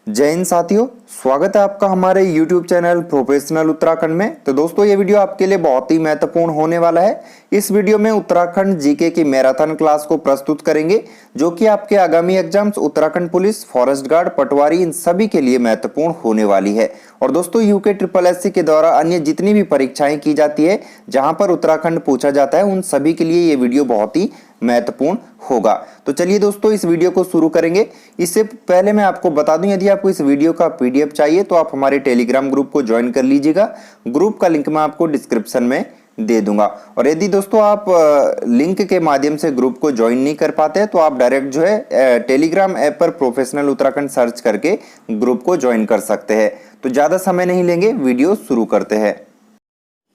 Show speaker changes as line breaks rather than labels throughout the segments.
जय हिंद साथियों, स्वागत है आपका हमारे YouTube चैनल प्रोफेशनल उत्तराखंड में। तो दोस्तों ये वीडियो आपके लिए बहुत ही महत्वपूर्ण होने वाला है। इस वीडियो में उत्तराखंड जीके की मैराथन क्लास को प्रस्तुत करेंगे, जो कि आपके आगामी exams Uttarakhand police, forest guard, patwari इन सभी के लिए महत्वपूर्ण होने वाली है। और दोस्तों यूके SSSC के द्वारा अन्य जितनी भी परीक्षाएं की जाती है जहां पर उत्तराखंड पूछा जाता है, उन सभी के लिए ये वीडियो बहुत ही महत्वपूर्ण होगा। तो चलिए दोस्तों इस वीडियो को शुरू करेंगे। इससे पहले मैं आपको बता दूं, यदि आपको इस वीडियो का PDF चाहिए तो आप हमारे टेलीग्राम ग्रुप को ज्वाइन कर लीजिएगा। ग्रुप का लिंक मैं आपको डिस्क्रिप्शन में दे दूंगा। और यदि दोस्तों आप लिंक के माध्यम से ग्रुप को ज्वाइन नहीं कर पाते तो आप डायरेक्ट जो है टेलीग्राम ऐप पर प्रोफेशनल उत्तराखंड सर्च करके ग्रुप को ज्वाइन कर सकते हैं। तो ज्यादा समय नहीं लेंगे, वीडियो शुरू करते हैं।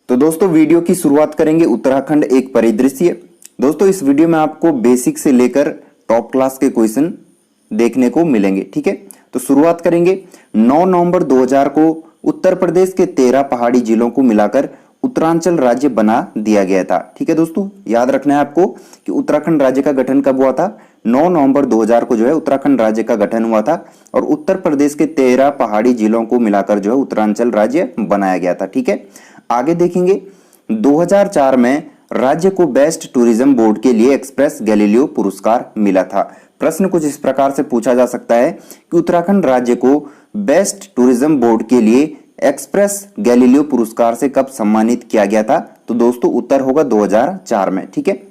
तो दोस्तों वीडियो की शुरुआत करेंगे उत्तराखंड एक परिदृश्य। दोस्तों इस वीडियो में आपको बेसिक से लेकर टॉप क्लास के क्वेश्चन देखने को मिलेंगे, ठीक है। तो शुरुआत करेंगे। 9 नवंबर 2000 को उत्तर प्रदेश के 13 पहाड़ी जिलों को मिलाकर उत्तरांचल राज्य बना दिया गया था, ठीक है दोस्तों। याद रखना है आपको कि उत्तराखंड राज्य का गठन कब हुआ था। 9 नवंबर 2000 को जो है उत्तराखंड राज्य का गठन हुआ था और उत्तर प्रदेश के 13 पहाड़ी जिलों को मिलाकर जो है उत्तरांचल राज्य बनाया गया था, ठीक है। आगे देखेंगे 2004 में राज्य को बेस्ट टूरिज्म बोर्ड के लिए एक्सप्रेस गैलीलियो पुरस्कार मिला था। प्रश्न कुछ इस प्रकार से पूछा जा सकता है कि उत्तराखंड राज्य को बेस्ट टूरिज्म बोर्ड के लिए एक्सप्रेस गैलीलियो पुरस्कार से कब सम्मानित किया गया था। तो दोस्तों उत्तर होगा 2004 में, ठीक है।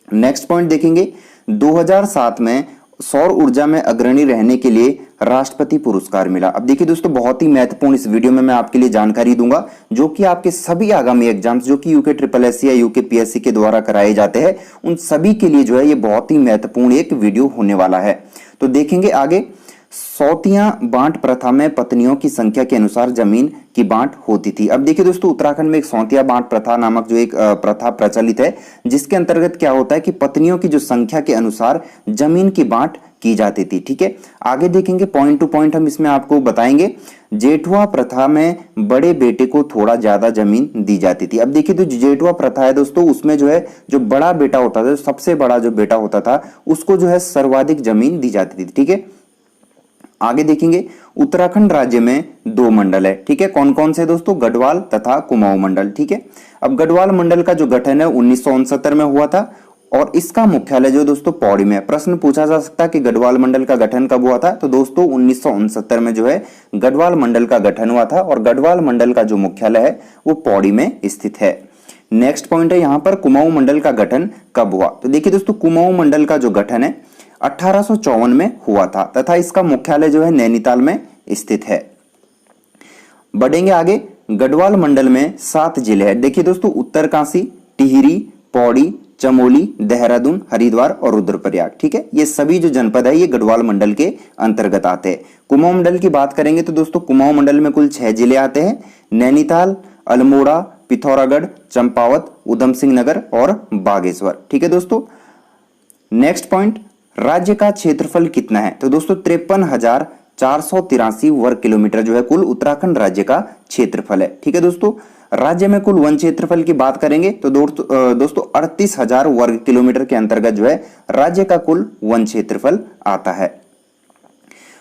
नेक्स्ट पॉइंट देखेंगे। 2007 में सौर ऊर्जा में अग्रणी रहने के लिए राष्ट्रपति पुरस्कार मिला। अब देखिए दोस्तों बहुत ही महत्वपूर्ण इस वीडियो में मैं आपके लिए जानकारी दूंगा, जो कि आपके सभी आगामी एग्जाम्स जो कि यूके SSSC या यूके PSC के द्वारा कराए जाते हैं, उन सभी के लिए जो है ये बहुत ही महत्वपूर्ण एक वीडियो होने वाला है। तो देखेंगे आगे। सौतियां बांट प्रथा में पत्नियों की संख्या के अनुसार जमीन की बांट होती थी। अब देखिए दोस्तों उत्तराखंड में एक सौतिया बांट प्रथा नामक जो एक प्रथा प्रचलित है, जिसके अंतर्गत क्या होता है कि पत्नियों की जो संख्या के अनुसार जमीन की बांट की जाती थी, ठीक है। आगे देखेंगे पॉइंट टू पॉइंट हम इसमें आपको बताएंगे। जेठवा प्रथा में बड़े बेटे को थोड़ा ज्यादा जमीन दी जाती थी। अब देखिए तो जेठवा प्रथा है दोस्तों, उसमें जो है जो बड़ा बेटा होता था, सबसे बड़ा जो बेटा होता था, उसको जो है सर्वाधिक जमीन दी जाती थी, ठीक है। आगे देखेंगे उत्तराखंड राज्य में 2 मंडल है, ठीक है। कौन कौन से दोस्तों? गढ़वाल तथा कुमाऊं मंडल, ठीक है। अब गढ़वाल मंडल का जो गठन है 1969 में हुआ था और इसका मुख्यालय जो दोस्तों पौड़ी में है। प्रश्न पूछा जा सकता है कि गढ़वाल मंडल का गठन कब हुआ था। तो दोस्तों 1969 में जो है गढ़वाल मंडल का गठन हुआ था और गढ़वाल मंडल का जो मुख्यालय है वो पौड़ी में स्थित है। नेक्स्ट पॉइंट है यहाँ पर कुमाऊं मंडल का गठन कब हुआ। तो देखिए दोस्तों कुमाऊं मंडल का जो गठन है 1854 में हुआ था तथा इसका मुख्यालय जो है नैनीताल में स्थित है। बढ़ेंगे आगे। गढ़वाल मंडल में 7 जिले हैं। देखिए दोस्तों उत्तरकाशी, टिहरी, पौड़ी, चमोली, देहरादून, हरिद्वार और रुद्रप्रयाग, ठीक है। ये सभी जो जनपद है ये गढ़वाल मंडल के अंतर्गत आते हैं। कुमाऊं मंडल की बात करेंगे तो दोस्तों कुमाऊं मंडल में कुल 6 जिले आते हैं। नैनीताल, अल्मोड़ा, पिथौरागढ़, चंपावत, उधम सिंह नगर और बागेश्वर, ठीक है दोस्तों। नेक्स्ट पॉइंट, राज्य का क्षेत्रफल कितना है। तो दोस्तों 53,483 वर्ग किलोमीटर जो है कुल उत्तराखंड राज्य का क्षेत्रफल है, ठीक है दोस्तों। राज्य में कुल वन क्षेत्रफल की बात करेंगे तो दोस्तों 38,000 वर्ग किलोमीटर के अंतर्गत जो है राज्य का कुल वन क्षेत्रफल आता है।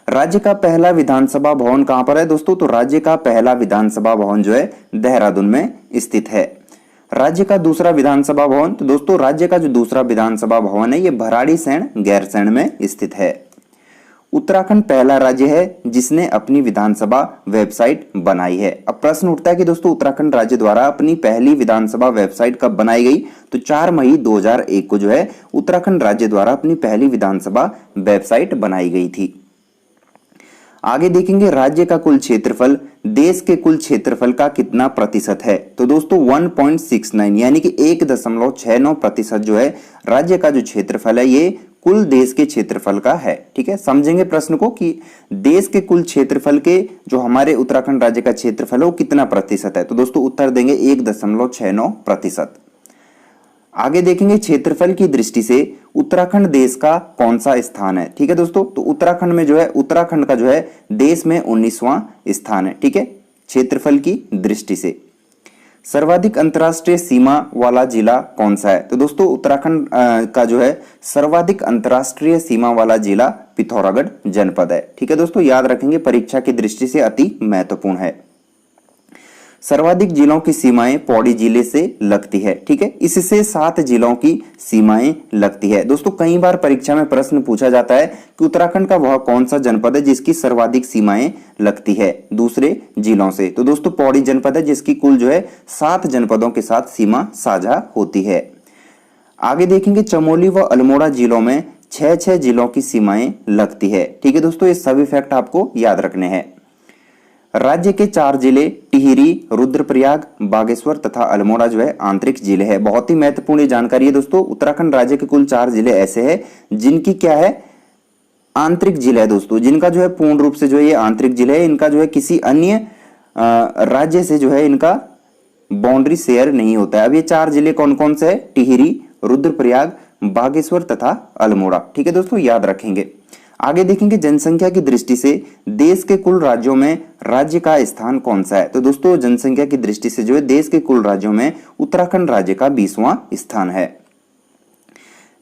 राज्य का पहला विधानसभा भवन कहां पर है दोस्तों? तो राज्य का पहला विधानसभा भवन जो है देहरादून में स्थित है। राज्य का दूसरा विधानसभा भवन, तो दोस्तों राज्य का जो दूसरा विधानसभा भवन है ये भराड़ीसैंण गैरसैंण में स्थित है। उत्तराखंड पहला राज्य है जिसने अपनी विधानसभा वेबसाइट बनाई है। अब प्रश्न उठता है कि दोस्तों उत्तराखंड राज्य द्वारा अपनी पहली विधानसभा वेबसाइट कब बनाई गई। तो 4 मई 2001 को जो है उत्तराखंड राज्य द्वारा अपनी पहली विधानसभा वेबसाइट बनाई गई थी। आगे देखेंगे राज्य का कुल क्षेत्रफल देश के कुल क्षेत्रफल का कितना प्रतिशत है। तो दोस्तों 1.69 यानी कि 1.69% जो है राज्य का जो क्षेत्रफल है ये कुल देश के क्षेत्रफल का है, ठीक है। समझेंगे प्रश्न को कि देश के कुल क्षेत्रफल के जो हमारे उत्तराखंड राज्य का क्षेत्रफल है वो कितना प्रतिशत है। तो दोस्तों उत्तर देंगे 1.69%। आगे देखेंगे क्षेत्रफल की दृष्टि से उत्तराखंड देश का कौन सा स्थान है, ठीक है दोस्तों। तो उत्तराखंड में जो है उत्तराखंड का जो है देश में 19वां स्थान है, ठीक है, क्षेत्रफल की दृष्टि से। सर्वाधिक अंतर्राष्ट्रीय सीमा वाला जिला कौन सा है। तो दोस्तों उत्तराखंड का जो है सर्वाधिक अंतर्राष्ट्रीय सीमा वाला जिला पिथौरागढ़ जनपद है। ठीक है दोस्तों, याद रखेंगे, परीक्षा की दृष्टि से अति महत्वपूर्ण है। सर्वाधिक जिलों की सीमाएं पौड़ी जिले से लगती है। ठीक है, इससे 7 जिलों की सीमाएं लगती है। दोस्तों कई बार परीक्षा में प्रश्न पूछा जाता है कि उत्तराखंड का वह कौन सा जनपद है जिसकी सर्वाधिक सीमाएं लगती है दूसरे जिलों से। तो दोस्तों पौड़ी जनपद है जिसकी कुल जो है 7 जनपदों के साथ सीमा साझा होती है। आगे देखेंगे चमोली व अल्मोड़ा जिलों में 6 जिलों की सीमाएं लगती है। ठीक है दोस्तों, ये सभी फैक्ट आपको याद रखने हैं। राज्य के 4 जिले टिहरी, रुद्रप्रयाग, बागेश्वर तथा अल्मोड़ा जो है आंतरिक जिले हैं। बहुत ही महत्वपूर्ण ये जानकारी है दोस्तों। उत्तराखंड राज्य के कुल 4 जिले ऐसे हैं जिनकी क्या है, आंतरिक जिले है दोस्तों, जिनका जो है पूर्ण रूप से जो है ये आंतरिक जिले है। इनका जो है किसी अन्य राज्य से जो है इनका बाउंड्री शेयर नहीं होता है। अब ये 4 जिले कौन कौन से है, टिहरी, रुद्रप्रयाग, बागेश्वर तथा अल्मोड़ा। ठीक है दोस्तों, याद रखेंगे। आगे देखेंगे जनसंख्या की दृष्टि से देश के कुल राज्यों में राज्य का स्थान कौन सा है। तो दोस्तों जनसंख्या की दृष्टि से जो है देश के कुल राज्यों में उत्तराखंड राज्य का 20वां स्थान है।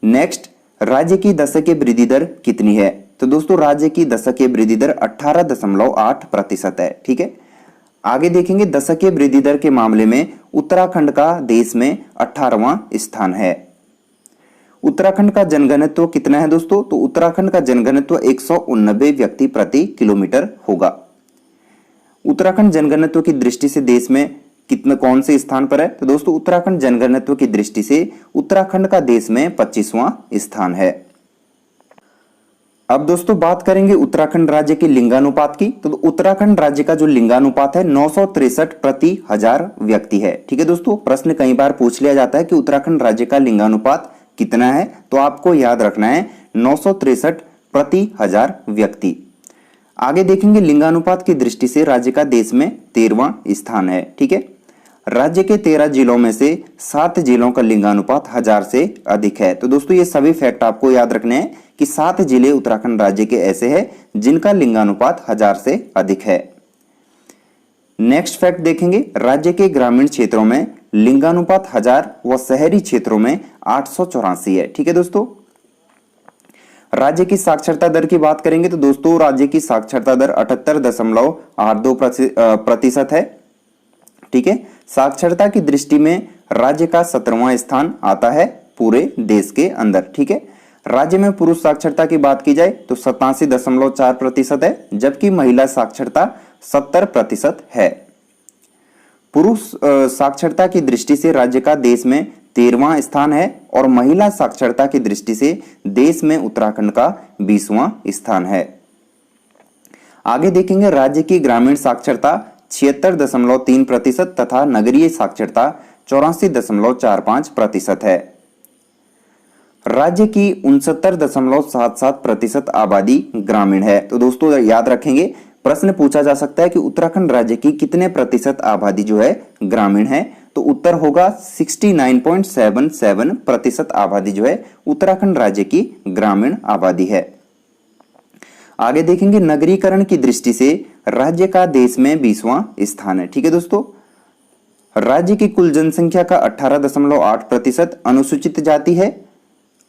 नेक्स्ट, राज्य की दशकीय वृद्धि दर कितनी है। तो दोस्तों राज्य की दशकीय वृद्धि दर 18.8% है। ठीक है, आगे देखेंगे दशकीय वृद्धि दर के मामले में उत्तराखंड का देश में 18वां स्थान है। उत्तराखंड का जनघनत्व कितना है दोस्तों, तो उत्तराखंड का जनघनत्व 189 व्यक्ति प्रति किलोमीटर होगा। उत्तराखंड जनघनत्व की दृष्टि से देश में कितने कौन से स्थान पर है, तो दोस्तों उत्तराखंड जनघनत्व की दृष्टि से उत्तराखंड का देश में 25वां स्थान है। अब दोस्तों बात करेंगे उत्तराखंड राज्य के लिंगानुपात की। तो उत्तराखंड राज्य का जो लिंगानुपात है 963 प्रति 1000 व्यक्ति है। ठीक है दोस्तों, प्रश्न कई बार पूछ लिया जाता है कि उत्तराखंड राज्य का लिंगानुपात कितना है, तो आपको याद रखना है 963 प्रति 1000 व्यक्ति। आगे देखेंगे लिंगानुपात की दृष्टि से राज्य का देश में 13वां स्थान है। ठीक है, राज्य के 13 जिलों में से 7 जिलों का लिंगानुपात 1000 से अधिक है। तो दोस्तों ये सभी फैक्ट आपको याद रखने हैं कि 7 जिले उत्तराखंड राज्य के ऐसे हैं जिनका लिंगानुपात 1000 से अधिक है। नेक्स्ट फैक्ट देखेंगे, राज्य के ग्रामीण क्षेत्रों में लिंगानुपात 1000 व शहरी क्षेत्रों में 884 है। ठीक है दोस्तों, राज्य की साक्षरता दर की बात करेंगे तो दोस्तों राज्य की साक्षरता दर 78.82% है। ठीक है, साक्षरता की दृष्टि में राज्य का 17वां स्थान आता है पूरे देश के अंदर। ठीक है, राज्य में पुरुष साक्षरता की बात की जाए तो 87.4% है, जबकि महिला साक्षरता 70% है। पुरुष साक्षरता की दृष्टि से राज्य का देश में 13वां स्थान है और महिला साक्षरता की दृष्टि से देश में उत्तराखंड का 20वां स्थान है। आगे देखेंगे राज्य की ग्रामीण साक्षरता 76.3% तथा नगरीय साक्षरता 84.45% है। राज्य की 69.77% आबादी ग्रामीण है। तो दोस्तों याद रखेंगे, प्रश्न पूछा जा सकता है कि उत्तराखंड राज्य की कितने प्रतिशत आबादी जो है ग्रामीण है, तो उत्तर होगा 69.77% आबादी जो है उत्तराखंड राज्य की ग्रामीण आबादी है। आगे देखेंगे नगरीकरण की दृष्टि से राज्य का देश में 20वां स्थान है। ठीक है दोस्तों, राज्य की कुल जनसंख्या का 18.8% अनुसूचित जाति है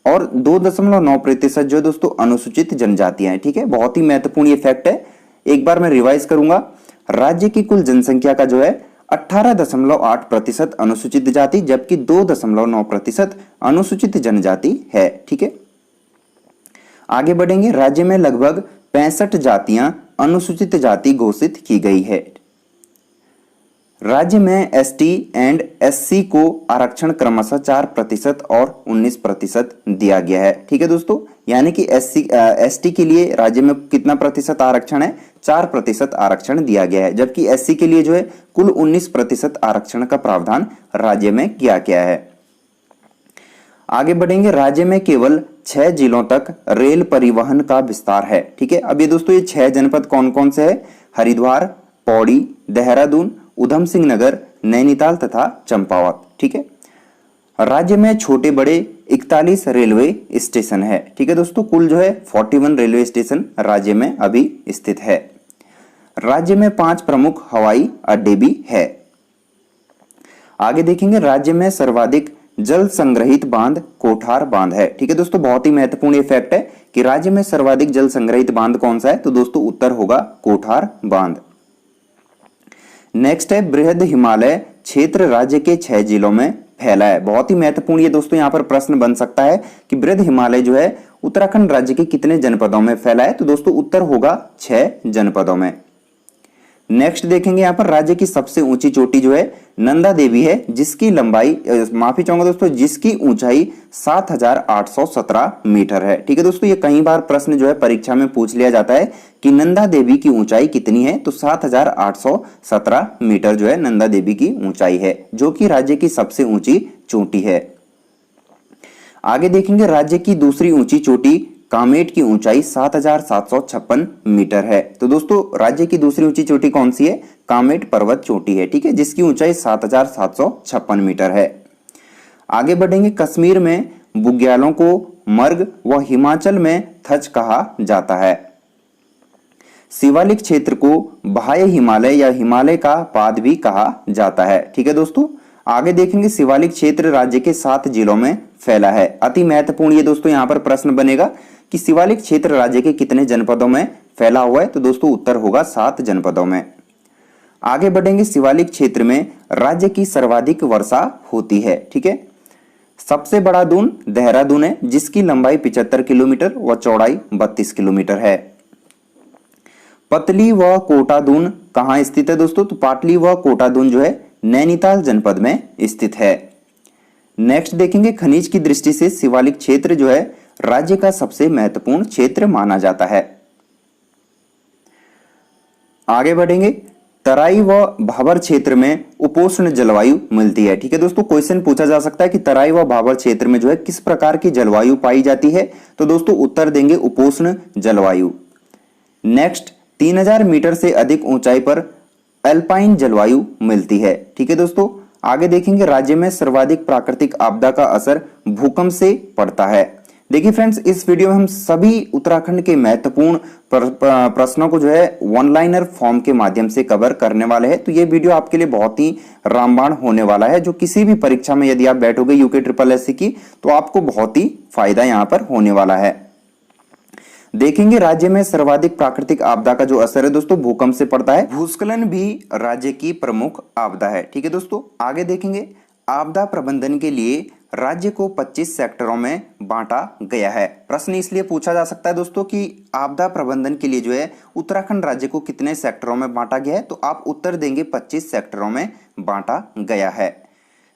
और 2.9% जो दोस्तों अनुसूचित जनजातियां हैं। ठीक है, बहुत ही महत्वपूर्ण ये फैक्ट है, एक बार मैं रिवाइज करूंगा। राज्य की कुल जनसंख्या का जो है 18.8% अनुसूचित जाति, जबकि 2.9% अनुसूचित जनजाति है। ठीक है, आगे बढ़ेंगे। राज्य में लगभग 65 जातियां अनुसूचित जाति घोषित की गई है। राज्य में एसटी एंड एससी को आरक्षण क्रमशः 4% और 19% दिया गया है। ठीक है दोस्तों, यानी कि एसटी के लिए राज्य में कितना प्रतिशत आरक्षण है, 4% आरक्षण दिया गया है, जबकि एससी के लिए जो है कुल 19% आरक्षण का प्रावधान राज्य में किया गया है। आगे बढ़ेंगे। राज्य में केवल 6 जिलों तक रेल परिवहन का विस्तार है। ठीक है, अब ये दोस्तों ये 6 जनपद कौन कौन से है, हरिद्वार, पौड़ी, देहरादून, उधम सिंह नगर, नैनीताल तथा चंपावत। ठीक है, राज्य में छोटे बड़े 41 रेलवे स्टेशन है। ठीक है दोस्तों, कुल जो है 41 रेलवे स्टेशन राज्य में अभी स्थित है। राज्य में 5 प्रमुख हवाई अड्डे भी है। आगे देखेंगे राज्य में सर्वाधिक जल संग्रहित बांध कोठार बांध है। ठीक है दोस्तों, बहुत ही महत्वपूर्ण ये फैक्ट है कि राज्य में सर्वाधिक जल संग्रहित बांध कौन सा है, तो दोस्तों उत्तर होगा कोठार बांध। नेक्स्ट है बृहद हिमालय क्षेत्र राज्य के 6 जिलों में फैला है। बहुत ही महत्वपूर्ण ये दोस्तों यहाँ पर प्रश्न बन सकता है कि बृहद हिमालय जो है उत्तराखंड राज्य के कितने जनपदों में फैला है, तो दोस्तों उत्तर होगा 6 जनपदों में। नेक्स्ट देखेंगे यहाँ पर राज्य की सबसे ऊंची चोटी जो है नंदा देवी है, जिसकी लंबाई माफी चाहूंगा दोस्तों, जिसकी ऊंचाई 7,817 मीटर है। ठीक है दोस्तों, ये कई बार प्रश्न जो है परीक्षा में पूछ लिया जाता है कि नंदा देवी की ऊंचाई कितनी है, तो 7,817 मीटर जो है नंदा देवी की ऊंचाई है, जो कि राज्य की सबसे ऊंची चोटी है। आगे देखेंगे राज्य की दूसरी ऊंची चोटी कामेट की ऊंचाई 7,756 मीटर है। तो दोस्तों राज्य की दूसरी ऊंची चोटी कौन सी है, कामेट पर्वत चोटी है। ठीक है, जिसकी ऊंचाई 7,756 मीटर है। आगे बढ़ेंगे, कश्मीर में बुग्यालों को मर्ग व हिमाचल में थच कहा जाता है। शिवालिक क्षेत्र को बाह्य हिमालय या हिमालय का पाद भी कहा जाता है। ठीक है दोस्तों, आगे देखेंगे शिवालिक क्षेत्र राज्य के 7 जिलों में फैला है। अति महत्वपूर्ण ये दोस्तों यहाँ पर प्रश्न बनेगा कि शिवालिक क्षेत्र राज्य के कितने जनपदों में फैला हुआ है, तो दोस्तों उत्तर होगा 7 जनपदों में। आगे बढ़ेंगे, शिवालिक क्षेत्र में राज्य की सर्वाधिक वर्षा होती है। ठीक है, सबसे बड़ा दून देहरादून है, जिसकी लंबाई 75 किलोमीटर व चौड़ाई 32 किलोमीटर है। पतली व कोटा दून कहाँ स्थित है दोस्तों, तो पाटली व कोटा दून जो है नैनीताल जनपद में स्थित है। नेक्स्ट देखेंगे, खनिज की दृष्टि से शिवालिक क्षेत्र जो है राज्य का सबसे महत्वपूर्ण क्षेत्र माना जाता है। आगे बढ़ेंगे, तराई व भाबर क्षेत्र में उपोष्ण जलवायु मिलती है। ठीक है दोस्तों, क्वेश्चन पूछा जा सकता है कि तराई व भाबर क्षेत्र में जो है किस प्रकार की जलवायु पाई जाती है, तो दोस्तों उत्तर देंगे उपोष्ण जलवायु। नेक्स्ट, 3000 मीटर से अधिक ऊंचाई पर अल्पाइन जलवायु मिलती है। ठीक है दोस्तों, आगे देखेंगे, राज्य में सर्वाधिक प्राकृतिक आपदा का असर भूकंप से पड़ता है। देखिए फ्रेंड्स, इस वीडियो में हम सभी उत्तराखंड के महत्वपूर्ण प्रश्नों को जो है वन लाइनर फॉर्म के माध्यम से कवर करने वाले हैं। तो ये वीडियो आपके लिए बहुत ही रामबाण होने वाला है, जो किसी भी परीक्षा में यदि आप बैठोगे यूके SSS की, तो आपको बहुत ही फायदा यहाँ पर होने वाला है। देखेंगे, राज्य में सर्वाधिक प्राकृतिक आपदा का जो असर है दोस्तों भूकंप से पड़ता है। भूस्खलन भी राज्य की प्रमुख आपदा है। ठीक है दोस्तों, आगे देखेंगे, आपदा प्रबंधन के लिए राज्य को 25 सेक्टरों में बांटा गया है। प्रश्न इसलिए पूछा जा सकता है दोस्तों कि आपदा प्रबंधन के लिए जो है उत्तराखंड राज्य को कितने सेक्टरों में बांटा गया है, तो आप उत्तर देंगे 25 सेक्टरों में बांटा गया है।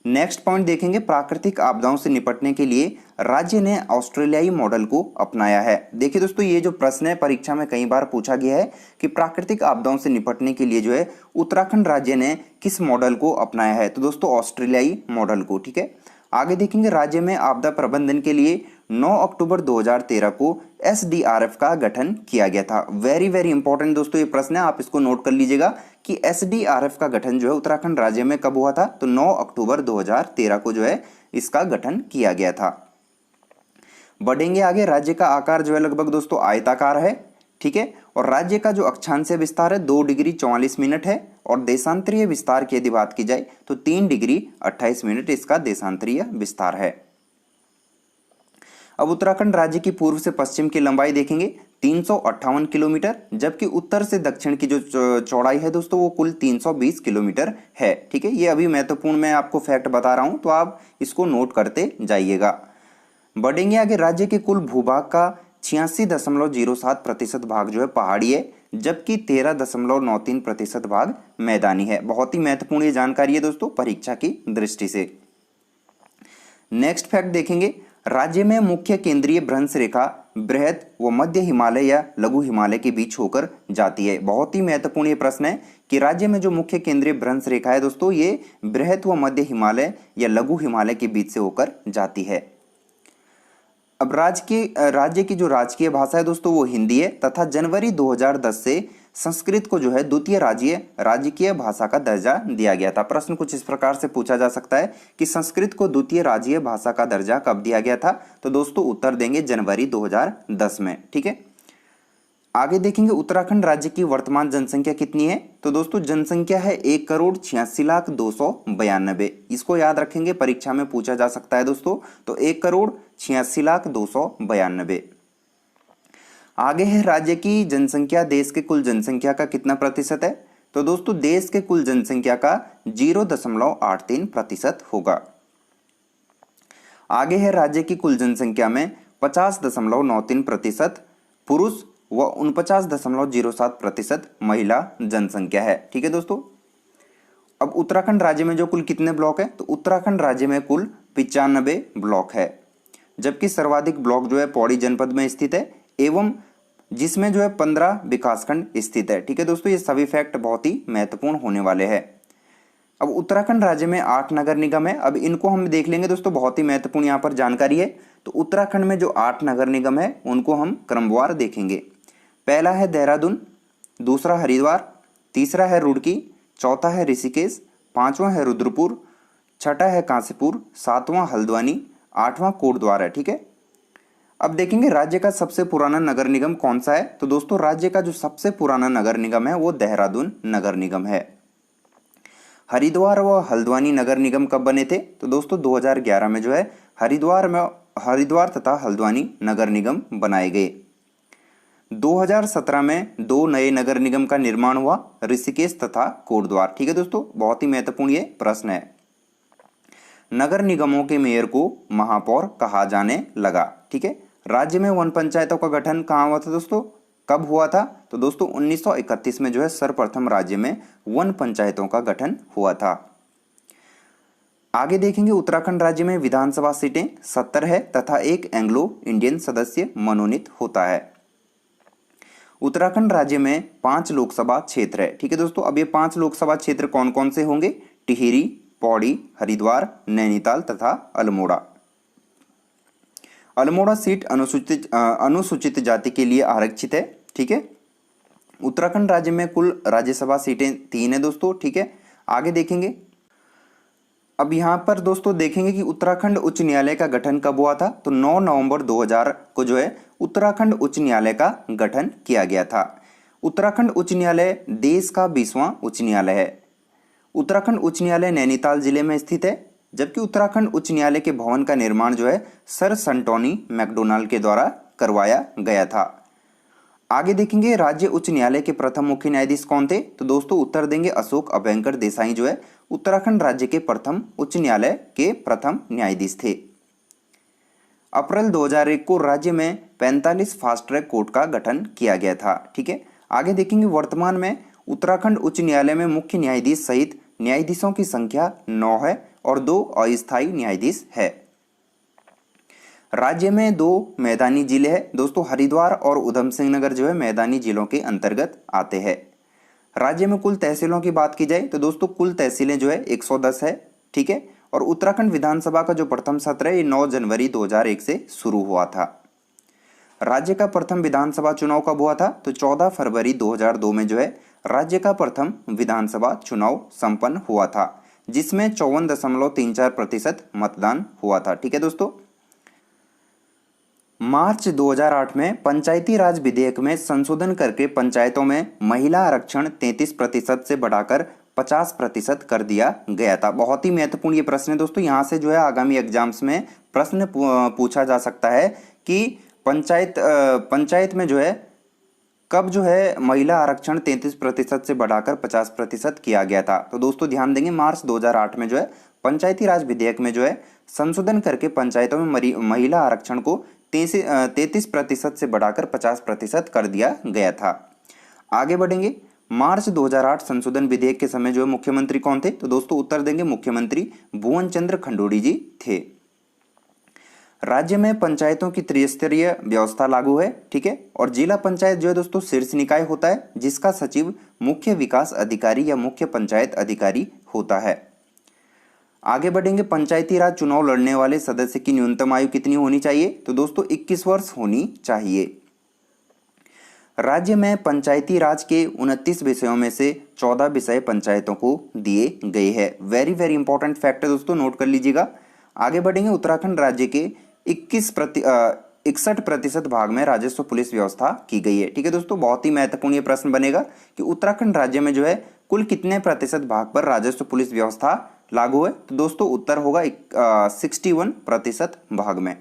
नेक्स्ट पॉइंट देखेंगे, प्राकृतिक आपदाओं से निपटने के लिए राज्य ने ऑस्ट्रेलियाई मॉडल को अपनाया है। देखिए दोस्तों, ये जो प्रश्न है परीक्षा में कई बार पूछा गया है कि प्राकृतिक आपदाओं से निपटने के लिए जो है उत्तराखंड राज्य ने किस मॉडल को अपनाया है, तो दोस्तों ऑस्ट्रेलियाई मॉडल को। ठीक है, आगे देखेंगे, राज्य में आपदा प्रबंधन के लिए 9 अक्टूबर 2013 को SDRF का गठन किया गया था। वेरी वेरी इंपॉर्टेंट दोस्तों ये प्रश्न है, आप इसको नोट कर लीजिएगा कि SDRF का गठन जो है उत्तराखंड राज्य में कब हुआ था, तो 9 अक्टूबर 2013 को जो है इसका गठन किया गया था। बढ़ेंगे आगे, राज्य का आकार जो है लगभग दोस्तों आयताकार है। ठीक है, और राज्य का जो अक्षांशीय विस्तार है 2 डिग्री 44 मिनट है, और देशांतरीय विस्तार की यदि बात की जाए तो 3 डिग्री 28 मिनट इसका देशांतरीय विस्तार है। अब उत्तराखंड राज्य की पूर्व से पश्चिम की लंबाई देखेंगे 358 किलोमीटर, जबकि उत्तर से दक्षिण की जो चौड़ाई है दोस्तों वो कुल 320 किलोमीटर है। ठीक है, ये अभी महत्वपूर्ण मैं आपको फैक्ट बता रहा हूं, तो आप इसको नोट करते जाइएगा। बढ़ेंगे आगे, राज्य के कुल भूभाग का 86.07% भाग जो है पहाड़ी है, जबकि 13.93% भाग मैदानी है। बहुत ही महत्वपूर्ण ये जानकारी है दोस्तों परीक्षा की दृष्टि से। नेक्स्ट फैक्ट देखेंगे, राज्य में मुख्य केंद्रीय भ्रंश रेखा बृहद व मध्य हिमालय या लघु हिमालय के बीच होकर जाती है। बहुत ही महत्वपूर्ण ये प्रश्न है कि राज्य में जो मुख्य केंद्रीय भ्रंश रेखा है दोस्तों ये बृहद व मध्य हिमालय या लघु हिमालय के बीच से होकर जाती है। अब राज्य की जो राजकीय भाषा है दोस्तों वो हिंदी है, तथा जनवरी 2010 से संस्कृत को जो है द्वितीय राजकीय भाषा का दर्जा दिया गया था। प्रश्न कुछ इस प्रकार से पूछा जा सकता है कि संस्कृत को द्वितीय राजकीय भाषा का दर्जा कब दिया गया था, तो दोस्तों उत्तर देंगे जनवरी 2010 में। ठीक है, आगे देखेंगे उत्तराखंड राज्य की वर्तमान जनसंख्या कितनी है। तो दोस्तों जनसंख्या है 1,86,02,92। इसको याद रखेंगे, परीक्षा में पूछा जा सकता है दोस्तों। तो 1,86,02,92। आगे है राज्य की जनसंख्या देश के कुल जनसंख्या का कितना प्रतिशत है। तो दोस्तों देश के कुल जनसंख्या का 0.83% होगा। आगे है राज्य की कुल जनसंख्या में 50.93% पुरुष व 49.07% महिला जनसंख्या है। ठीक है दोस्तों। अब उत्तराखंड राज्य में जो कुल कितने ब्लॉक है, तो उत्तराखंड राज्य में कुल 95 ब्लॉक है, जबकि सर्वाधिक ब्लॉक जो है पौड़ी जनपद में स्थित है एवं जिसमें जो है 15 विकासखंड स्थित है। ठीक है दोस्तों, ये सभी फैक्ट बहुत ही महत्वपूर्ण होने वाले हैं। अब उत्तराखंड राज्य में 8 नगर निगम है। अब इनको हम देख लेंगे दोस्तों, बहुत ही महत्वपूर्ण यहाँ पर जानकारी है। तो उत्तराखंड में जो 8 नगर निगम है उनको हम क्रमवार देखेंगे। पहला है देहरादून, दूसरा हरिद्वार, तीसरा है रुड़की, चौथा है ऋषिकेश, पांचवां है रुद्रपुर, छठा है कांसीपुर, सातवां हल्द्वानी, आठवां कोटद्वार है। ठीक है। अब देखेंगे राज्य का सबसे पुराना नगर निगम कौन सा है। तो दोस्तों राज्य का जो सबसे पुराना नगर निगम है वो देहरादून नगर निगम है। हरिद्वार व हल्द्वानी नगर निगम कब बने थे। तो दोस्तों 2011 में जो है हरिद्वार तथा हल्द्वानी नगर निगम बनाए गए। 2017 में 2 नए नगर निगम का निर्माण हुआ, ऋषिकेश तथा कोटद्वार। ठीक है दोस्तों, बहुत ही महत्वपूर्ण ये प्रश्न है। नगर निगमों के मेयर को महापौर कहा जाने लगा। ठीक है। राज्य में वन पंचायतों का गठन कहाँ हुआ था दोस्तों, कब हुआ था। तो दोस्तों 1931 में जो है सर्वप्रथम राज्य में वन पंचायतों का गठन हुआ था। आगे देखेंगे उत्तराखंड राज्य में विधानसभा सीटें 70 है तथा एक एंग्लो इंडियन सदस्य मनोनीत होता है। उत्तराखंड राज्य में 5 लोकसभा क्षेत्र है। ठीक है दोस्तों। अब ये 5 लोकसभा क्षेत्र कौन कौन से होंगे, टिहरी, पौड़ी, हरिद्वार, नैनीताल तथा अल्मोड़ा। अल्मोड़ा सीट अनुसूचित जाति के लिए आरक्षित है। ठीक है। उत्तराखंड राज्य में कुल राज्यसभा सीटें 3 है दोस्तों। ठीक है। आगे देखेंगे। अब यहाँ पर दोस्तों देखेंगे कि उत्तराखंड उच्च न्यायालय का गठन कब हुआ था। तो 9 नवंबर 2000 को जो है उत्तराखंड उच्च न्यायालय का गठन किया गया था। उत्तराखंड उच्च न्यायालय देश का 20वां उच्च न्यायालय है। उत्तराखंड उच्च न्यायालय नैनीताल जिले में स्थित है, जबकि उत्तराखंड उच्च न्यायालय के भवन का निर्माण जो है सर संटोनी मैकडोनाल्ड के द्वारा करवाया गया था। आगे देखेंगे राज्य उच्च न्यायालय के प्रथम मुख्य न्यायाधीश कौन थे। तो दोस्तों उत्तर देंगे अशोक अभयंकर देसाई जो है उत्तराखंड राज्य के प्रथम उच्च न्यायालय के प्रथम न्यायाधीश थे। अप्रैल 2001 को राज्य में 45 फास्ट ट्रैक कोर्ट का गठन किया गया था। ठीक है। आगे देखेंगे वर्तमान में उत्तराखंड उच्च न्यायालय में मुख्य न्यायाधीश सहित न्यायाधीशों की संख्या 9 है और 2 अस्थायी न्यायाधीश है। राज्य में 2 मैदानी जिले हैं दोस्तों, हरिद्वार और उधम सिंह नगर जो है मैदानी जिलों के अंतर्गत आते हैं। राज्य में कुल तहसीलों की बात की जाए तो दोस्तों कुल तहसीलें जो है 110 है। ठीक है। और उत्तराखंड विधानसभा का जो प्रथम सत्र है ये 9 जनवरी 2001 से शुरू हुआ था। राज्य का प्रथम विधानसभा चुनाव कब हुआ था। तो 14 फरवरी 2002 में जो है राज्य का प्रथम विधानसभा चुनाव संपन्न हुआ था, जिसमें 54.34% मतदान हुआ था। ठीक है दोस्तों। मार्च 2008 में पंचायती राज विधेयक में संशोधन करके पंचायतों में महिला आरक्षण 33% से बढ़ाकर 50% कर दिया गया था। बहुत ही महत्वपूर्ण ये प्रश्न है दोस्तों, यहाँ से जो है आगामी एग्जाम्स में प्रश्न पूछा जा सकता है कि पंचायत में जो है कब जो है महिला आरक्षण 33% से बढ़ाकर 50% किया गया था। तो दोस्तों ध्यान देंगे मार्च 2008 में जो है पंचायती राज विधेयक में जो है संशोधन करके पंचायतों में महिला आरक्षण को 33% से बढ़ाकर 50% कर दिया गया था। आगे बढ़ेंगे। मार्च 2008 संशोधन विधेयक के समय जो है मुख्यमंत्री कौन थे। तो दोस्तों उत्तर देंगे मुख्यमंत्री भुवन चंद्र खंडूड़ी जी थे। राज्य में पंचायतों की त्रिस्तरीय व्यवस्था लागू है। ठीक है। और जिला पंचायत जो है दोस्तों शीर्ष निकाय होता है, जिसका सचिव मुख्य विकास अधिकारी या मुख्य पंचायत अधिकारी होता है। आगे बढ़ेंगे। पंचायती राज चुनाव लड़ने वाले सदस्य की न्यूनतम आयु कितनी होनी चाहिए। तो दोस्तों 21 वर्ष होनी चाहिए। राज्य में पंचायती राज के 29 विषयों में से 14 विषय पंचायतों को दिए गए हैं। वेरी वेरी इंपॉर्टेंट फैक्ट है दोस्तों, नोट कर लीजिएगा। आगे बढ़ेंगे। उत्तराखंड राज्य के 61% भाग में राजस्व पुलिस व्यवस्था की गई है। ठीक है दोस्तों, बहुत ही महत्वपूर्ण ये प्रश्न बनेगा कि उत्तराखंड राज्य में जो है कुल कितने प्रतिशत भाग पर राजस्व पुलिस व्यवस्था लागू है। तो दोस्तों उत्तर होगा 61% भाग में।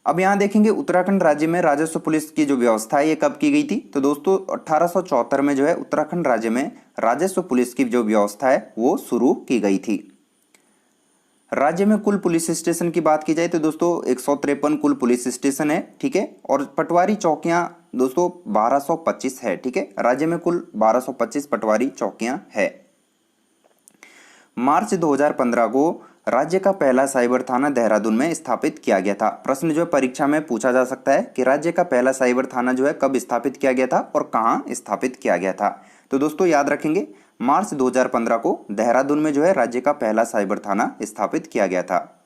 अब यहाँ देखेंगे उत्तराखंड राज्य में राजस्व पुलिस की जो व्यवस्था है ये कब की गई थी। तो दोस्तों 1874 में जो है उत्तराखंड राज्य में राजस्व पुलिस की जो व्यवस्था है वो शुरू की गई थी। राज्य में कुल पुलिस स्टेशन की बात की जाए तो दोस्तों 153 कुल पुलिस स्टेशन है। ठीक है, और पटवारी चौकियां दोस्तों 1225 है। ठीक है, राज्य में कुल 1225 पटवारी चौकियां है। मार्च 2015 को राज्य का पहला साइबर थाना देहरादून में स्थापित किया गया था। प्रश्न जो है परीक्षा में पूछा जा सकता है कि राज्य का पहला साइबर थाना जो है कब स्थापित किया गया था और कहां स्थापित किया गया था। तो दोस्तों याद रखेंगे मार्च 2015 को देहरादून में जो है राज्य का पहला साइबर थाना स्थापित किया गया था।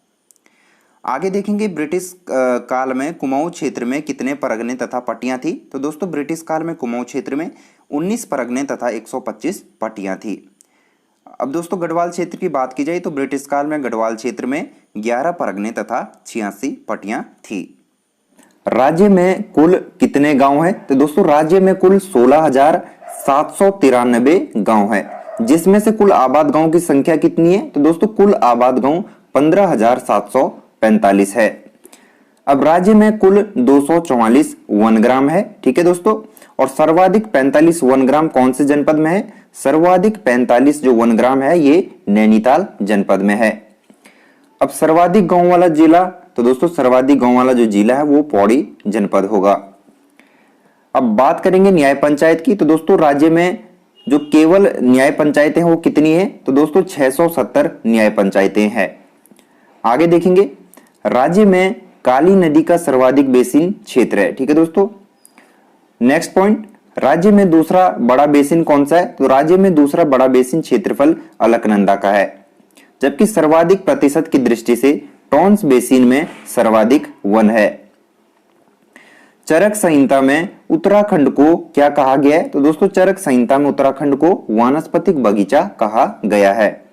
आगे देखेंगे ब्रिटिश काल में कुमाऊं क्षेत्र में कितने परगने तथा पट्टियां थी। तो दोस्तों ब्रिटिश काल में कुमाऊं क्षेत्र में 19 परगने तथा 125 पट्टियां थी। अब दोस्तों गढ़वाल क्षेत्र की बात की जाए तो ब्रिटिश काल में गढ़वाल क्षेत्र में 11 परगने तथा 86 पट्टियां थी। राज्य में कुल कितने गांव हैं। तो दोस्तों राज्य में कुल 16,793 गांव है, जिसमें से कुल आबाद गांव की संख्या कितनी है। तो दोस्तों कुल आबाद गांव 15,745 है। अब राज्य में कुल 244 वनग्राम है। ठीक है दोस्तों, और सर्वाधिक 45 वनग्राम कौन से जनपद में है। सर्वाधिक 45 जो वनग्राम है ये नैनीताल जनपद में है। अब सर्वाधिक गांव वाला जिला, तो दोस्तों सर्वाधिक गांव वाला जो जिला है वो पौड़ी जनपद होगा। अब बात करेंगे न्याय पंचायत की। तो दोस्तों राज्य में जो केवल न्याय पंचायतें हैं वो कितनी है। तो दोस्तों 670 न्याय पंचायतें हैं। आगे देखेंगे राज्य में काली नदी का सर्वाधिक बेसिन क्षेत्र है। ठीक है दोस्तों, नेक्स्ट पॉइंट, राज्य में दूसरा बड़ा बेसिन कौन सा है। तो राज्य में दूसरा बड़ा बेसिन क्षेत्रफल अलकनंदा का है, जबकि सर्वाधिक प्रतिशत की दृष्टि से टॉन्स बेसिन में सर्वाधिक वन है। चरक संहिता में उत्तराखंड को क्या कहा गया है। तो दोस्तों चरक संहिता में उत्तराखंड को वानस्पतिक बगीचा कहा गया है।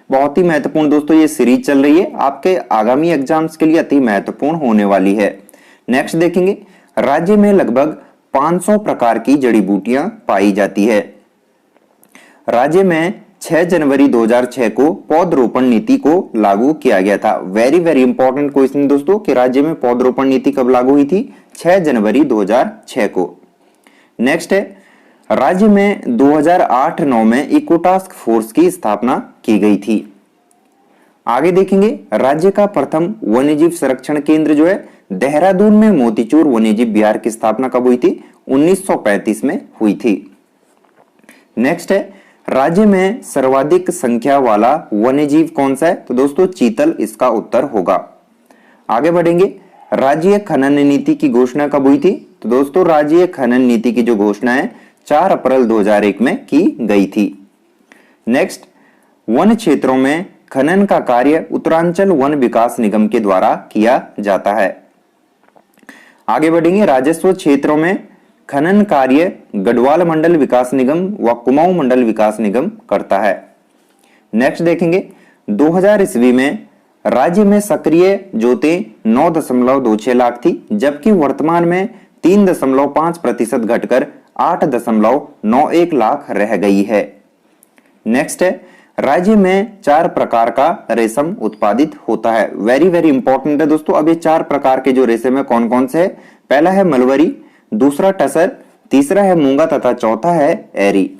बहुत ही महत्वपूर्ण दोस्तों ये सीरीज चल रही है, आपके आगामी एग्जाम्स के लिए अति महत्वपूर्ण होने वाली है। नेक्स्ट देखेंगे राज्य में लगभग 500 प्रकार की जड़ी बूटियां पाई जाती है। राज्य में 6 जनवरी 2006 को पौधरोपण नीति को लागू किया गया था। वेरी वेरी इंपॉर्टेंट क्वेश्चन दोस्तों कि राज्य में पौधरोपण नीति कब लागू हुई थी। 6 जनवरी 2006 को। नेक्स्ट है राज्य में 2008-9 में इको टास्क फोर्स की स्थापना की गई थी। आगे देखेंगे राज्य का प्रथम वन्यजीव संरक्षण केंद्र जो है देहरादून में मोतीचूर वन्यजीव विहार की स्थापना कब हुई थी। 1935 में हुई थी। नेक्स्ट है राज्य में सर्वाधिक संख्या वाला वन्यजीव कौन सा है। तो दोस्तों चीतल इसका उत्तर होगा। आगे बढ़ेंगे राज्य खनन नीति की घोषणा कब हुई थी। तो दोस्तों राज्य खनन नीति की जो घोषणा है 4 अप्रैल 2001 में की गई थी। नेक्स्ट वन क्षेत्रों में खनन का कार्य उत्तरांचल वन विकास निगम के द्वारा किया जाता है। आगे बढ़ेंगे राजस्व क्षेत्रों में खनन कार्य गढ़वाल मंडल विकास निगम व कुमाऊं मंडल विकास निगम करता है। नेक्स्ट देखेंगे 2000 ईस्वी में राज्य में सक्रिय जोतें 9.26 लाख थी, जबकि वर्तमान में 3.5% घटकर 8.91 लाख रह गई है। नेक्स्ट है राज्य में 4 प्रकार का रेशम उत्पादित होता है। वेरी वेरी इंपॉर्टेंट है दोस्तों। अब ये 4 प्रकार के जो रेशम है कौन कौन से है। पहला है मलवरी, दूसरा टसर, तीसरा है मूंगा तथा चौथा है एरी।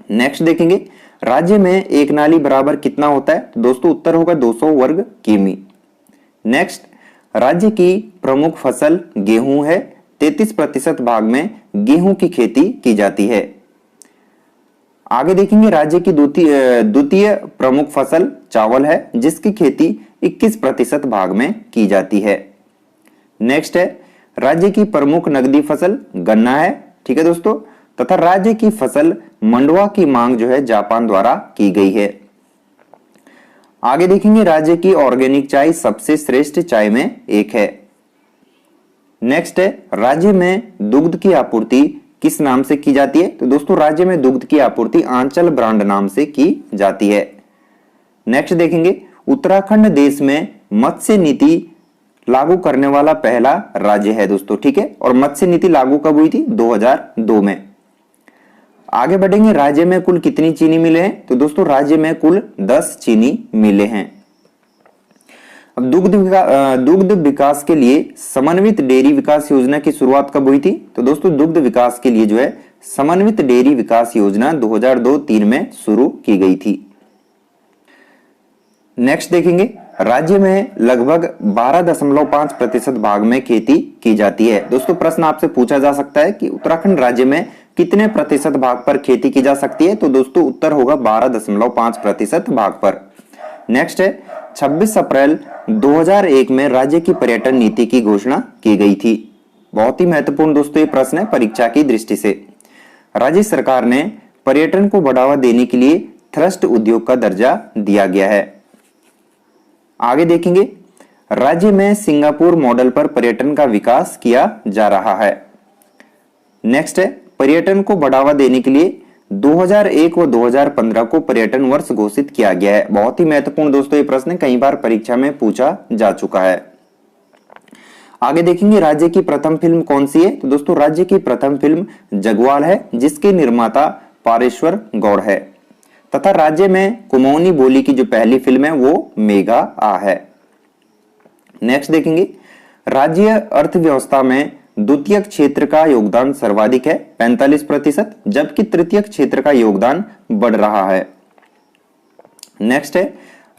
नेक्स्ट देखेंगे राज्य में एक नाली बराबर कितना होता है। तो दोस्तों उत्तर होगा 200 वर्ग किमी। नेक्स्ट राज्य की प्रमुख फसल गेहूं है। 33% भाग में गेहूं की खेती की जाती है। आगे देखेंगे राज्य की द्वितीय प्रमुख फसल चावल है, जिसकी खेती 21% भाग में की जाती है। नेक्स्ट है राज्य की प्रमुख नकदी फसल गन्ना है। ठीक है दोस्तों, तथा राज्य की फसल मंडुआ की मांग जो है जापान द्वारा की गई है। आगे देखेंगे राज्य की ऑर्गेनिक चाय सबसे श्रेष्ठ चाय में एक है। नेक्स्ट है राज्य में दुग्ध की आपूर्ति किस नाम से की जाती है। तो दोस्तों राज्य में दुग्ध की आपूर्ति आंचल ब्रांड नाम से की जाती है। नेक्स्ट देखेंगे उत्तराखंड देश में मत्स्य नीति लागू करने वाला पहला राज्य है दोस्तों, ठीक है। और मत्स्य नीति लागू कब हुई थी? 2002 में। आगे बढ़ेंगे, राज्य में कुल कितनी चीनी मिले हैं? तो दोस्तों राज्य में कुल 10 चीनी मिले हैं। अब दुग्ध विकास के लिए समन्वित डेयरी विकास योजना की शुरुआत कब हुई थी? तो दोस्तों दुग्ध विकास के लिए जो है समन्वित डेयरी विकास योजना 2002-3 में शुरू की गई थी। नेक्स्ट देखेंगे, राज्य में लगभग 12.5% भाग में खेती की जाती है। दोस्तों प्रश्न आपसे पूछा जा सकता है कि उत्तराखंड राज्य में कितने प्रतिशत भाग पर खेती की जा सकती है? तो दोस्तों उत्तर होगा 12.5% भाग पर। नेक्स्ट है, 26 अप्रैल 2001 में राज्य की पर्यटन नीति की घोषणा की गई थी। बहुत ही महत्वपूर्ण दोस्तों ये प्रश्न है परीक्षा की दृष्टि से। राज्य सरकार ने पर्यटन को बढ़ावा देने के लिए थ्रस्ट उद्योग का दर्जा दिया गया है। आगे देखेंगे, राज्य में सिंगापुर मॉडल पर पर्यटन का विकास किया जा रहा है। नेक्स्ट है, पर्यटन को बढ़ावा देने के लिए 2001 व 2015 को पर्यटन वर्ष घोषित किया गया है। बहुत ही महत्वपूर्ण दोस्तों ये प्रश्न कई बार परीक्षा में पूछा जा चुका है। आगे देखेंगे, राज्य की प्रथम फिल्म कौन सी है? तो दोस्तों राज्य की प्रथम फिल्म जगवाल है, जिसके निर्माता पारेश्वर गौड़ है। तथा राज्य में कुमाऊनी बोली की जो पहली फिल्म है वो मेघा आ है। नेक्स्ट देखेंगे, राज्य अर्थव्यवस्था में द्वितीयक क्षेत्र का योगदान सर्वाधिक है 45%, जबकि तृतीयक क्षेत्र का योगदान बढ़ रहा है। नेक्स्ट है,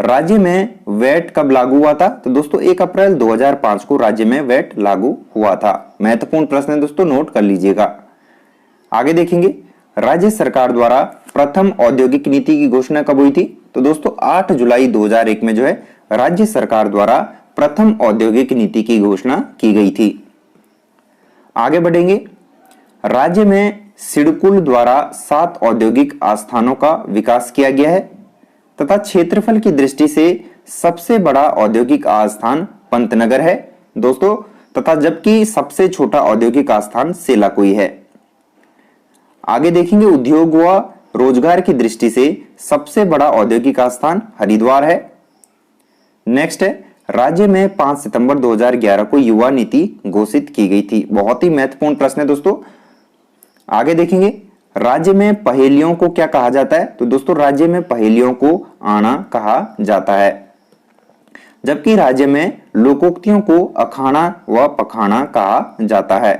राज्य में वैट कब लागू हुआ था? तो दोस्तों 1 अप्रैल 2005 को राज्य में वैट लागू हुआ था। महत्वपूर्ण प्रश्न है दोस्तों, नोट कर लीजिएगा। आगे देखेंगे, राज्य सरकार द्वारा प्रथम औद्योगिक नीति की घोषणा कब हुई थी? तो दोस्तों 8 जुलाई 2001 में जो है राज्य सरकार द्वारा प्रथम औद्योगिक नीति की घोषणा की गई थी। आगे बढ़ेंगे, राज्य में सिडकुल द्वारा 7 औद्योगिक आस्थानों का विकास किया गया है तथा क्षेत्रफल की दृष्टि से सबसे बड़ा औद्योगिक आस्थान पंतनगर है दोस्तों, तथा जबकि सबसे छोटा औद्योगिक आस्थान सेलाकुई है। आगे देखेंगे, उद्योग व रोजगार की दृष्टि से सबसे बड़ा औद्योगिक आस्थान हरिद्वार है। नेक्स्ट है, राज्य में 5 सितंबर 2011 को युवा नीति घोषित की गई थी। बहुत ही महत्वपूर्ण प्रश्न है दोस्तों। आगे देखेंगे, राज्य में पहेलियों को क्या कहा जाता है? तो दोस्तों राज्य में पहेलियों को आना कहा जाता है, जबकि राज्य में लोकोक्तियों को अखाड़ा व पखाड़ा कहा जाता है।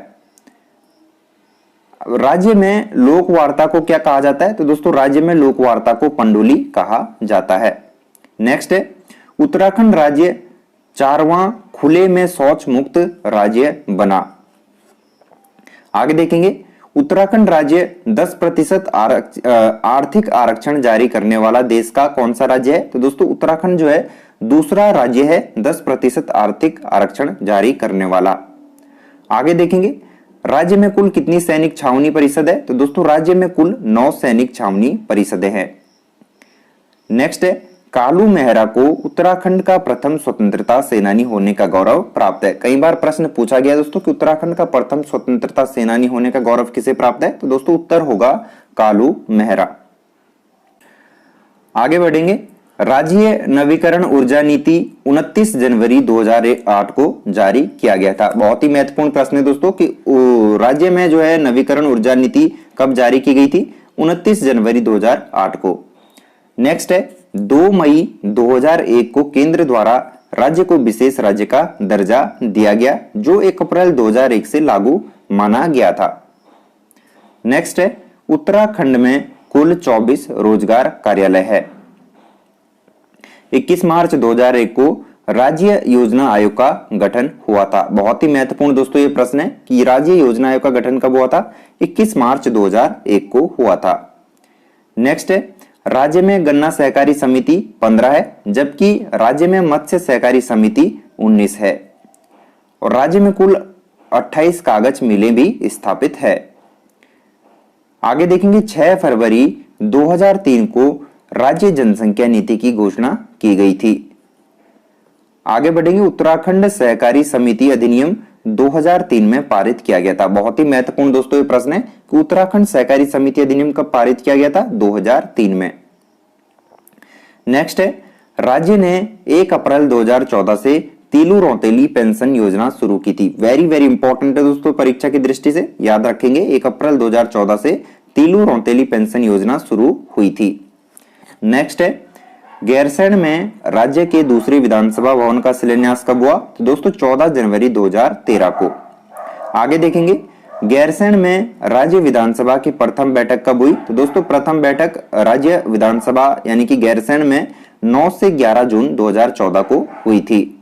राज्य में लोक वार्ता को क्या कहा जाता है? तो दोस्तों राज्य में लोक वार्ता को पंडुली कहा जाता है। नेक्स्ट है, उत्तराखंड राज्य 4वां खुले में शौच मुक्त राज्य बना। आगे देखेंगे, उत्तराखंड राज्य 10% आर्थिक आरक्षण जारी करने वाला देश का कौन सा राज्य है? तो दोस्तों उत्तराखंड जो है दूसरा राज्य है 10% आर्थिक आरक्षण जारी करने वाला। आगे देखेंगे, राज्य में कुल कितनी सैनिक छावनी परिषद है? तो दोस्तों राज्य में कुल 9 सैनिक छावनी परिषदें हैं। नेक्स्ट है, कालू मेहरा को उत्तराखंड का प्रथम स्वतंत्रता सेनानी होने का गौरव प्राप्त है। कई बार प्रश्न पूछा गया दोस्तों कि उत्तराखंड का प्रथम स्वतंत्रता सेनानी होने का गौरव किसे प्राप्त है? तो दोस्तों उत्तर होगा कालू मेहरा। आगे बढ़ेंगे, राज्य नवीकरण ऊर्जा नीति 29 जनवरी 2008 को जारी किया गया था। बहुत ही महत्वपूर्ण प्रश्न है दोस्तों कि राज्य में जो है नवीकरण ऊर्जा नीति कब जारी की गई थी? 29 जनवरी 2008 को। नेक्स्ट है, 2 मई 2001 को केंद्र द्वारा राज्य को विशेष राज्य का दर्जा दिया गया, जो 1 अप्रैल 2001 से लागू माना गया था। नेक्स्ट है, उत्तराखंड में कुल 24 रोजगार कार्यालय है। 21 मार्च 2001 को राज्य योजना आयोग का गठन हुआ था। बहुत ही महत्वपूर्ण दोस्तों ये प्रश्न है कि राज्य योजना आयोग का गठन कब हुआ था? 21 मार्च 2001 को हुआ था। नेक्स्ट है, राज्य में गन्ना सहकारी समिति 15 है, जबकि राज्य में मत्स्य सहकारी समिति 19 है और राज्य में कुल 28 कागज मिलें भी स्थापित है। आगे देखेंगे, 6 फरवरी 2003 को राज्य जनसंख्या नीति की घोषणा की गई थी। आगे बढ़ेंगे, उत्तराखंड सहकारी समिति अधिनियम 2003 में पारित किया गया था। बहुत ही महत्वपूर्ण दोस्तों ये प्रश्न है कि उत्तराखंड सहकारी समिति अधिनियम कब पारित किया गया था? 2003 में। नेक्स्ट है, राज्य ने 1 अप्रैल 2014 से तीलू रौतेली पेंशन योजना शुरू की थी। वेरी वेरी इंपॉर्टेंट है दोस्तों परीक्षा की दृष्टि से, याद रखेंगे। 1 अप्रैल 2014 से तीलू रौतेली पेंशन योजना शुरू हुई थी। नेक्स्ट है, गैरसैंण में राज्य के दूसरी विधानसभा भवन का शिलान्यास कब हुआ? तो दोस्तों 14 जनवरी 2013 को। आगे देखेंगे, गैरसैंण में राज्य विधानसभा की प्रथम बैठक कब हुई? तो दोस्तों प्रथम बैठक राज्य विधानसभा यानी कि गैरसैंण में 9 से 11 जून 2014 को हुई थी।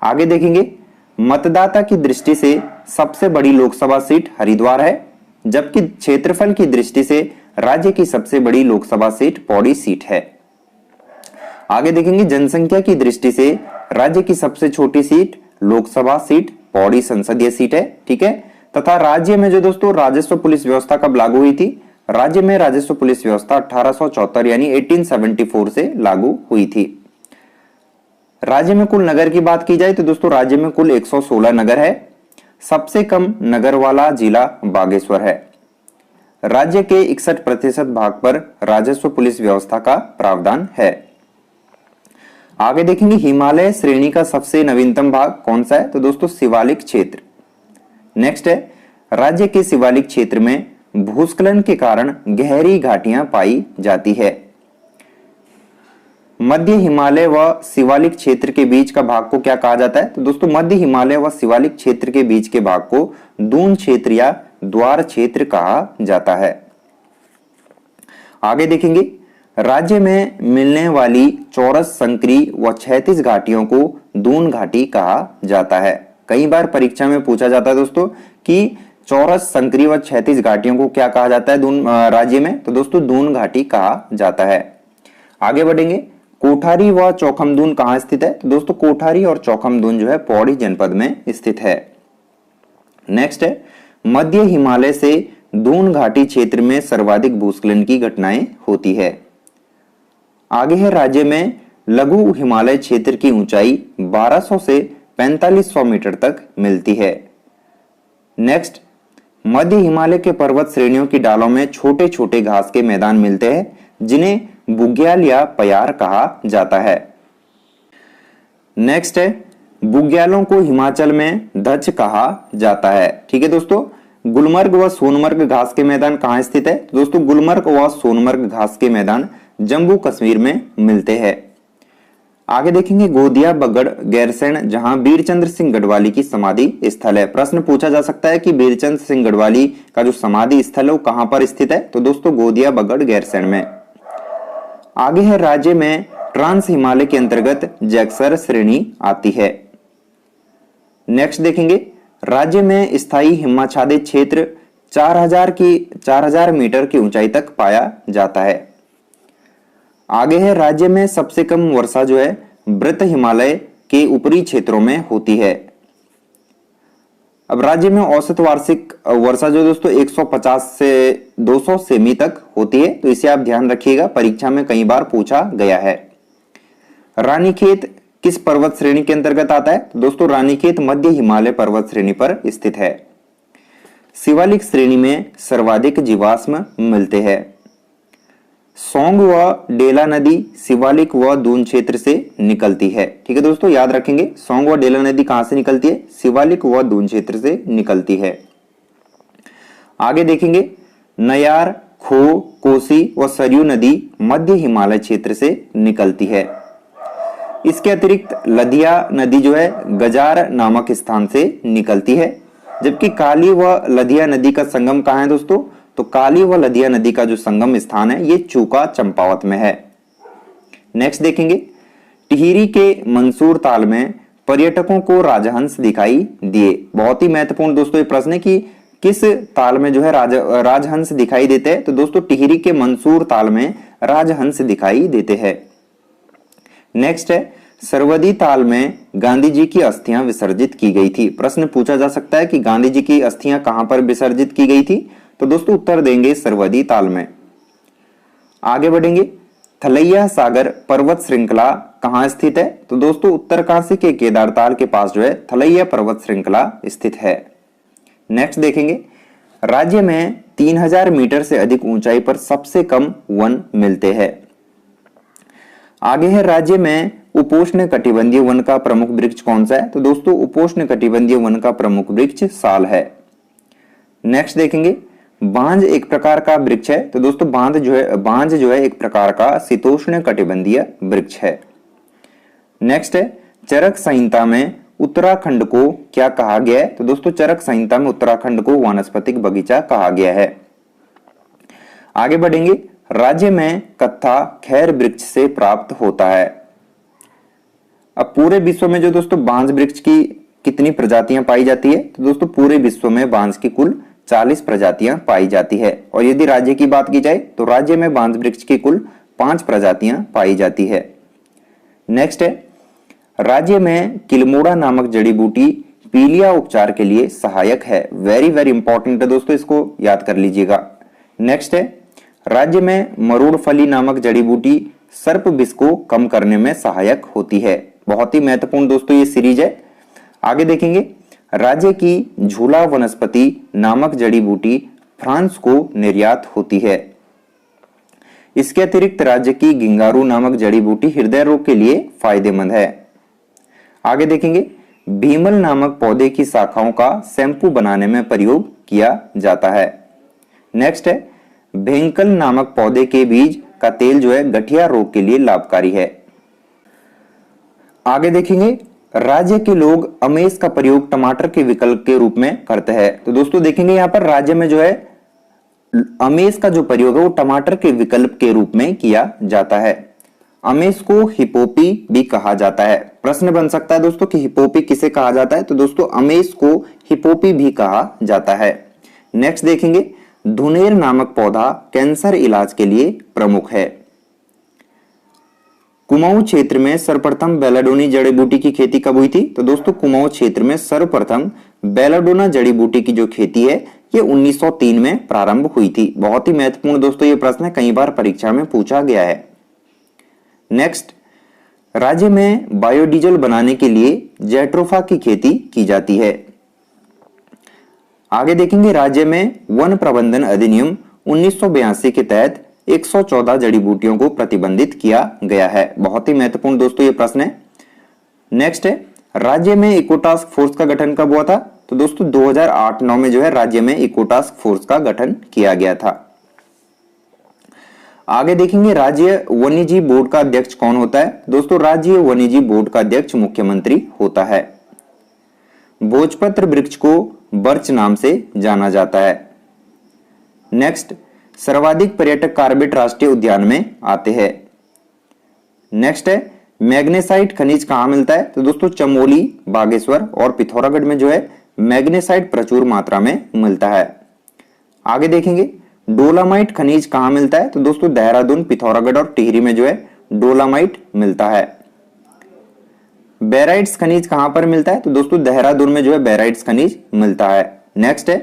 आगे देखेंगे, मतदाता की दृष्टि से सबसे बड़ी लोकसभा सीट हरिद्वार है, जबकि क्षेत्रफल की दृष्टि से राज्य की सबसे बड़ी लोकसभा सीट पौड़ी सीट है। आगे देखेंगे, जनसंख्या की दृष्टि से राज्य की सबसे छोटी सीट लोकसभा सीट पौड़ी संसदीय सीट है, ठीक है। तथा राज्य में जो दोस्तों राजस्व पुलिस व्यवस्था कब लागू हुई थी? राज्य में राजस्व पुलिस व्यवस्था 1874 यानी 1874 से लागू हुई थी। राज्य में कुल नगर की बात की जाए तो दोस्तों राज्य में कुल 116 नगर है। सबसे कम नगर वाला जिला बागेश्वर है। राज्य के 61% भाग पर राजस्व पुलिस व्यवस्था का प्रावधान है। आगे देखेंगे, हिमालय श्रेणी का सबसे नवीनतम भाग कौन सा है? तो दोस्तों शिवालिक क्षेत्र। नेक्स्ट है, राज्य के शिवालिक क्षेत्र में भूस्खलन के कारण गहरी घाटियां पाई जाती है। मध्य हिमालय व शिवालिक क्षेत्र के बीच का भाग को क्या कहा जाता है? तो दोस्तों मध्य हिमालय व शिवालिक क्षेत्र के बीच के भाग को दून क्षेत्र या द्वार क्षेत्र कहा जाता है। आगे देखेंगे, राज्य में मिलने वाली चौरस, संकरी व क्षैतिज घाटियों को दून घाटी कहा जाता है। कई बार परीक्षा में पूछा जाता है दोस्तों कि चौरस, संकरी व क्षैतिज घाटियों को क्या कहा जाता है दून राज्य में? तो दोस्तों दून घाटी कहा जाता है। आगे बढ़ेंगे, कोठारी व चौखमदून कहाँ स्थित है? तो दोस्तों कोठारी और चौखमदून जो है पौड़ी जनपद में स्थित है। नेक्स्ट है, मध्य हिमालय से दून घाटी क्षेत्र में सर्वाधिक भूस्खलन की घटनाएं होती है। आगे है, राज्य में लघु हिमालय क्षेत्र की ऊंचाई 1200 से 4500 मीटर तक मिलती है। नेक्स्ट, मध्य हिमालय के पर्वत श्रेणियों की डालों में छोटे छोटे घास के मैदान मिलते हैं, जिन्हें बुग्याल या पयार कहा जाता है। नेक्स्ट है, बुग्यालों को हिमाचल में धच कहा जाता है। ठीक है दोस्तों, गुलमर्ग व सोनमर्ग घास के मैदान कहाँ स्थित है? दोस्तों गुलमर्ग व सोनमर्ग घास के मैदान जम्मू कश्मीर में मिलते हैं। आगे देखेंगे, गोदिया बगड़ गैरसैंण जहां वीरचंद्र सिंह गढ़वाली की समाधि स्थल है। प्रश्न पूछा जा सकता है कि वीरचंद्र सिंह गढ़वाली का जो समाधि स्थल है वो कहां पर स्थित है? तो दोस्तों गोदिया बगड़ गैरसैंण में। आगे है, राज्य में ट्रांस हिमालय के अंतर्गत जैक्सर श्रेणी आती है। नेक्स्ट देखेंगे, राज्य में स्थायी हिमाच्छादित क्षेत्र 4000 मीटर की ऊंचाई तक पाया जाता है। आगे है, राज्य में सबसे कम वर्षा जो है वृत्त हिमालय के ऊपरी क्षेत्रों में होती है। अब राज्य में औसत वार्षिक वर्षा जो दोस्तों 150 से 200 सेमी तक होती है, तो इसे आप ध्यान रखिएगा, परीक्षा में कई बार पूछा गया है। रानीखेत किस पर्वत श्रेणी के अंतर्गत आता है? तो दोस्तों रानीखेत मध्य हिमालय पर्वत श्रेणी पर स्थित है। शिवालिक श्रेणी में सर्वाधिक जीवाश्म मिलते हैं। सोंग व डेला नदी शिवालिक व दून क्षेत्र से निकलती है। ठीक है दोस्तों, याद रखेंगे, सोंग व डेला नदी कहां से निकलती है? शिवालिक व दून क्षेत्र से निकलती है। आगे देखेंगे, नयार, खो, कोसी व सरयू नदी मध्य हिमालय क्षेत्र से निकलती है। इसके अतिरिक्त लधिया नदी जो है गजार नामक स्थान से निकलती है, जबकि काली व लधिया नदी का संगम कहां है दोस्तों? तो काली व लधिया नदी का जो संगम स्थान है ये चूका चंपावत में है। नेक्स्ट देखेंगे, टिहरी के मंसूर ताल में पर्यटकों को राजहंस दिखाई दिए। बहुत ही महत्वपूर्ण दोस्तों ये प्रश्न है कि किस ताल में जो है राजहंस दिखाई देते हैं? तो दोस्तों टिहरी के मंसूर ताल में राजहंस दिखाई देते हैं। नेक्स्ट है, सरवदी ताल में गांधी जी की अस्थियां विसर्जित की गई थी। प्रश्न पूछा जा सकता है कि गांधी जी की अस्थियां कहां पर विसर्जित की गई थी? तो दोस्तों उत्तर देंगे सरवदी ताल में। आगे बढ़ेंगे, थलैया सागर पर्वत श्रृंखला कहां स्थित है? तो दोस्तों उत्तरकाशी के केदारताल के पास जो है थलैया पर्वत श्रृंखला स्थित है। नेक्स्ट देखेंगे, राज्य में 3000 मीटर से अधिक ऊंचाई पर सबसे कम वन मिलते हैं। आगे है, राज्य में उपोष्ण कटिबंधीय वन का प्रमुख वृक्ष कौन सा है? तो दोस्तों उपोष्ण कटिबंधीय वन का प्रमुख वृक्ष साल है। नेक्स्ट देखेंगे, बांज एक प्रकार का वृक्ष है। तो दोस्तों बांज जो है एक प्रकार का शीतोष्ण कटिबंधीय वृक्ष है। नेक्स्ट है, चरक संहिता में उत्तराखंड को क्या कहा गया है? तो दोस्तों चरक संहिता में उत्तराखंड को वानस्पतिक बगीचा कहा गया है। आगे बढ़ेंगे, राज्य में कत्था खैर वृक्ष से प्राप्त होता है। अब पूरे विश्व में जो दोस्तों बांज वृक्ष की कितनी प्रजातियां पाई जाती है? तो दोस्तों पूरे विश्व में बांज की कुल 40 प्रजातियां पाई जाती है। और यदि राज्य की बात की जाए तो राज्य में बांज वृक्ष की कुल 5 प्रजातियां पाई जाती है। नेक्स्ट है, राज्य में किलमोड़ा नामक जड़ी बूटी पीलिया उपचार के लिए सहायक है। वेरी वेरी इंपॉर्टेंट है दोस्तों, इसको याद कर लीजिएगा। नेक्स्ट है, राज्य में मरूड़ फली नामक जड़ी बूटी सर्प विष को कम करने में सहायक होती है। बहुत ही महत्वपूर्ण दोस्तों ये सीरीज है। आगे देखेंगे, राज्य की झूला वनस्पति नामक जड़ी बूटी फ्रांस को निर्यात होती है। इसके अतिरिक्त राज्य की गिंगारू नामक जड़ी बूटी हृदय रोग के लिए फायदेमंद है। आगे देखेंगे, भीमल नामक पौधे की शाखाओं का शैम्पू बनाने में प्रयोग किया जाता है। नेक्स्ट है, भेंकल नामक पौधे के बीज का तेल जो है गठिया रोग के लिए लाभकारी है। आगे देखेंगे, राज्य के लोग अमेज का प्रयोग टमाटर के विकल्प के रूप में करते हैं। तो दोस्तों देखेंगे यहाँ पर राज्य में जो है अमेज का जो प्रयोग है वो टमाटर के विकल्प के रूप में किया जाता है। अमेज को हिपोपी भी कहा जाता है। प्रश्न बन सकता है दोस्तों कि हिपोपी किसे कहा जाता है? तो दोस्तों अमेज को हिपोपी भी कहा जाता है। नेक्स्ट देखेंगे, धुनेर नामक पौधा कैंसर इलाज के लिए प्रमुख है। कुमाऊं क्षेत्र में सर्वप्रथम बेलाडोनी जड़ी बूटी की खेती कब हुई थी? तो दोस्तों कुमाऊं क्षेत्र में सर्वप्रथम बेलाडोना जड़ी बूटी की जो खेती है ये 1903 में प्रारंभ हुई थी। बहुत ही महत्वपूर्ण दोस्तों ये प्रश्न कई बार परीक्षा में पूछा गया है। नेक्स्ट, राज्य में बायोडीजल बनाने के लिए जेट्रोफा की खेती की जाती है। आगे देखेंगे, राज्य में वन प्रबंधन अधिनियम 1982 के तहत 114 जड़ी बूटियों को प्रतिबंधित किया गया है। बहुत ही महत्वपूर्ण दोस्तों ये प्रश्न है। नेक्स्ट है, राज्य में इको टास्क फोर्स का गठन कब हुआ था? तो दोस्तों 2008-9 में जो है राज्य में इको टास्क फोर्स का गठन किया गया था। आगे देखेंगे, राज्य वन्यजीव बोर्ड का अध्यक्ष कौन होता है? दोस्तों राज्य वन्यजीव बोर्ड का अध्यक्ष मुख्यमंत्री होता है। भोजपत्र वृक्ष को बर्च नाम से जाना जाता है। नेक्स्ट, सर्वाधिक पर्यटक कार्बेट राष्ट्रीय उद्यान में आते हैं। नेक्स्ट है, मैग्नेसाइट खनिज कहां मिलता है? तो दोस्तों चमोली, बागेश्वर और पिथौरागढ़ में जो है मैग्नेसाइट प्रचुर मात्रा में मिलता है। आगे देखेंगे, डोलामाइट खनिज कहां मिलता है? तो दोस्तों देहरादून, पिथौरागढ़ और टिहरी में जो है डोलामाइट मिलता है। बेराइट्स खनिज कहां पर मिलता है? तो दोस्तों देहरादून में जो है बेराइट्स खनिज मिलता है। नेक्स्ट है,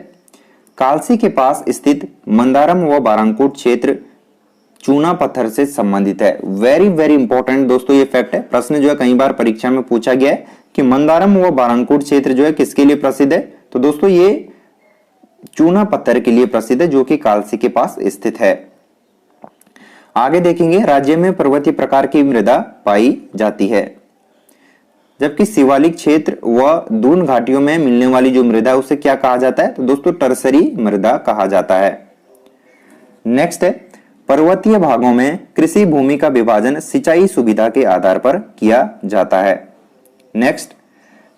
कालसी के पास स्थित मंदारम व बारांकोट क्षेत्र चूना पत्थर से संबंधित है। वेरी वेरी इंपॉर्टेंट दोस्तों ये फैक्ट है। प्रश्न जो है कई बार परीक्षा में पूछा गया है कि मंदारम व बारांकोट क्षेत्र जो है किसके लिए प्रसिद्ध है? तो दोस्तों ये चूना पत्थर के लिए प्रसिद्ध है जो कि कालसी के पास स्थित है। आगे देखेंगे, राज्य में पर्वतीय प्रकार की मृदा पाई जाती है, जबकि शिवालिक क्षेत्र व दून घाटियों में मिलने वाली जो मृदा है उसे क्या कहा जाता है? तो दोस्तों टर्सरी मृदा कहा जाता है। नेक्स्ट है, पर्वतीय भागों में कृषि भूमि का विभाजन सिंचाई सुविधा के आधार पर किया जाता है। नेक्स्ट,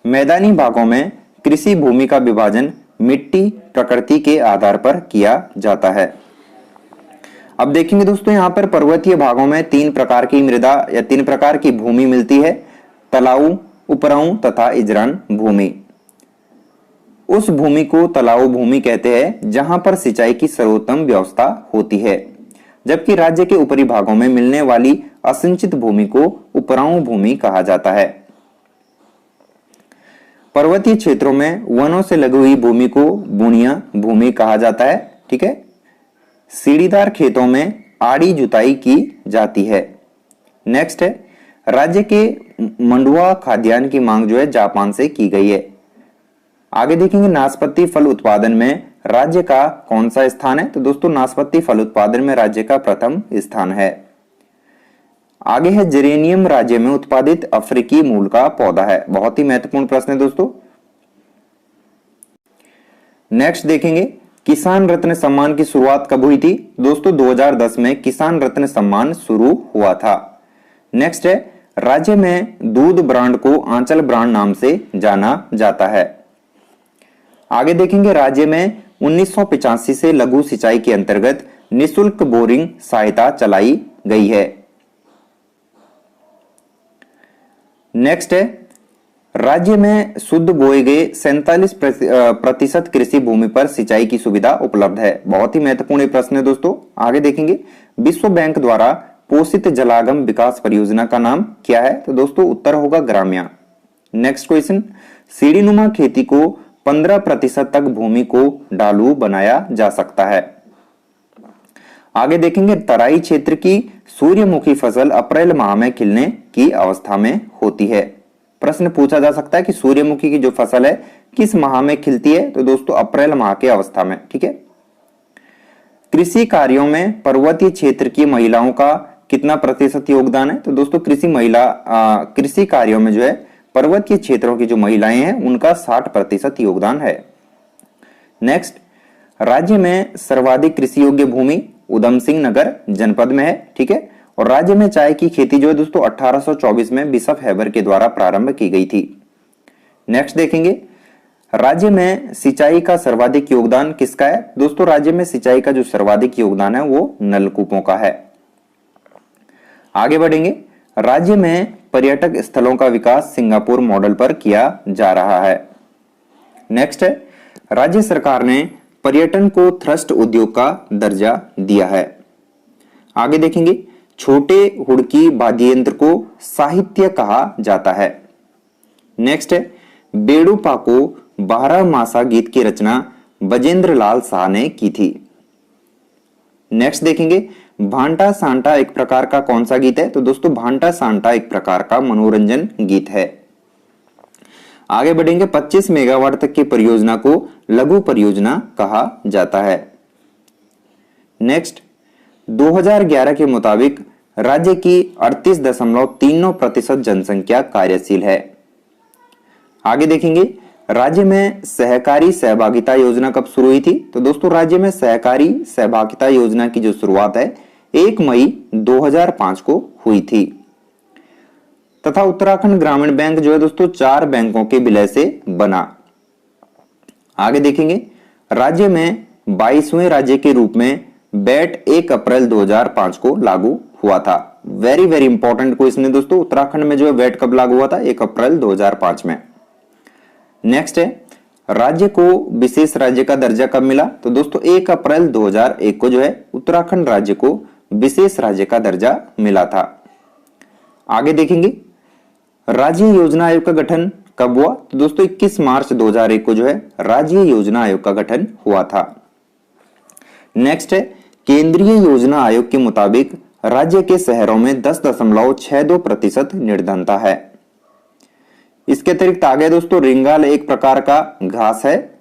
मैदानी भागों में कृषि भूमि का विभाजन मिट्टी प्रकृति के आधार पर किया जाता है। अब देखेंगे दोस्तों यहाँ पर पर्वतीय भागों में 3 प्रकार की मृदा या 3 प्रकार की भूमि मिलती है, तलाऊ, उपराऊ तथा इजरान भूमि। उस भूमि को तलाऊ भूमि कहते हैं जहां पर सिंचाई की सर्वोत्तम व्यवस्था होती है, जबकि राज्य के ऊपरी भागों में मिलने वाली असिंचित भूमि को उपराऊ भूमि कहा जाता है। पर्वतीय क्षेत्रों में वनों से लगी हुई भूमि को बुनिया भूमि कहा जाता है। ठीक है, सीढ़ीदार खेतों में आड़ी जुताई की जाती है। नेक्स्ट है, राज्य के मंडुआ खाद्यान्न की मांग जो है जापान से की गई है। आगे देखेंगे, नाशपाती फल उत्पादन में राज्य का कौन सा स्थान है? तो दोस्तों नाशपाती फल उत्पादन में राज्य का प्रथम स्थान है। आगे है जेरेनियम राज्य में उत्पादित अफ्रीकी मूल का पौधा है। बहुत ही महत्वपूर्ण प्रश्न है दोस्तों। नेक्स्ट देखेंगे किसान रत्न सम्मान की शुरुआत कब हुई थी? दोस्तों 2010 में किसान रत्न सम्मान शुरू हुआ था। नेक्स्ट है राज्य में दूध ब्रांड को आंचल ब्रांड नाम से जाना जाता है। आगे देखेंगे राज्य में 1985 से लघु सिंचाई के अंतर्गत निःशुल्क बोरिंग सहायता चलाई गई है। नेक्स्ट है राज्य में शुद्ध बोए गए 47% कृषि भूमि पर सिंचाई की सुविधा उपलब्ध है। बहुत ही महत्वपूर्ण प्रश्न है दोस्तों। आगे देखेंगे विश्व बैंक द्वारा पोषित जलागम विकास परियोजना का नाम क्या है? तो दोस्तों उत्तर होगा ग्राम्या। नेक्स्ट क्वेश्चन सीढ़ीनुमा खेती को 15% तक भूमि को ढालू बनाया जा सकता है। आगे देखेंगे तराई क्षेत्र की सूर्यमुखी फसल अप्रैल माह में खिलने की अवस्था में होती है। प्रश्न पूछा जा सकता है कि सूर्यमुखी की जो फसल है किस माह में खिलती है? तो दोस्तों अप्रैल माह के अवस्था में। ठीक है। कृषि कार्यों में पर्वतीय क्षेत्र की महिलाओं का कितना प्रतिशत योगदान है? तो दोस्तों कृषि कार्यों में जो है पर्वतीय क्षेत्रों की जो महिलाएं हैं उनका 60% योगदान है। नेक्स्ट राज्य में सर्वाधिक कृषि योग्य भूमि उधम सिंह नगर जनपद में है। ठीक है। और राज्य में चाय की खेती जो है दोस्तों 1824 में बिशप हेबर के द्वारा प्रारंभ की गई थी। नेक्स्ट देखेंगे राज्य में सिंचाई का सर्वाधिक योगदान किसका है? दोस्तों राज्य में सिंचाई का जो सर्वाधिक योगदान है वो नलकूपों का है। आगे बढ़ेंगे राज्य में पर्यटक स्थलों का विकास सिंगापुर मॉडल पर किया जा रहा है। नेक्स्ट है राज्य सरकार ने पर्यटन को थ्रस्ट उद्योग का दर्जा दिया है। आगे देखेंगे छोटे हुड़की वाद्य यंत्र को साहित्य कहा जाता है। नेक्स्ट है बेड़ूपा को 12 मासा गीत की रचना बजेंद्र लाल शाह ने की थी। नेक्स्ट देखेंगे भांटा सांटा एक प्रकार का कौन सा गीत है? तो दोस्तों भांटा सांटा एक प्रकार का मनोरंजन गीत है। आगे बढ़ेंगे 25 मेगावाट तक की परियोजना को लघु परियोजना कहा जाता है। नेक्स्ट 2011 के मुताबिक राज्य की 38.39% जनसंख्या कार्यशील है। आगे देखेंगे राज्य में सहकारी सहभागिता योजना कब शुरू हुई थी? तो दोस्तों राज्य में सहकारी सहभागिता योजना की जो शुरुआत है 1 मई 2005 को हुई थी तथा उत्तराखंड ग्रामीण बैंक जो है दोस्तों 4 बैंकों के विलय से बना। आगे देखेंगे राज्य में 22वें राज्य के रूप में वैट 1 अप्रैल 2005 को लागू हुआ था। वेरी इंपॉर्टेंट क्वेश्चन है दोस्तों। उत्तराखंड में जो है वैट कब लागू हुआ था? 1 अप्रैल 2005 में। नेक्स्ट है राज्य को विशेष राज्य का दर्जा कब मिला? तो दोस्तों 1 अप्रैल 2001 को जो है उत्तराखंड राज्य को विशेष राज्य का दर्जा मिला था। आगे देखेंगे राज्य योजना आयोग का गठन कब हुआ? तो दोस्तों 21 मार्च 2001 को जो है राज्य योजना आयोग का गठन हुआ था। नेक्स्ट है केंद्रीय योजना आयोग के मुताबिक राज्य के शहरों में 10.62% निर्धनता है। इसके अतिरिक्त आगे दोस्तों रिंगाल एक प्रकार का घास है,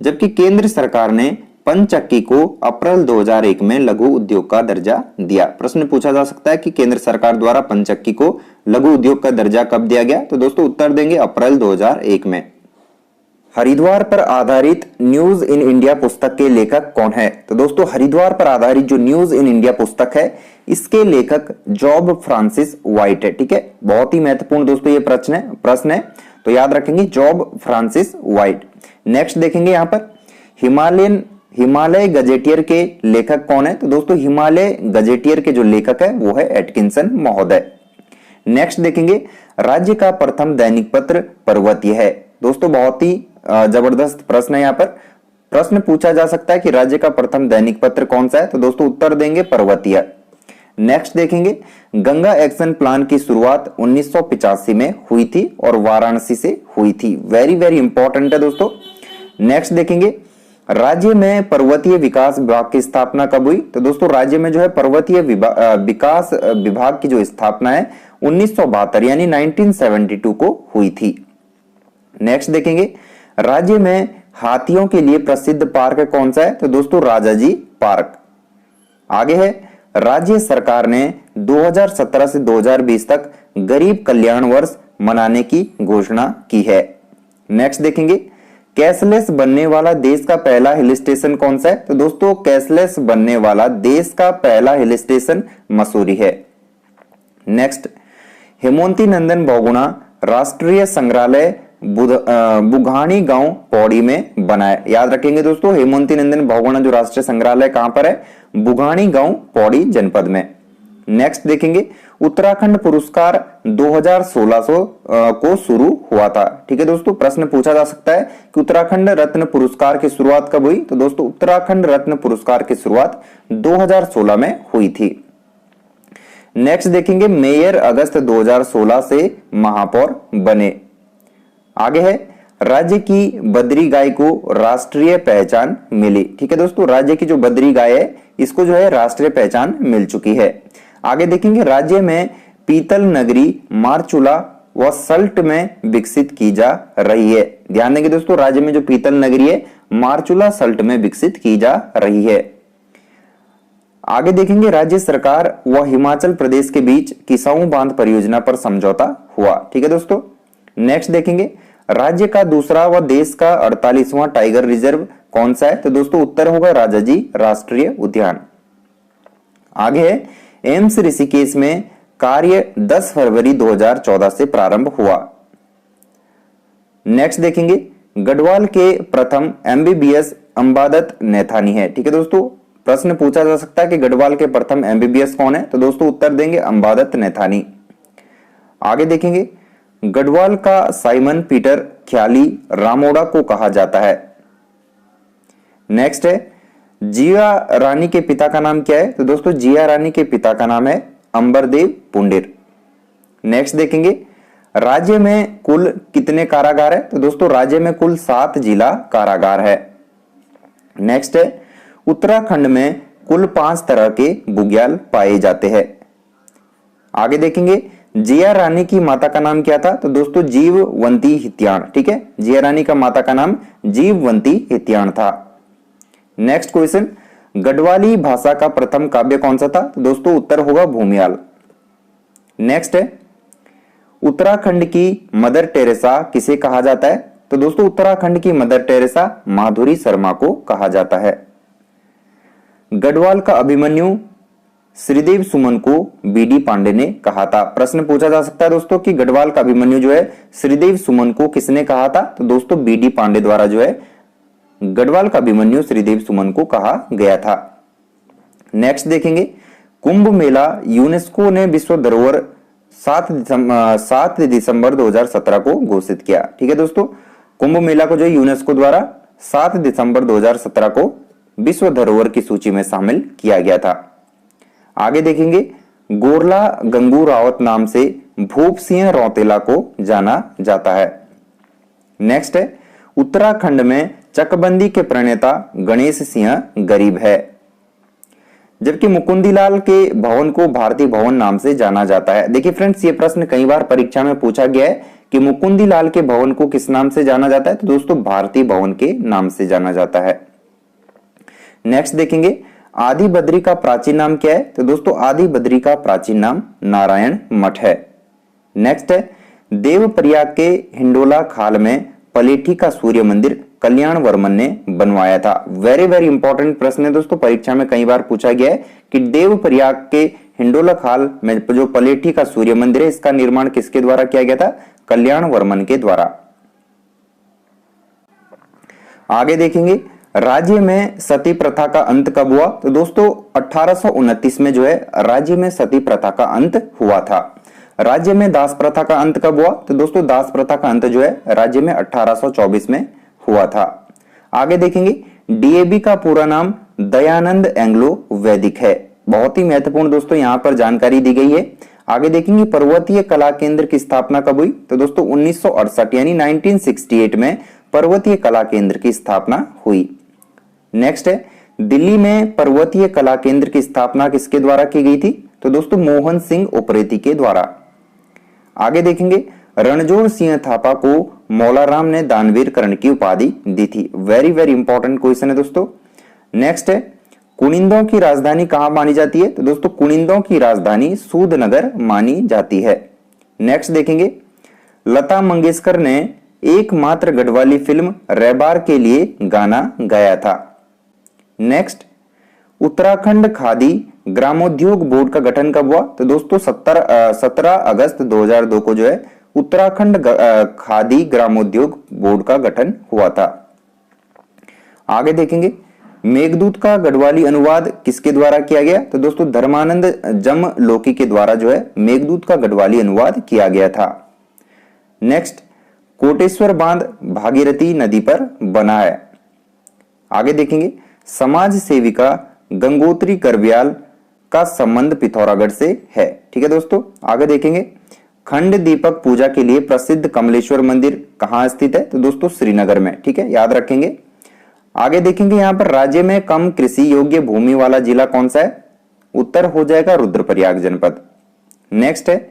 जबकि केंद्र सरकार ने पंचक्की को अप्रैल 2001 में लघु उद्योग का दर्जा दिया। प्रश्न पूछा जा सकता है कि केंद्र सरकार द्वारा पंचक्की को लघु उद्योग का दर्जा कब दिया गया? तो दोस्तों उत्तर देंगे अप्रैल 2001 में। हरिद्वार पर आधारित न्यूज इन इंडिया पुस्तक के लेखक कौन है? तो दोस्तों हरिद्वार पर आधारित जो न्यूज इन इंडिया पुस्तक है इसके लेखक जॉब फ्रांसिस वाइट है। ठीक है। बहुत ही महत्वपूर्ण दोस्तों ये प्रश्न है तो याद रखेंगे जॉब फ्रांसिस वाइट। नेक्स्ट देखेंगे यहाँ पर हिमालय गजेटियर के लेखक कौन है? तो दोस्तों हिमालय गजेटियर के जो लेखक है वो है एटकिंसन महोदय। नेक्स्ट देखेंगे राज्य का प्रथम दैनिक पत्र पर्वतीय है। दोस्तों बहुत ही जबरदस्त प्रश्न है। यहाँ पर प्रश्न पूछा जा सकता है कि राज्य का प्रथम दैनिक पत्र कौन सा है? तो दोस्तों उत्तर देंगे पर्वतीय। नेक्स्ट देखेंगे गंगा एक्शन प्लान की शुरुआत 1985 में हुई थी और वाराणसी से हुई थी। वेरी इंपॉर्टेंट है दोस्तों। नेक्स्ट देखेंगे राज्य में पर्वतीय विकास विभाग की स्थापना कब हुई? तो दोस्तों राज्य में जो है पर्वतीय विकास विभाग की जो स्थापना है 1972 यानी 1972 को हुई थी। नेक्स्ट देखेंगे राज्य में हाथियों के लिए प्रसिद्ध पार्क कौन सा है? तो दोस्तों राजाजी पार्क। आगे है राज्य सरकार ने 2017 से 2020 तक गरीब कल्याण वर्ष मनाने की घोषणा की है? नेक्स्ट देखेंगे, कैशलेस बनने वाला देश का पहला हिल स्टेशन कौन सा है? तो दोस्तों कैशलेस बनने वाला देश का पहला हिल स्टेशन मसूरी है। नेक्स्ट, हेमवती नंदन बहुगुणा राष्ट्रीय संग्रहालय बुघानी गांव पौड़ी में बना है। याद रखेंगे दोस्तों, हेमवती नंदन बहुगुणा जो राष्ट्रीय संग्रहालय कहां पर है? बुघानी गांव पौड़ी जनपद में। नेक्स्ट देखेंगे, उत्तराखंड पुरस्कार 2016 को शुरू हुआ था। ठीक है दोस्तों, प्रश्न पूछा जा सकता है कि उत्तराखंड रत्न पुरस्कार की शुरुआत कब हुई? तो दोस्तों उत्तराखंड रत्न पुरस्कार की शुरुआत 2016 में हुई थी। नेक्स्ट देखेंगे, मेयर अगस्त 2016 से महापौर बने। आगे है, राज्य की बद्री गाय को राष्ट्रीय पहचान मिली। ठीक है दोस्तों, राज्य की जो बद्री गाय है इसको जो है राष्ट्रीय पहचान मिल चुकी है। आगे देखेंगे, राज्य में पीतल नगरी मारचूला व सल्ट में विकसित की जा रही है। ध्यान देंगे दोस्तों, राज्य में जो पीतल नगरी है मारचूला सल्ट में विकसित की जा रही है। आगे देखेंगे, राज्य सरकार व हिमाचल प्रदेश के बीच किसाऊ बांध परियोजना पर समझौता हुआ। ठीक है दोस्तों। नेक्स्ट देखेंगे, राज्य का दूसरा व देश का 48वां टाइगर रिजर्व कौन सा है? तो दोस्तों उत्तर होगा राजाजी राष्ट्रीय उद्यान। आगे है, एम्स ऋषिकेश में कार्य 10 फरवरी 2014 से प्रारंभ हुआ। नेक्स्ट देखेंगे, गढ़वाल के प्रथम एमबीबीएस अंबादत नैथानी है। ठीक है दोस्तों, प्रश्न पूछा जा सकता है कि गढ़वाल के प्रथम एमबीबीएस कौन है? तो दोस्तों उत्तर देंगे अंबादत नैथानी। आगे देखेंगे, गढ़वाल का साइमन पीटर ख्याली रामोड़ा को कहा जाता है। नेक्स्ट है, जिया रानी के पिता का नाम क्या है? तो दोस्तों जिया रानी के पिता का नाम है अंबरदेव पुंडिर। नेक्स्ट देखेंगे, राज्य में कुल कितने कारागार है? तो दोस्तों राज्य में कुल 7 जिला कारागार है। नेक्स्ट है, उत्तराखंड में कुल 5 तरह के बुग्याल पाए जाते हैं। आगे देखेंगे, जिया रानी की माता का नाम क्या था? तो दोस्तों जीववंती हित्याण। ठीक है, जिया रानी का माता का नाम जीववंती हित्याण था। नेक्स्ट क्वेश्चन, गढ़वाली भाषा का प्रथम काव्य कौन सा था? तो दोस्तों उत्तर होगा भूमियाल। नेक्स्ट है, उत्तराखंड की मदर टेरेसा किसे कहा जाता है? तो दोस्तों उत्तराखंड की मदर टेरेसा माधुरी शर्मा को कहा जाता है। गढ़वाल का अभिमन्यु श्रीदेव सुमन को बीडी पांडे ने कहा था। प्रश्न पूछा जा सकता है दोस्तों कि गढ़वाल का अभिमन्यु जो है श्रीदेव सुमन को किसने कहा था? तो दोस्तों बीडी पांडे द्वारा जो है गढ़वाल का अभिमन्यु श्रीदेव सुमन को कहा गया था। नेक्स्ट देखेंगे, कुंभ मेला यूनेस्को ने विश्व धरोहर 7 दिसंबर 2017 को घोषित किया। ठीक है दोस्तों, कुंभ मेला को जो यूनेस्को द्वारा 7 दिसंबर 2017 को विश्व धरोहर की सूची में शामिल किया गया था। आगे देखेंगे, गोरला गंगू रावत नाम से भूप सिंह रौतेला को जाना जाता है। नेक्स्ट है, उत्तराखंड में चकबंदी के प्रणेता गणेश सिंह गरीब है, जबकि मुकुंदीलाल के भवन को भारतीय भवन नाम से जाना जाता है। देखिए फ्रेंड्स, ये प्रश्न कई बार परीक्षा में पूछा गया है कि मुकुंदीलाल के भवन को किस नाम से जाना जाता है? तो दोस्तों भारतीय भवन के नाम से जाना जाता है। नेक्स्ट देखेंगे, आदि बद्री का प्राचीन नाम क्या है? तो दोस्तों आदि बद्री का प्राचीन नाम नारायण मठ है। नेक्स्ट है, देवप्रयाग के हिंडोला खाल में पलेठी का सूर्य मंदिर कल्याण वर्मन ने बनवाया था। वेरी वेरी इंपॉर्टेंट प्रश्न है दोस्तों, परीक्षा में कई बार पूछा गया है कि देवप्रयाग के हिंडोला खाल में जो पलेठी का सूर्य मंदिर है इसका निर्माण किसके द्वारा किया गया था? कल्याण वर्मन के द्वारा। आगे देखेंगे, राज्य में सती प्रथा का अंत कब हुआ? तो दोस्तों 1829 में जो है राज्य में सती प्रथा का अंत हुआ था। राज्य में दास प्रथा का अंत कब हुआ? तो दोस्तों दास प्रथा का अंत जो है राज्य में 1824 में हुआ था। आगे देखेंगे, डीएवी का पूरा नाम दयानंद एंग्लो वैदिक है। बहुत ही महत्वपूर्ण दोस्तों यहाँ पर जानकारी दी गई है। आगे देखेंगे, पर्वतीय कला केंद्र की स्थापना कब हुई? तो दोस्तों 1968 यानी 1968 में पर्वतीय कला केंद्र की स्थापना हुई। नेक्स्ट है, दिल्ली में पर्वतीय कला केंद्र की स्थापना किसके द्वारा की गई थी? तो दोस्तों मोहन सिंह उप्रेती के द्वारा। आगे देखेंगे, रणजोड़ सिंह थापा को मौलाराम ने दानवीर कर्ण की उपाधि दी थी। वेरी वेरी इंपॉर्टेंट क्वेश्चन है दोस्तों। नेक्स्ट है, कुनिंदों की राजधानी कहां मानी जाती है? तो दोस्तों कुनिंदों की राजधानी सूदनगर मानी जाती है। नेक्स्ट देखेंगे, लता मंगेशकर ने एकमात्र गढ़वाली फिल्म रैबार के लिए गाना गाया था। नेक्स्ट, उत्तराखंड खादी ग्रामोद्योग बोर्ड का गठन कब हुआ? तो दोस्तों 17 अगस्त 2002 को जो है उत्तराखंड खादी ग्रामोद्योग बोर्ड का गठन हुआ था। आगे देखेंगे, मेघदूत का गढ़वाली अनुवाद किसके द्वारा किया गया? तो दोस्तों धर्मानंद जमलोकी के द्वारा जो है मेघदूत का गढ़वाली अनुवाद किया गया था। नेक्स्ट, कोटेश्वर बांध भागीरथी नदी पर बना है। आगे देखेंगे, समाज सेविका गंगोत्री करब्याल का संबंध पिथौरागढ़ से है। ठीक है दोस्तों, आगे देखेंगे, खंड दीपक पूजा के लिए प्रसिद्ध कमलेश्वर मंदिर कहां स्थित है? तो दोस्तों श्रीनगर में। ठीक है, याद रखेंगे। आगे देखेंगे, यहां पर राज्य में कम कृषि योग्य भूमि वाला जिला कौन सा है? उत्तर हो जाएगा रुद्रप्रयाग जनपद। नेक्स्ट है,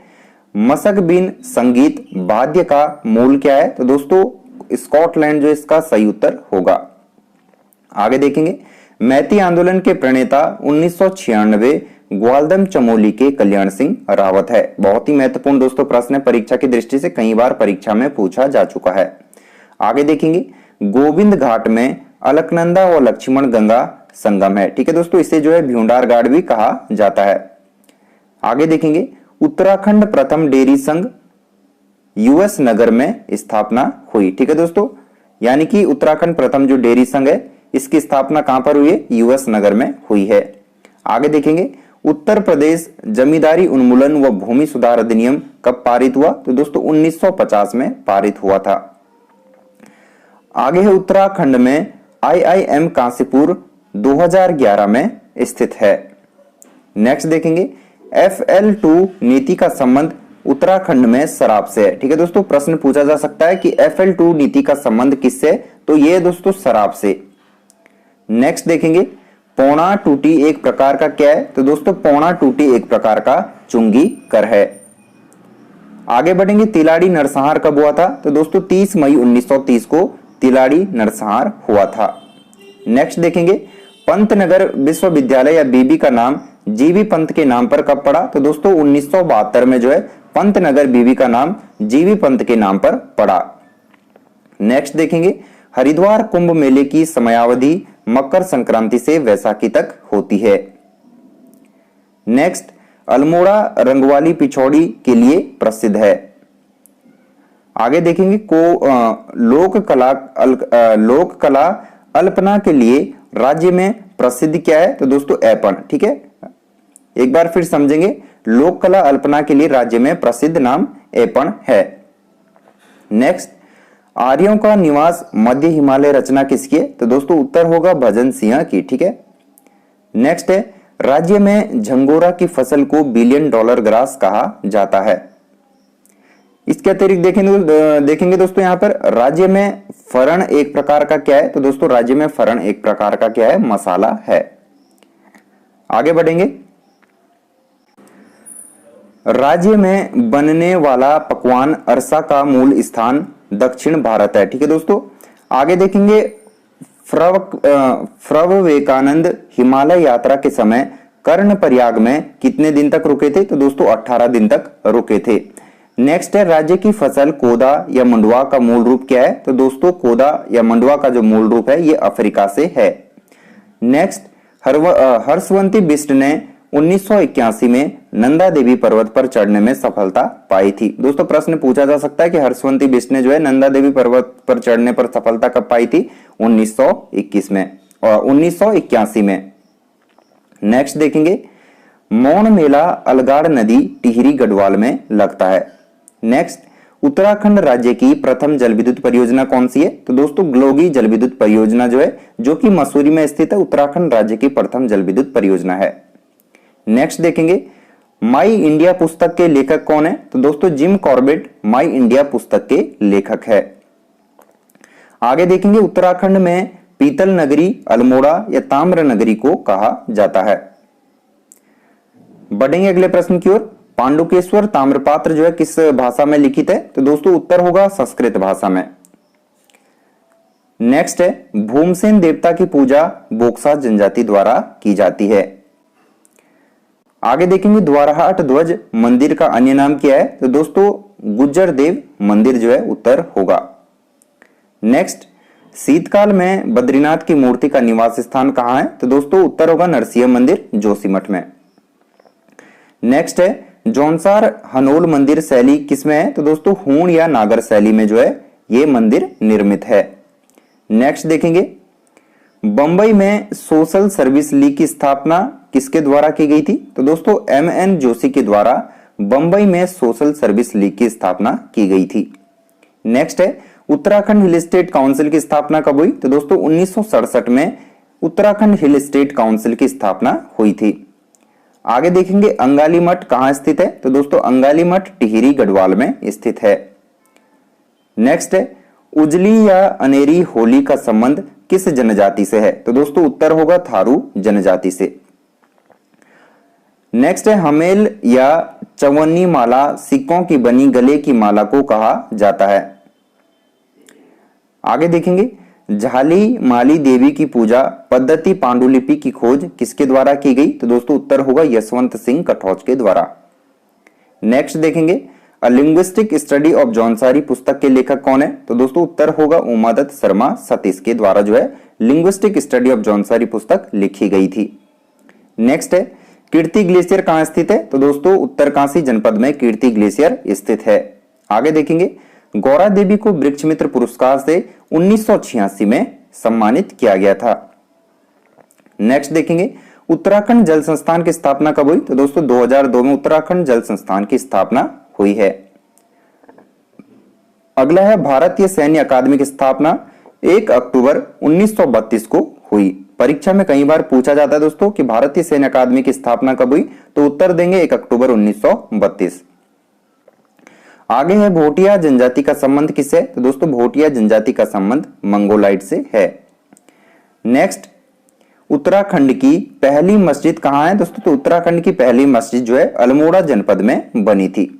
मशक बीन संगीत वाद्य का मूल क्या है? तो दोस्तों स्कॉटलैंड जो इसका सही उत्तर होगा। आगे देखेंगे, मैती आंदोलन के प्रणेता 1996 ग्वालदम चमोली के कल्याण सिंह रावत है। बहुत ही महत्वपूर्ण दोस्तों प्रश्न है, परीक्षा की दृष्टि से कई बार परीक्षा में पूछा जा चुका है। आगे देखेंगे, गोविंद घाट में अलकनंदा और लक्ष्मण गंगा संगम है। ठीक है दोस्तों, इसे जो है भ्यूंडार घाट भी कहा जाता है। आगे देखेंगे, उत्तराखंड प्रथम डेयरी संघ यूएस नगर में स्थापना हुई। ठीक है दोस्तों, यानी कि उत्तराखंड प्रथम जो डेयरी संघ है इसकी स्थापना कहां पर हुई है? यूएस नगर में हुई है। आगे देखेंगे, उत्तर प्रदेश जमींदारी उन्मूलन व भूमि सुधार अधिनियम कब पारित हुआ? तो दोस्तों 1950 में पारित हुआ था। आगे है, उत्तराखंड में IIM कांसीपुर 2011 में स्थित है। नेक्स्ट देखेंगे, FL2 नीति का संबंध उत्तराखंड में शराब से है। ठीक है दोस्तों, प्रश्न पूछा जा सकता है कि FL2 नीति का संबंध किससे? तो ये दोस्तों शराब से। नेक्स्ट देखेंगे, पौना टूटी एक प्रकार का क्या है? तो दोस्तों पौना टूटी एक प्रकार का चुंगी कर है। आगे बढ़ेंगे, तिलाड़ी नरसंहार कब हुआ था? तो दोस्तों 30 मई 1930 को तिलाड़ी नरसंहार हुआ था। नेक्स्ट देखेंगे, पंतनगर विश्वविद्यालय या बीबी का नाम जीवी पंत के नाम पर कब पड़ा? तो दोस्तों 1972 में जो है पंतनगर बीबी का नाम जीवी पंत के नाम पर पड़ा। नेक्स्ट देखेंगे, हरिद्वार कुंभ मेले की समयावधि मकर संक्रांति से वैसाखी तक होती है। नेक्स्ट, अल्मोड़ा रंगवाली पिछौड़ी के लिए प्रसिद्ध है। आगे देखेंगे, लोक कला अल्पना के लिए राज्य में प्रसिद्ध क्या है? तो दोस्तों ऐपन। ठीक है, एक बार फिर समझेंगे, लोक कला अल्पना के लिए राज्य में प्रसिद्ध नाम ऐपन है। नेक्स्ट, आर्यों का निवास मध्य हिमालय रचना किसकी है? तो दोस्तों उत्तर होगा भजन सिंह की। ठीक है। नेक्स्ट है, राज्य में झंगोरा की फसल को $1 बिलियन ग्रास कहा जाता है। इसके अतिरिक्त देखेंगे दोस्तों, यहाँ पर राज्य में फरण एक प्रकार का क्या है? तो दोस्तों राज्य में फरण एक प्रकार का क्या है? मसाला है। आगे बढ़ेंगे, राज्य में बनने वाला पकवान अरसा का मूल स्थान दक्षिण भारत है। ठीक है दोस्तों। आगे देखेंगे, विवेकानंद हिमालय यात्रा के समय कर्णप्रयाग में कितने दिन तक रुके थे? तो दोस्तों 18 दिन तक रुके थे। नेक्स्ट है, राज्य की फसल कोदा या मंडुआ का मूल रूप क्या है? तो दोस्तों कोदा या मंडुआ का जो मूल रूप है ये अफ्रीका से है। नेक्स्ट, हर्षवंती बिष्ट ने 1981 में नंदा देवी पर्वत पर चढ़ने में सफलता पाई थी। दोस्तों प्रश्न पूछा जा सकता है कि हर्षवंती बिष्ट ने जो है नंदा देवी पर्वत पर चढ़ने पर सफलता कब पाई थी? 1981 में और 1981 में। नेक्स्ट देखेंगे, मौन मेला अलगाड़ नदी टिहरी गढ़वाल में लगता है। नेक्स्ट, उत्तराखंड राज्य की प्रथम जल विद्युत परियोजना कौन सी है? तो दोस्तों ग्लोगी जल विद्युत परियोजना जो है, जो कि मसूरी में स्थित है, उत्तराखंड राज्य की प्रथम जल विद्युत परियोजना है। नेक्स्ट देखेंगे, माई इंडिया पुस्तक के लेखक कौन है? तो दोस्तों जिम कॉर्बेट माई इंडिया पुस्तक के लेखक है। आगे देखेंगे, उत्तराखंड में पीतल नगरी, अल्मोड़ा या ताम्र नगरी को कहा जाता है। बढ़ेंगे अगले प्रश्न की ओर। पांडुकेश्वर ताम्रपात्र जो है किस भाषा में लिखित है? तो दोस्तों उत्तर होगा संस्कृत भाषा में। नेक्स्ट है भूमसेन देवता की पूजा बोक्सा जनजाति द्वारा की जाती है। आगे देखेंगे द्वारहाट ध्वज मंदिर का अन्य नाम क्या है, तो दोस्तों गुज्जर देव मंदिर जो है उत्तर होगा। नेक्स्ट शीतकाल में बद्रीनाथ की मूर्ति का निवास स्थान कहां है, तो दोस्तों उत्तर होगा नरसिंह मंदिर जोशीमठ में। नेक्स्ट है जौनसार हनोल मंदिर शैली किसमें है, तो दोस्तों हूण या नागर शैली में जो है ये मंदिर निर्मित है। नेक्स्ट देखेंगे बंबई में सोशल सर्विस लीग की स्थापना किसके द्वारा की गई थी, तो दोस्तों MN जोशी के द्वारा बंबई में सोशल सर्विस लीग की स्थापना की गई थी। नेक्स्ट है उत्तराखंड हिल स्टेट काउंसिल की स्थापना कब हुई, तो दोस्तों 1967 में उत्तराखंड हिल स्टेट काउंसिल की स्थापना हुई थी। आगे देखेंगे अंगाली मठ कहां स्थित है, तो दोस्तों अंगाली मठ टिहरी गढ़वाल में स्थित है। नेक्स्ट है उजली या अनेरी होली का संबंध किस जनजाति से है, तो दोस्तों उत्तर होगा थारू जनजाति से। नेक्स्ट है हमेल या चवन्नी माला सिक्कों की बनी गले की माला को कहा जाता है। आगे देखेंगे झाली माली देवी की पूजा पद्धति पांडुलिपि की खोज किसके द्वारा की गई, तो दोस्तों उत्तर होगा यशवंत सिंह कटौच के द्वारा। नेक्स्ट देखेंगे अ लिंग्विस्टिक स्टडी ऑफ जौनसारी पुस्तक के लेखक कौन है, तो दोस्तों उत्तर होगा उमादत्त शर्मा सतीश के द्वारा जो है लिंग्विस्टिक स्टडी ऑफ जौनसारी पुस्तक लिखी गई थी। नेक्स्ट है कीर्ति ग्लेशियर कहां स्थित है, तो दोस्तों उत्तरकाशी जनपद में कीर्ति ग्लेशियर स्थित है। आगे देखेंगे गौरा देवी को वृक्ष मित्र पुरस्कार से 1986 में सम्मानित किया गया था। नेक्स्ट देखेंगे उत्तराखंड जल संस्थान की स्थापना कब हुई, तो दोस्तों 2002 में उत्तराखंड जल संस्थान की स्थापना हुई है। अगला है भारतीय सैन्य अकादमी की स्थापना 1 अक्टूबर 1932 को हुई। परीक्षा में कई बार पूछा जाता है दोस्तों कि भारतीय सैन्य अकादमी की स्थापना कब हुई, तो उत्तर देंगे 1 अक्टूबर 1932। आगे है भोटिया जनजाति का संबंध किससे, तो दोस्तों भोटिया जनजाति का संबंध मंगोलाइट से है। नेक्स्ट उत्तराखंड की पहली मस्जिद कहां है दोस्तों, तो उत्तराखंड की पहली मस्जिद जो है अल्मोड़ा जनपद में बनी थी।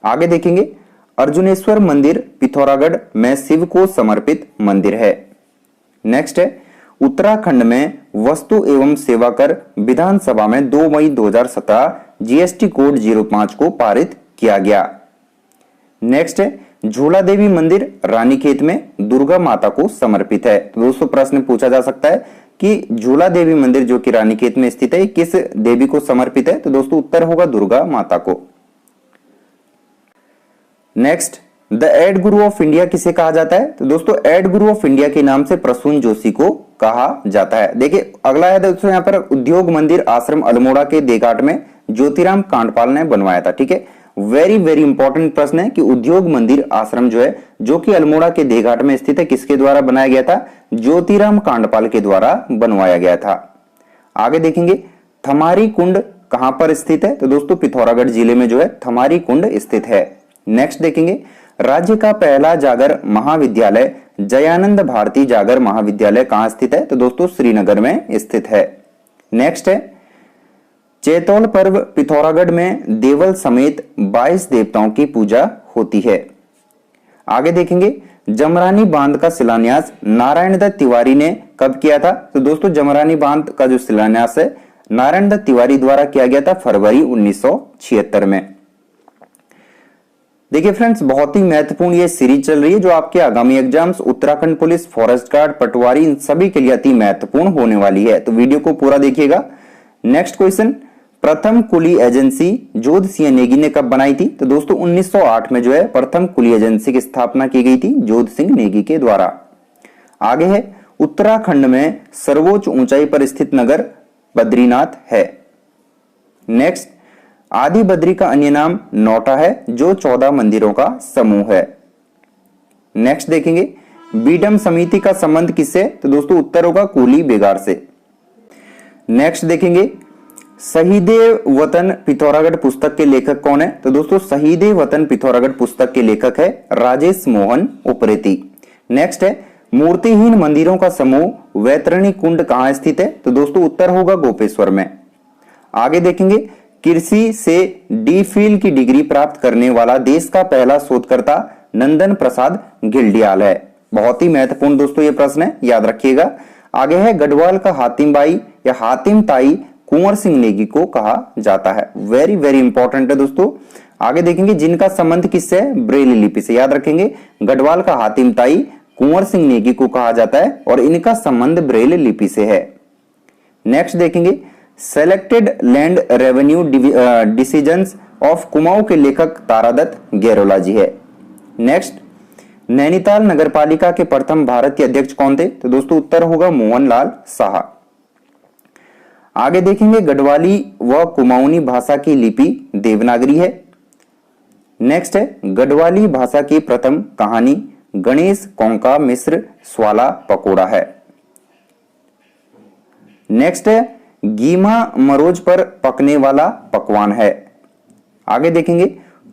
आगे देखेंगे अर्जुनेश्वर मंदिर पिथौरागढ़ में शिव को समर्पित मंदिर है। नेक्स्ट है उत्तराखंड में वस्तु एवं सेवा कर विधानसभा में 2 मई 2017 GST कोड 05 को पारित किया गया। नेक्स्ट है झूला देवी मंदिर रानीखेत में दुर्गा माता को समर्पित है। तो दोस्तों प्रश्न पूछा जा सकता है कि झूला देवी मंदिर जो कि रानीखेत में स्थित है किस देवी को समर्पित है, तो दोस्तों उत्तर होगा दुर्गा माता को। Next the add Guru of India किसे कहा जाता है, तो दोस्तों एड गुरु ऑफ इंडिया के नाम से प्रसून जोशी को कहा जाता है। देखिए अगला है दोस्तों यहाँ पर उद्योग मंदिर आश्रम अल्मोड़ा के देघाट में ज्योतिराम कांडपाल ने बनवाया था। ठीक है, वेरी वेरी इंपॉर्टेंट प्रश्न है कि उद्योग मंदिर आश्रम जो है जो कि अल्मोड़ा के देघाट में स्थित है किसके द्वारा बनाया गया था, ज्योतिराम कांडपाल के द्वारा बनवाया गया था। आगे देखेंगे थमारी कुंड कहां पर स्थित है, तो दोस्तों पिथौरागढ़ जिले में जो है थमारी कुंड स्थित है। नेक्स्ट देखेंगे राज्य का पहला जागर महाविद्यालय जयानंद भारती जागर महाविद्यालय कहां स्थित है, तो दोस्तों श्रीनगर में स्थित है। नेक्स्ट है चैतौल पर्व पिथौरागढ़ में देवल समेत 22 देवताओं की पूजा होती है। आगे देखेंगे जमरानी बांध का शिलान्यास नारायण दत्त तिवारी ने कब किया था, तो दोस्तों जमरानी बांध का जो शिलान्यास है नारायण दत्त तिवारी द्वारा किया गया था फरवरी 1976 में। देखिए फ्रेंड्स बहुत ही महत्वपूर्ण ये सीरीज चल रही है जो आपके आगामी exams Uttarakhand police, forest guard, patwari इन सभी के लिए अति महत्वपूर्ण होने वाली है, तो वीडियो को पूरा देखिएगा। नेक्स्ट क्वेश्चन प्रथम कुली एजेंसी जोध सिंह नेगी ने कब बनाई थी, तो दोस्तों 1908 में जो है प्रथम कुली एजेंसी की स्थापना की गई थी जोध सिंह नेगी के द्वारा। आगे है उत्तराखंड में सर्वोच्च ऊंचाई पर स्थित नगर बद्रीनाथ है। नेक्स्ट आदि बद्री का अन्य नाम नौटा है जो 14 मंदिरों का समूह है। नेक्स्ट देखेंगे बीडम समिति का संबंध किससे, तो दोस्तों उत्तर होगा कूली बेगार से। नेक्स्ट देखेंगे शहीदे वतन पिथौरागढ़ पुस्तक के लेखक कौन है, तो दोस्तों शहीदे वतन पिथौरागढ़ पुस्तक के लेखक है राजेश मोहन उप्रेती। नेक्स्ट है मूर्तिहीन मंदिरों का समूह वैतरणी कुंड कहां स्थित है, तो दोस्तों उत्तर होगा गोपेश्वर में। आगे देखेंगे कृषि से डी.फिल की डिग्री प्राप्त करने वाला देश का पहला शोधकर्ता नंदन प्रसाद घिल्डियाल है। बहुत ही महत्वपूर्ण दोस्तों ये प्रश्न है, याद रखिएगा। आगे है गढ़वाल का हातिम बाई या हातिम ताई कुंवर सिंह नेगी को कहा जाता है। वेरी वेरी इंपॉर्टेंट है दोस्तों। आगे देखेंगे जिनका संबंध किससे है, ब्रेली लिपि से। याद रखेंगे गढ़वाल का हातिम ताई कुंवर सिंह नेगी को कहा जाता है और इनका संबंध ब्रेली लिपि से है। नेक्स्ट देखेंगे selected land revenue decisions of Kumaon के लेखक तारादत्त गैरोला जी है। नेक्स्ट नैनीताल नगरपालिका के प्रथम भारत के अध्यक्ष कौन थे, तो दोस्तों उत्तर होगा मोहनलाल शाह। आगे देखेंगे गढ़वाली व कुमाऊनी भाषा की लिपि देवनागरी है। नेक्स्ट है गढ़वाली भाषा की प्रथम कहानी गणेश कोंका मिश्र स्वाला पकोड़ा है। नेक्स्ट है गीमा मरोज पर पकने वाला पकवान है। आगे देखेंगे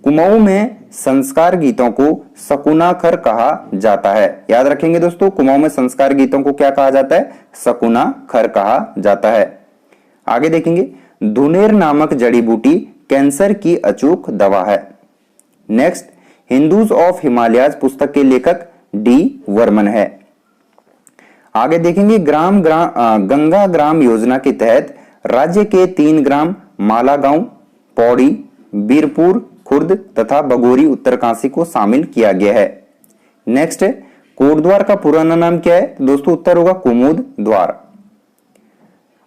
कुमाऊं में संस्कार गीतों को सकुनाखर कहा जाता है। याद रखेंगे दोस्तों कुमाऊं में संस्कार गीतों को क्या कहा जाता है, सकुनाखर कहा जाता है। आगे देखेंगे धुनेर नामक जड़ी बूटी कैंसर की अचूक दवा है। नेक्स्ट हिंदूज ऑफ हिमालयाज पुस्तक के लेखक डी वर्मन है। आगे देखेंगे गंगा ग्राम योजना के तहत राज्य के 3 ग्राम मालागांव, पौड़ी, बीरपुर खुर्द तथा बगोरी उत्तरकाशी को शामिल किया गया है। नेक्स्ट है कोटद्वार का पुराना नाम क्या है, दोस्तों उत्तर होगा कुमुद द्वार।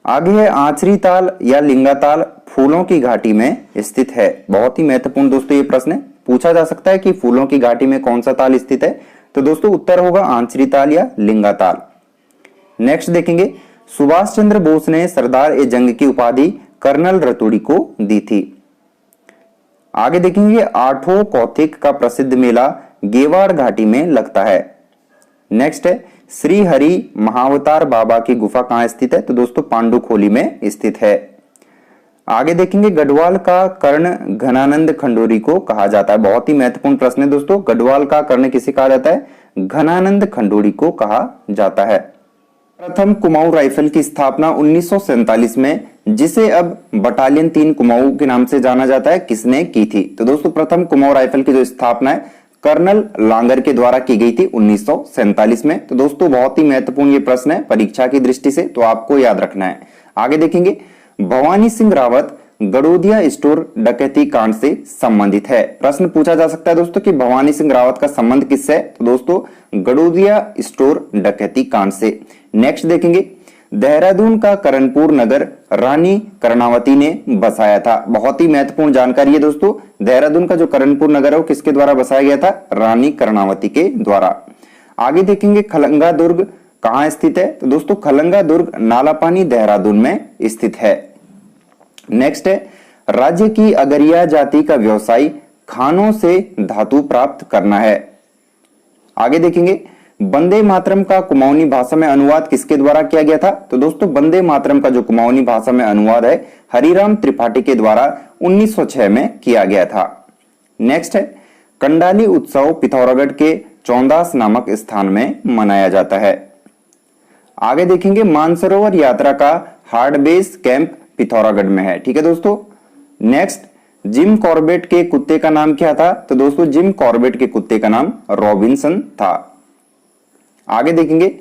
आगे है आचरी ताल या लिंगाताल फूलों की घाटी में स्थित है। बहुत ही महत्वपूर्ण दोस्तों ये प्रश्न है, पूछा जा सकता है कि फूलों की घाटी में कौन सा ताल स्थित है, तो दोस्तों उत्तर होगा आंचरी ताल या लिंगाताल। नेक्स्ट देखेंगे सुभाष चंद्र बोस ने सरदार ए जंग की उपाधि कर्नल रतूड़ी को दी थी। आगे देखेंगे आठों कौथिक का प्रसिद्ध मेला गेवाड़ घाटी में लगता है। नेक्स्ट है श्री हरि महावतार बाबा की गुफा कहां स्थित है, तो दोस्तों पांडुखोली में स्थित है। आगे देखेंगे गढ़वाल का कर्ण घनानंद खंडोरी को कहा जाता है। बहुत ही महत्वपूर्ण प्रश्न है दोस्तों, गढ़वाल का कर्ण किसे कहा जाता है, घनानंद खंडोरी को कहा जाता है। प्रथम कुमाऊं राइफल की स्थापना 1947 में, जिसे अब बटालियन 3 कुमाऊं के नाम से जाना जाता है, किसने की थी, तो दोस्तों प्रथम कुमाऊं राइफल की जो स्थापना है कर्नल लांगर के द्वारा की गई थी 1947 में। तो दोस्तों बहुत ही महत्वपूर्ण ये प्रश्न है परीक्षा की दृष्टि से, तो आपको याद रखना है। आगे देखेंगे भवानी सिंह रावत गड़ोदिया स्टोर डकैती कांड से संबंधित है। प्रश्न पूछा जा सकता है दोस्तों कि भवानी सिंह रावत का संबंध किससे है, तो दोस्तों गड़ोदिया स्टोर डकैती कांड से। नेक्स्ट देखेंगे देहरादून का करणपुर नगर रानी कर्णावती ने बसाया था। बहुत ही महत्वपूर्ण जानकारी है दोस्तों, देहरादून का जो करणपुर नगर है वो किसके द्वारा बसाया गया था, रानी कर्णावती के द्वारा। आगे देखेंगे खलंगा दुर्ग कहां स्थित है, तो दोस्तों खलंगा दुर्ग नालापानी देहरादून में स्थित है। नेक्स्ट है राज्य की अगरिया जाति का व्यवसाय खानों से धातु प्राप्त करना है। आगे देखेंगे वंदे मातरम का कुमाऊनी भाषा में अनुवाद किसके द्वारा किया गया था, तो दोस्तों वंदे मातरम का जो कुमाऊनी भाषा में अनुवाद है हरिराम त्रिपाठी के द्वारा 1906 में किया गया था। नेक्स्ट है कंडाली उत्सव पिथौरागढ़ के चौंदास नामक स्थान में मनाया जाता है। आगे देखेंगे मानसरोवर यात्रा का हार्ड बेस कैंप पिथौरागढ़ में है। ठीक है दोस्तों। नेक्स्ट जिम कॉर्बेट के कुत्ते का नाम क्या था, तो दोस्तों जिम कॉर्बेट के कुत्ते का नाम रॉबिन्सन था। आगे देखेंगे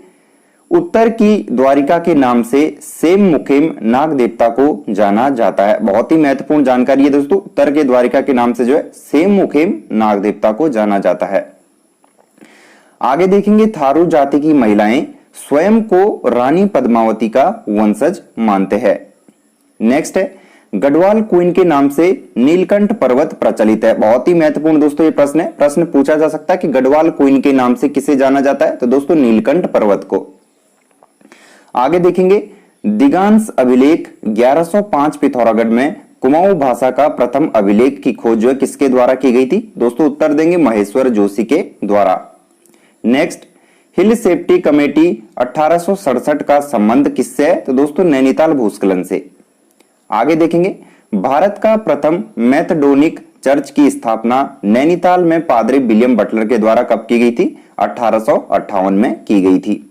उत्तर की द्वारिका के नाम से सेम मुखेम नाग देवता को जाना जाता है। बहुत ही महत्वपूर्ण जानकारी है दोस्तों, उत्तर के द्वारिका के नाम से जो है सेम मुखेम नाग देवता को जाना जाता है। आगे देखेंगे थारू जाति की महिलाएं स्वयं को रानी पद्मावती का वंशज मानते हैं। नेक्स्ट है गढ़वाल क्वीन के नाम से नीलकंठ पर्वत प्रचलित है। बहुत ही महत्वपूर्ण दोस्तों ये प्रश्न है, प्रश्न पूछा जा सकता है कि गढ़वाल क्वीन के नाम से किसे जाना जाता है, तो दोस्तों नीलकंठ पर्वत को। आगे देखेंगे दिगांश अभिलेख 1105 पिथौरागढ़ में कुमाऊं भाषा का प्रथम अभिलेख की खोज जो है किसके द्वारा की गई थी, दोस्तों उत्तर देंगे महेश्वर जोशी के द्वारा। नेक्स्ट हिल सेफ्टी कमेटी 1867 का संबंध किससे है, तो दोस्तों नैनीताल भूस्खलन से। आगे देखेंगे भारत का प्रथम मैथडोनिक चर्च की स्थापना नैनीताल में पादरी विलियम बटलर के द्वारा कब की गई थी, 1858 में की गई थी।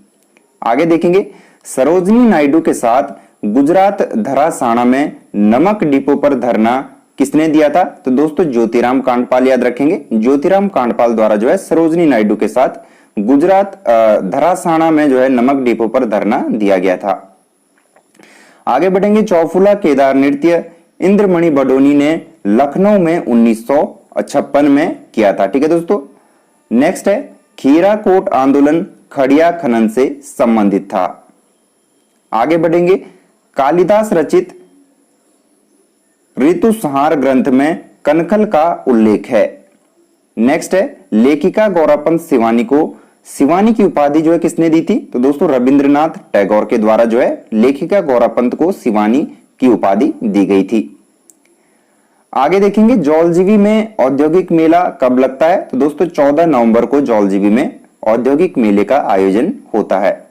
आगे देखेंगे सरोजनी नायडू के साथ गुजरात धरासाना में नमक डिपो पर धरना किसने दिया था, तो दोस्तों ज्योतिराम कांडपाल। याद रखेंगे ज्योतिराम कांडपाल द्वारा जो है सरोजनी नायडू के साथ गुजरात धरासाना में जो है नमक डिपो पर धरना दिया गया था। आगे बढ़ेंगे, चौफुला केदार नृत्य इंद्रमणि बडोनी ने लखनऊ में 1956 में किया था। ठीक है दोस्तों। नेक्स्ट है, खीराकोट आंदोलन खड़िया खनन से संबंधित था। आगे बढ़ेंगे, कालिदास रचित ऋतुसंहार ग्रंथ में कनखल का उल्लेख है। नेक्स्ट है, लेखिका गौरापंत शिवानी को शिवानी की उपाधि जो है किसने दी थी? तो दोस्तों रविंद्रनाथ टैगोर के द्वारा जो है लेखिका गौरापंत को शिवानी की उपाधि दी गई थी। आगे देखेंगे, जौलजीबी में औद्योगिक मेला कब लगता है? तो दोस्तों 14 नवंबर को जौलजीबी में औद्योगिक मेले का आयोजन होता है।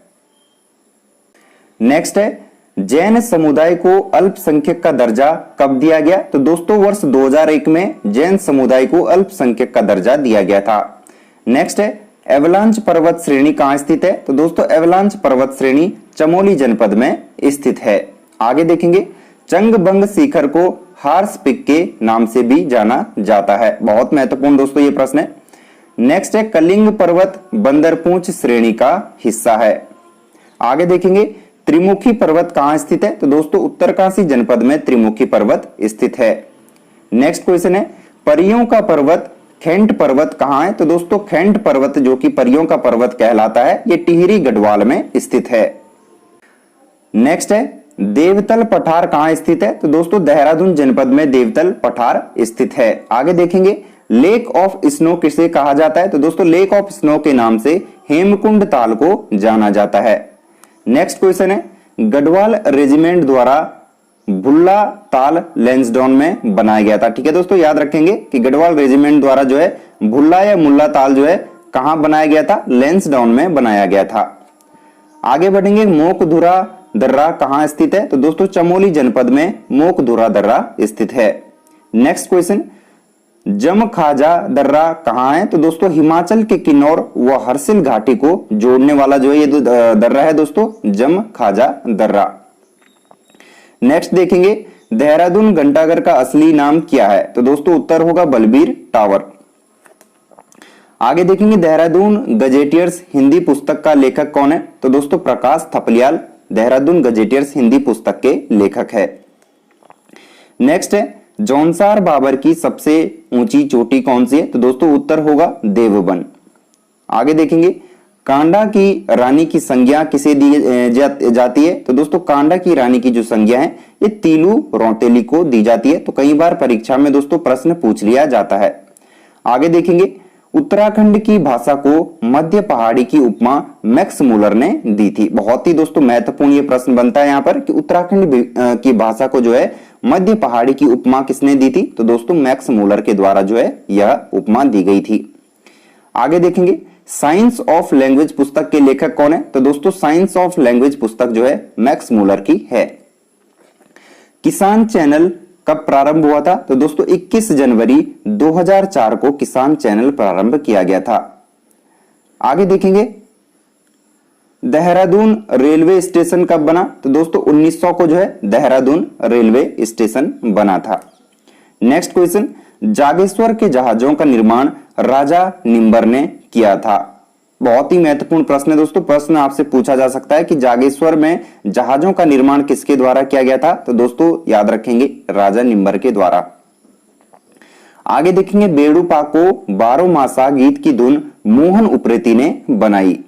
नेक्स्ट है, जैन समुदाय को अल्पसंख्यक का दर्जा कब दिया गया? तो दोस्तों वर्ष 2001 में जैन समुदाय को अल्पसंख्यक का दर्जा दिया गया था। नेक्स्ट है, एवलांच पर्वत श्रेणी कहां स्थित है? तो दोस्तों एवलांच पर्वत श्रेणी चमोली जनपद में स्थित है। आगे देखेंगे, चंगबंग शिखर को हार्स पिक के नाम से भी जाना जाता है। बहुत महत्वपूर्ण दोस्तों ये प्रश्न है। नेक्स्ट है, कलिंग पर्वत बंदरपूंछ श्रेणी का हिस्सा है। आगे देखेंगे, त्रिमुखी पर्वत कहां स्थित है? तो दोस्तों उत्तरकाशी जनपद में त्रिमुखी पर्वत स्थित है। नेक्स्ट क्वेश्चन है, परियों का पर्वत खेंट पर्वत कहां है? तो दोस्तों खेंट पर्वत जो कि परियों का पर्वत कहलाता है, ये टिहरी गढ़वाल में स्थित है। नेक्स्ट है, देवतल पठार कहां स्थित है? तो दोस्तों देहरादून जनपद में देवतल पठार स्थित है। आगे देखेंगे, लेक ऑफ स्नो किसे कहा जाता है? तो दोस्तों लेक ऑफ स्नो के नाम से हेमकुंड ताल को जाना जाता है। नेक्स्ट क्वेश्चन है, गढ़वाल रेजिमेंट द्वारा भुल्ला ताल लैंसडाउन में बनाया गया था। ठीक है दोस्तों, याद रखेंगे कि गढ़वाल रेजिमेंट द्वारा जो है भुल्ला या मुल्ला ताल जो है कहां बनाया गया था? लैंसडाउन में बनाया गया था। आगे बढ़ेंगे, मोकधुरा दर्रा कहां स्थित है? तो दोस्तों चमोली जनपद में मोकधुरा दर्रा स्थित है। नेक्स्ट क्वेश्चन, जम खाजा दर्रा कहां है? तो दोस्तों हिमाचल के किन्नौर व हर्सिल घाटी को जोड़ने वाला जो है ये दर्रा है दोस्तों, जम खाजा दर्रा। नेक्स्ट देखेंगे, देहरादून घंटाघर का असली नाम क्या है? तो दोस्तों उत्तर होगा बलबीर टावर। आगे देखेंगे, देहरादून गजेटियर्स हिंदी पुस्तक का लेखक कौन है? तो दोस्तों प्रकाश थपलियाल देहरादून गजेटियर्स हिंदी पुस्तक के लेखक है। नेक्स्ट है, जौनसार बाबर की सबसे ऊंची चोटी कौन सी है? तो दोस्तों उत्तर होगा देवबन। आगे देखेंगे, कांडा की रानी की संज्ञा किसे दी जाती है? तो दोस्तों कांडा की रानी की जो संज्ञा है ये तीलू रौतेली को दी जाती है। तो कई बार परीक्षा में दोस्तों प्रश्न पूछ लिया जाता है। आगे देखेंगे, उत्तराखंड की भाषा को मध्य पहाड़ी की उपमा मैक्स मूलर ने दी थी। बहुत ही दोस्तों महत्वपूर्ण ये प्रश्न बनता है यहाँ पर कि उत्तराखंड की भाषा को जो है मध्य पहाड़ी की उपमा किसने दी थी? तो दोस्तों मैक्स मूलर के द्वारा जो है यह उपमा दी गई थी। आगे देखेंगे, साइंस ऑफ लैंग्वेज पुस्तक के लेखक कौन है? तो दोस्तों साइंस ऑफ लैंग्वेज पुस्तक जो है मैक्स मूलर की है। किसान चैनल कब प्रारंभ हुआ था? तो दोस्तों 21 जनवरी 2004 को किसान चैनल प्रारंभ किया गया था। आगे देखेंगे, देहरादून रेलवे स्टेशन कब बना? तो दोस्तों 1900 को जो है देहरादून रेलवे स्टेशन बना था। नेक्स्ट क्वेश्चन, जागेश्वर के जहाजों का निर्माण राजा निम्बर ने किया था। बहुत ही महत्वपूर्ण प्रश्न है दोस्तों। प्रश्न आपसे पूछा जा सकता है कि जागेश्वर में जहाजों का निर्माण किसके द्वारा किया गया था? तो दोस्तों याद रखेंगे राजा निम्बर के द्वारा। आगे देखेंगे, बेड़ूपा को 12 मासा गीत की धुन मोहन उप्रेती ने बनाई।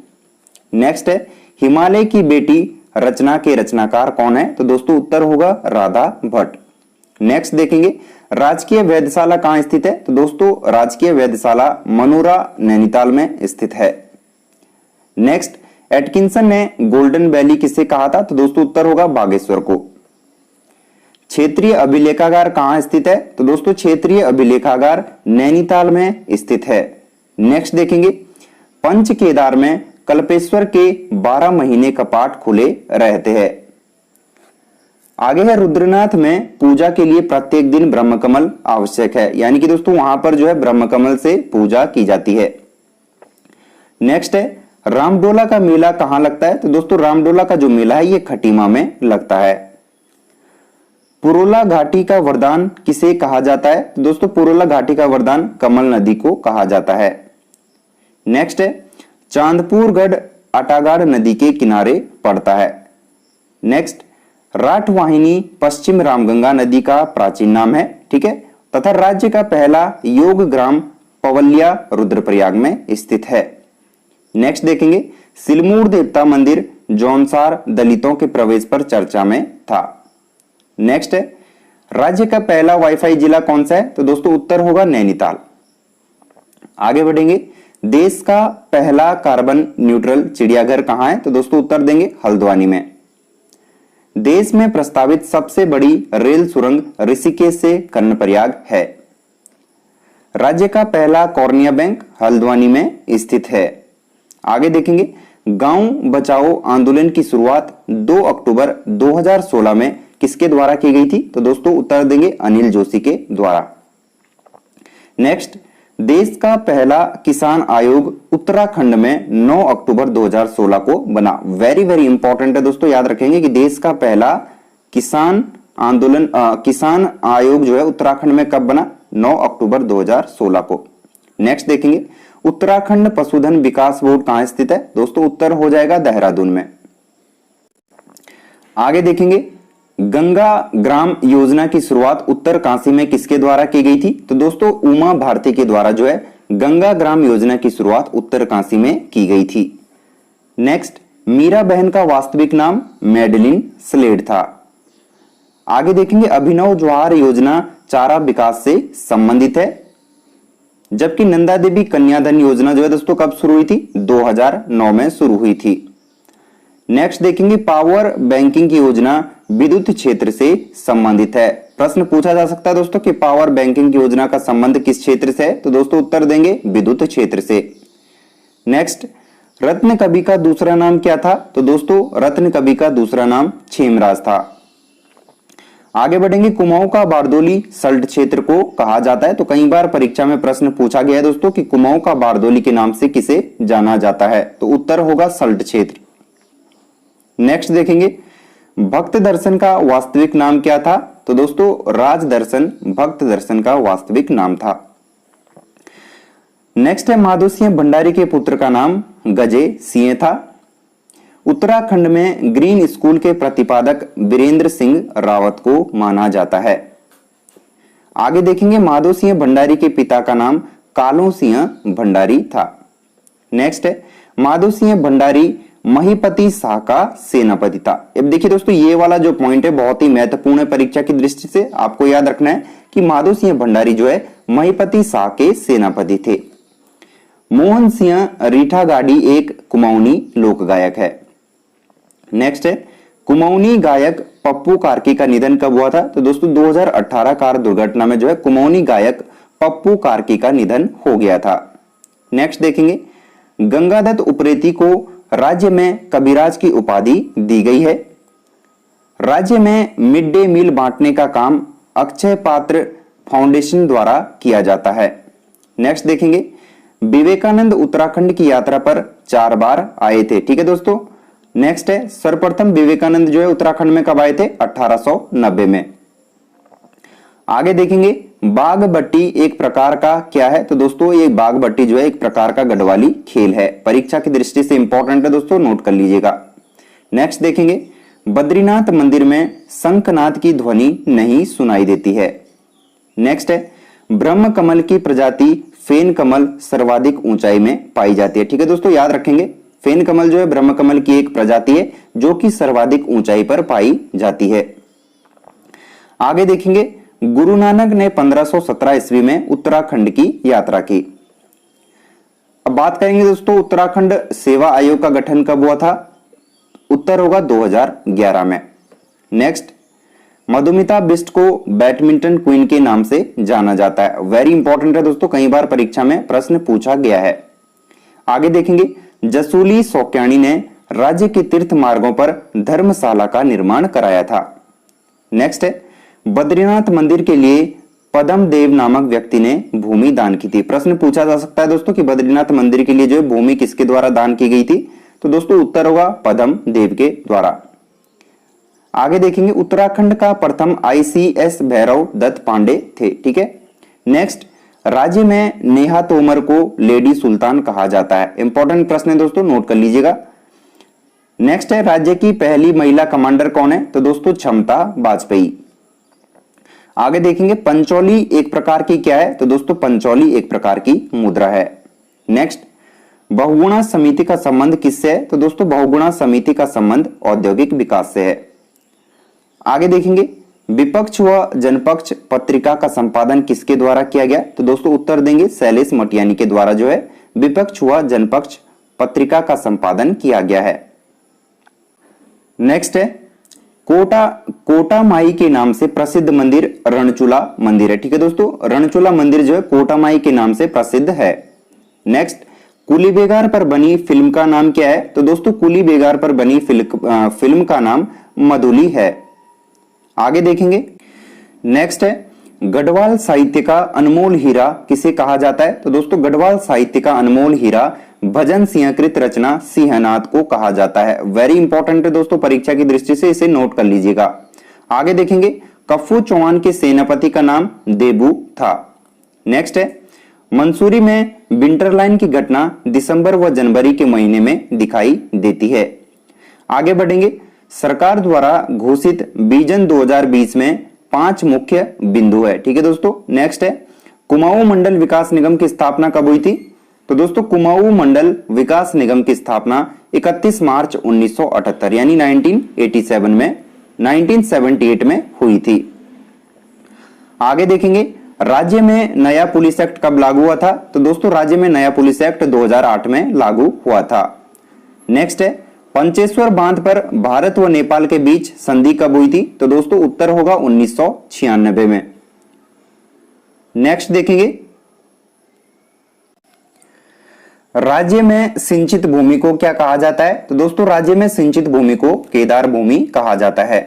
नेक्स्ट है, हिमालय की बेटी रचना के रचनाकार कौन है? तो दोस्तों उत्तर होगा राधा भट्ट। नेक्स्ट देखेंगे, राजकीय वेधशाला कहां स्थित है? तो दोस्तों राजकीय वेधशाला मनोरा नैनीताल में स्थित है। नेक्स्ट, एटकिंसन ने गोल्डन वैली किसे कहा था? तो दोस्तों उत्तर होगा बागेश्वर को। क्षेत्रीय अभिलेखागार कहां स्थित है? तो दोस्तों क्षेत्रीय अभिलेखागार नैनीताल में स्थित है। नेक्स्ट देखेंगे, पंच केदार में कल्पेश्वर के 12 महीने कपाट खुले रहते हैं। आगे है, रुद्रनाथ में पूजा के लिए प्रत्येक दिन ब्रह्मकमल आवश्यक है, यानी कि दोस्तों वहां पर जो है ब्रह्मकमल से पूजा की जाती है। नेक्स्ट है, रामडोला का मेला कहां लगता है? तो दोस्तों रामडोला का जो मेला है ये खटीमा में लगता है। पुरोला घाटी का वरदान किसे कहा जाता है? तो दोस्तों पुरोला घाटी का वरदान कमल नदी को कहा जाता है। नेक्स्ट है, चांदपुरगढ़ अटागढ़ नदी के किनारे पड़ता है। नेक्स्ट, राठवाहिनी पश्चिम रामगंगा नदी का प्राचीन नाम है, ठीक है, तथा राज्य का पहला योग ग्राम पवलिया रुद्रप्रयाग में स्थित है। नेक्स्ट देखेंगे, सिलमूर देवता मंदिर जौनसार दलितों के प्रवेश पर चर्चा में था। नेक्स्ट है, राज्य का पहला वाईफाई जिला कौन सा है? तो दोस्तों उत्तर होगा नैनीताल। आगे बढ़ेंगे, देश का पहला कार्बन न्यूट्रल चिड़ियाघर कहां है? तो दोस्तों उत्तर देंगे हल्द्वानी में। देश में प्रस्तावित सबसे बड़ी रेल सुरंग ऋषिकेश से कर्णप्रयाग है। राज्य का पहला कॉर्निया बैंक हल्द्वानी में स्थित है। आगे देखेंगे, गांव बचाओ आंदोलन की शुरुआत 2 अक्टूबर 2016 में किसके द्वारा की गई थी? तो दोस्तों उत्तर देंगे अनिल जोशी के द्वारा। नेक्स्ट, देश का पहला किसान आयोग उत्तराखंड में 9 अक्टूबर 2016 को बना। वेरी वेरी इंपॉर्टेंट है दोस्तों, याद रखेंगे कि देश का पहला किसान आयोग जो है उत्तराखंड में कब बना? 9 अक्टूबर 2016 को। नेक्स्ट देखेंगे, उत्तराखंड पशुधन विकास बोर्ड कहां स्थित है? दोस्तों उत्तर हो जाएगा देहरादून में। आगे देखेंगे, गंगा ग्राम योजना की शुरुआत उत्तर काशी में किसके द्वारा की गई थी? तो दोस्तों उमा भारती के द्वारा जो है गंगा ग्राम योजना की शुरुआत उत्तर काशी में की गई थी। नेक्स्ट, मीरा बहन का वास्तविक नाम मेडलिन स्लेड था। आगे देखेंगे, अभिनव जवाहर योजना चारा विकास से संबंधित है, जबकि नंदा देवी कन्याधन योजना जो है दोस्तों कब शुरू हुई थी? 2009 में शुरू हुई थी। नेक्स्ट देखेंगे, पावर बैंकिंग की योजना विद्युत क्षेत्र से संबंधित है। प्रश्न पूछा जा सकता है दोस्तों कि पावर बैंकिंग की योजना का संबंध किस क्षेत्र से है? तो दोस्तों उत्तर देंगे विद्युत क्षेत्र से। नेक्स्ट, रत्न कवि का दूसरा नाम क्या था? तो दोस्तों रत्न कवि का दूसरा नाम क्षेमराज था। आगे बढ़ेंगे, कुमाऊं का बारदोली सल्ट क्षेत्र को कहा जाता है। तो कई बार परीक्षा में प्रश्न पूछा गया है दोस्तों कि कुमाऊं का बारदोली के नाम से किसे जाना जाता है? तो उत्तर होगा सल्ट क्षेत्र। नेक्स्ट देखेंगे, भक्त दर्शन का वास्तविक नाम क्या था? तो दोस्तों राज दर्शन भक्त दर्शन का वास्तविक नाम था। नेक्स्ट है, माधो सिंह भंडारी के पुत्र का नाम गजे सिंह था। उत्तराखंड में ग्रीन स्कूल के प्रतिपादक वीरेंद्र सिंह रावत को माना जाता है। आगे देखेंगे, माधो सिंह भंडारी के पिता का नाम कालो सिंह भंडारी था। नेक्स्ट है, माधो सिंह भंडारी महीपति शाह का सेनापति था। अब देखिए दोस्तों ये वाला जो पॉइंट है बहुत ही महत्वपूर्ण है परीक्षा की दृष्टि से। आपको याद रखना है कि माधो सिंह भंडारी जो है महीपति शाह के सेनापति थे। मोहन सिंह रीठागाड़ी एक कुमाऊनी लोक गायक है। नेक्स्ट है, कुमाऊनी गायक पप्पू कार्की का निधन कब हुआ था? तो दोस्तों 2018 कार दुर्घटना में जो है कुमाऊनी गायक पप्पू कार्की का निधन हो गया था। नेक्स्ट देखेंगे, गंगादत्त उप्रेती को राज्य में कविराज की उपाधि दी गई है। राज्य में मिड डे मील बांटने का काम अक्षय पात्र फाउंडेशन द्वारा किया जाता है। नेक्स्ट देखेंगे, विवेकानंद उत्तराखंड की यात्रा पर 4 बार आए थे। ठीक है दोस्तों। नेक्स्ट है, सर्वप्रथम विवेकानंद जो है उत्तराखंड में कब आए थे? 1890 में। आगे देखेंगे, बाघ बट्टी एक प्रकार का क्या है? तो दोस्तों ये बाघ बट्टी जो है एक प्रकार का गढ़वाली खेल है। परीक्षा की दृष्टि से इंपॉर्टेंट है दोस्तों, नोट कर लीजिएगा। नेक्स्ट देखेंगे, बद्रीनाथ मंदिर में शंखनाद की ध्वनि नहीं सुनाई देती है। नेक्स्ट है, ब्रह्म कमल की प्रजाति फेन कमल सर्वाधिक ऊंचाई में पाई जाती है। ठीक है दोस्तों, याद रखेंगे फेन कमल जो है ब्रह्म कमल की एक प्रजाति है जो कि सर्वाधिक ऊंचाई पर पाई जाती है। आगे देखेंगे, गुरु नानक ने 1517 ईस्वी में उत्तराखंड की यात्रा की। अब बात करेंगे दोस्तों उत्तराखंड सेवा आयोग का गठन कब हुआ था? उत्तर होगा 2011 में। नेक्स्ट, मधुमिता बिष्ट को बैडमिंटन क्वीन के नाम से जाना जाता है। वेरी इंपॉर्टेंट है दोस्तों, कई बार परीक्षा में प्रश्न पूछा गया है। आगे देखेंगे, जसूली सौक्यानी ने राज्य के तीर्थ मार्गों पर धर्मशाला का निर्माण कराया था। नेक्स्ट है, बद्रीनाथ मंदिर के लिए पदम देव नामक व्यक्ति ने भूमि दान की थी। प्रश्न पूछा जा सकता है दोस्तों कि बद्रीनाथ मंदिर के लिए जो है भूमि किसके द्वारा दान की गई थी? तो दोस्तों उत्तर होगा पदम देव के द्वारा। आगे देखेंगे, उत्तराखंड का प्रथम ICS भैरव दत्त पांडे थे। ठीक है। नेक्स्ट, राज्य में नेहा तोमर को लेडी सुल्तान कहा जाता है। इंपॉर्टेंट प्रश्न है दोस्तों, नोट कर लीजिएगा। नेक्स्ट है, राज्य की पहली महिला कमांडर कौन है? तो दोस्तों क्षमता वाजपेयी। आगे देखेंगे, पंचौली एक प्रकार की क्या है? तो दोस्तों पंचौली एक प्रकार की मुद्रा है। नेक्स्ट, बहुगुणा समिति का संबंध किससे है? तो दोस्तों बहुगुणा समिति का संबंध औद्योगिक विकास से है। आगे देखेंगे, विपक्ष व जनपक्ष पत्रिका का संपादन किसके द्वारा किया गया? तो दोस्तों उत्तर देंगे शैलेश मटियानी के द्वारा जो है विपक्ष व जनपक्ष पत्रिका का संपादन किया गया है। नेक्स्ट है, कोटा माई के नाम से प्रसिद्ध मंदिर रणचूला मंदिर है। ठीक है दोस्तों, रणचूला मंदिर जो है कोटा माई के नाम से प्रसिद्ध है। नेक्स्ट, कुली बेगार पर बनी फिल्म का नाम क्या है? तो दोस्तों कुली बेगार पर बनी फिल्म का नाम मधुली है। आगे देखेंगे, नेक्स्ट है, गढ़वाल साहित्य का अनमोल हीरा किसे कहा जाता है? तो दोस्तों गढ़वाल साहित्य का अनमोल हीरा भजन सिंहकृत रचना सिंहनाद को कहा जाता है। वेरी इंपॉर्टेंट है दोस्तों, परीक्षा की दृष्टि से इसे नोट कर लीजिएगा। आगे देखेंगे, कफ्फू चौहान के सेनापति का नाम देबू था। नेक्स्ट है, मंसूरी में विंटर लाइन की घटना दिसंबर व जनवरी के महीने में दिखाई देती है। आगे बढ़ेंगे, सरकार द्वारा घोषित विजन 2020 में 5 मुख्य बिंदु है। ठीक है दोस्तों। नेक्स्ट है, कुमाऊं मंडल विकास निगम की स्थापना कब हुई थी? तो दोस्तों कुमाऊं मंडल विकास निगम की स्थापना 31 मार्च 1978 यानी 1978 में हुई थी। आगे देखेंगे, राज्य में नया पुलिस एक्ट कब लागू हुआ था? तो दोस्तों राज्य में नया पुलिस एक्ट 2008 में लागू हुआ था। नेक्स्ट है, पंचेश्वर बांध पर भारत व नेपाल के बीच संधि कब हुई थी? तो दोस्तों उत्तर होगा 1996 में। नेक्स्ट देखेंगे, राज्य में सिंचित भूमि को क्या कहा जाता है? तो दोस्तों राज्य में सिंचित भूमि को केदार भूमि कहा जाता है।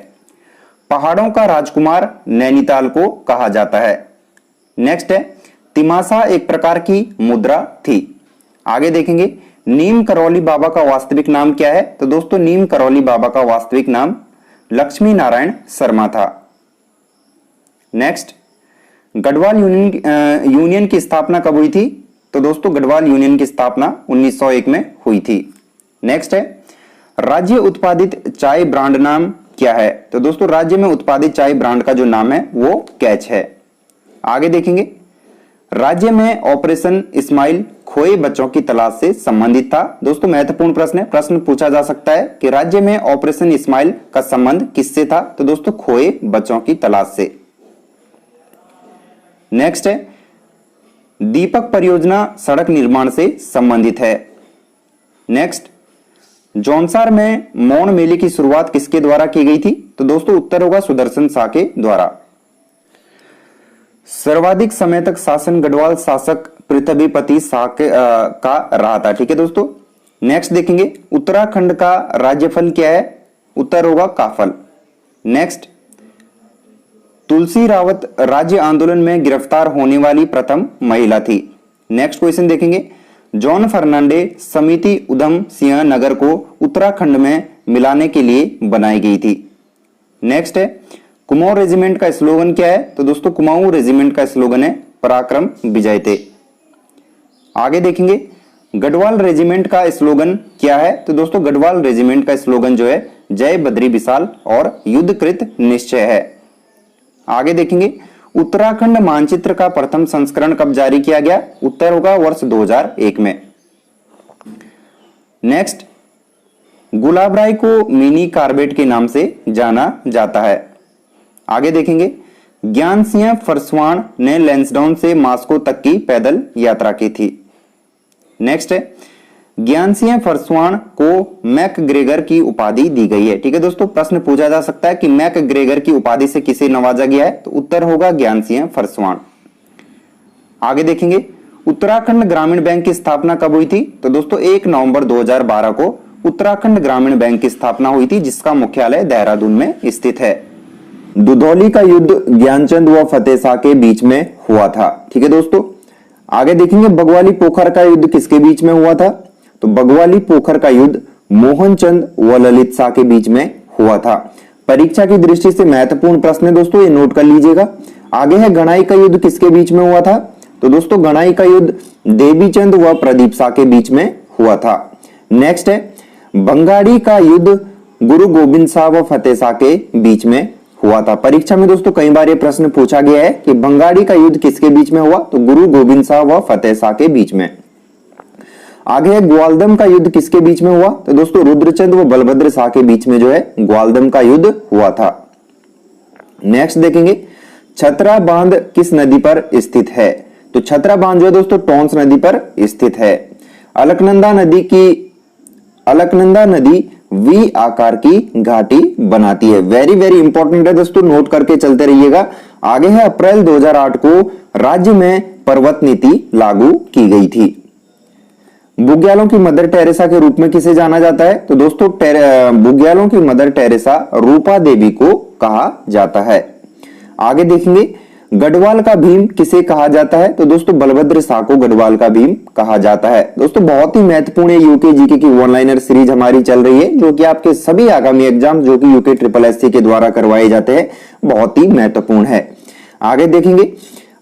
पहाड़ों का राजकुमार नैनीताल को कहा जाता है। नेक्स्ट है, तिमासा एक प्रकार की मुद्रा थी। आगे देखेंगे, नीम करौली बाबा का वास्तविक नाम क्या है? तो दोस्तों नीम करौली बाबा का वास्तविक नाम लक्ष्मी नारायण शर्मा था। नेक्स्ट, गढ़वाल यूनियन की स्थापना कब हुई थी? तो दोस्तों गढ़वाल यूनियन की स्थापना 1901 में हुई थी। नेक्स्ट है, राज्य उत्पादित चाय ब्रांड नाम क्या है? तो दोस्तों राज्य में उत्पादित चाय ब्रांड का जो नाम है वो कैच है। आगे देखेंगे, राज्य में ऑपरेशन स्माइल खोए बच्चों की तलाश से संबंधित था। दोस्तों महत्वपूर्ण प्रश्न है, प्रश्न पूछा जा सकता है कि राज्य में ऑपरेशन स्माइल का संबंध किससे था? तो दोस्तों खोए बच्चों की तलाश से। नेक्स्ट है, दीपक परियोजना सड़क निर्माण से संबंधित है। नेक्स्ट, जौनसार में मौन मेले की शुरुआत किसके द्वारा की गई थी? तो दोस्तों उत्तर होगा सुदर्शन शाह के द्वारा। सर्वाधिक समय तक शासन गढ़वाल शासक पृथ्वीपति शाह का रहा था। ठीक है दोस्तों। नेक्स्ट देखेंगे, उत्तराखंड का राज्यफल क्या है? उत्तर होगा काफल। नेक्स्ट, तुलसी रावत राज्य आंदोलन में गिरफ्तार होने वाली प्रथम महिला थी। नेक्स्ट क्वेश्चन देखेंगे, जॉन फर्नांडे समिति उधम सिंह नगर को उत्तराखंड में मिलाने के लिए बनाई गई थी। नेक्स्ट है, कुमाऊं रेजिमेंट का स्लोगन क्या है? तो दोस्तों कुमाऊं रेजिमेंट का स्लोगन है पराक्रम विजयते। आगे देखेंगे, गढ़वाल रेजिमेंट का स्लोगन क्या है? तो दोस्तों गढ़वाल रेजिमेंट का स्लोगन जो है जय बद्री विशाल और युद्धकृत निश्चय है। आगे देखेंगे, उत्तराखंड मानचित्र का प्रथम संस्करण कब जारी किया गया? उत्तर होगा वर्ष 2001 में। नेक्स्ट, गुलाबराय को मिनी कार्बेट के नाम से जाना जाता है। आगे देखेंगे, ज्ञान सिंह फरसवाण ने लैंसडाउन से मास्को तक की पैदल यात्रा की थी। नेक्स्ट है, ज्ञान सिंह फरसवाण को मैकग्रेगर की उपाधि दी गई है। ठीक है दोस्तों, प्रश्न पूछा जा सकता है कि मैकग्रेगर की उपाधि से किसे नवाजा गया है? तो उत्तर होगा ज्ञान सिंह फरसवाण। आगे देखेंगे, उत्तराखंड ग्रामीण बैंक की स्थापना कब हुई थी? तो दोस्तों 1 नवंबर 2012 को उत्तराखंड ग्रामीण बैंक की स्थापना हुई थी, जिसका मुख्यालय देहरादून में स्थित है। दुधौली का युद्ध ज्ञानचंद व फतेह शाह के बीच में हुआ था। ठीक है दोस्तों। आगे देखेंगे, बगवाली पोखर का युद्ध किसके बीच में हुआ था? तो बगवाली पोखर का युद्ध मोहनचंद व ललित शाह के बीच में हुआ था। परीक्षा की दृष्टि से महत्वपूर्ण प्रश्न है दोस्तों, ये नोट कर लीजिएगा। आगे है, गणाई का युद्ध किसके बीच में हुआ था? तो दोस्तों गणाई का युद्ध देवीचंद व प्रदीप शाह के बीच में हुआ था। नेक्स्ट है बंगाड़ी का युद्ध गुरु गोविंद शाह व फतेह शाह के बीच में हुआ था। परीक्षा में दोस्तों कई बार ये प्रश्न पूछा गया है कि बंगाड़ी का युद्ध किसके बीच में हुआ, तो गुरु गोविंद शाह व फतेह शाह के बीच में। आगे है ग्वालदम का युद्ध किसके बीच में हुआ, तो दोस्तों रुद्रचंद व बलभद्र शाह के बीच में जो है ग्वालदम का युद्ध हुआ था। नेक्स्ट देखेंगे छतरा बांध किस नदी पर स्थित है, तो छतरा बांध जो है दोस्तों टोंस नदी पर स्थित है। अलकनंदा नदी वी आकार की घाटी बनाती है। वेरी वेरी इंपॉर्टेंट है दोस्तों, नोट करके चलते रहिएगा। आगे है अप्रैल 2008 को राज्य में पर्वत नीति लागू की गई थी। बुग्यालों की मदर टेरेसा के रूप में किसे जाना जाता है, तो दोस्तों बुग्यालों की मदर टेरेसा रूपा देवी को कहा जाता है। आगे देखेंगे गढ़वाल का भीम किसे कहा जाता है, तो दोस्तों बलभद्र शाह को गढ़वाल का भीम कहा जाता है। दोस्तों बहुत ही महत्वपूर्ण यूके जीके की ऑनलाइनर सीरीज हमारी चल रही है, जो कि आपके सभी आगामी एग्जाम जो कि यूके SSC के द्वारा करवाए जाते हैं, बहुत ही महत्वपूर्ण है। आगे देखेंगे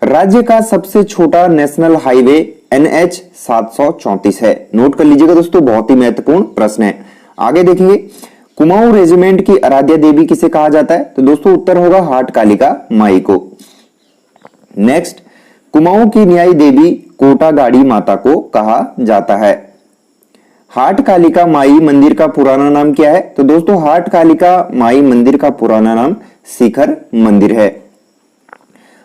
राज्य का सबसे छोटा नेशनल हाईवे NH 734 है। नोट कर लीजिएगा दोस्तों, बहुत ही महत्वपूर्ण प्रश्न है। आगे देखेंगे कुमाऊं रेजिमेंट की आराध्य देवी किसे कहा जाता है, तो दोस्तों उत्तर होगा हाट कालिका माई को। नेक्स्ट कुमाऊं की न्यायी देवी कोटागाड़ी माता को कहा जाता है। हाट कालिका माई मंदिर का पुराना नाम क्या है, तो दोस्तों हाट कालिका माई मंदिर का पुराना नाम शिखर मंदिर है।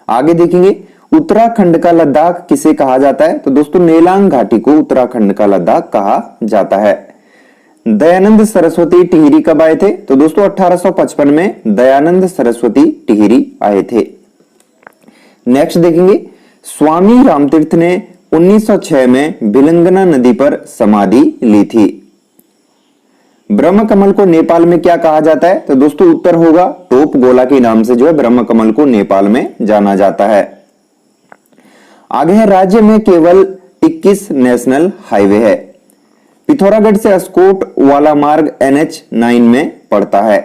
आगे देखेंगे उत्तराखंड का लद्दाख किसे कहा जाता है, तो दोस्तों नेलांग घाटी को उत्तराखंड का लद्दाख कहा जाता है। दयानंद सरस्वती टिहरी कब आए थे, तो दोस्तों 1855 में दयानंद सरस्वती टिहरी आए थे। नेक्स्ट देखेंगे स्वामी रामतीर्थ ने 1906 में भिलंगना नदी पर समाधि ली थी। ब्रह्म कमल को नेपाल में क्या कहा जाता है, तो दोस्तों उत्तर होगा टोप गोला के नाम से जो है ब्रह्म कमल को नेपाल में जाना जाता है। आगे है राज्य में केवल 21 नेशनल हाईवे है। पिथौरागढ़ से अस्कोट वाला मार्ग NH 9 में पड़ता है।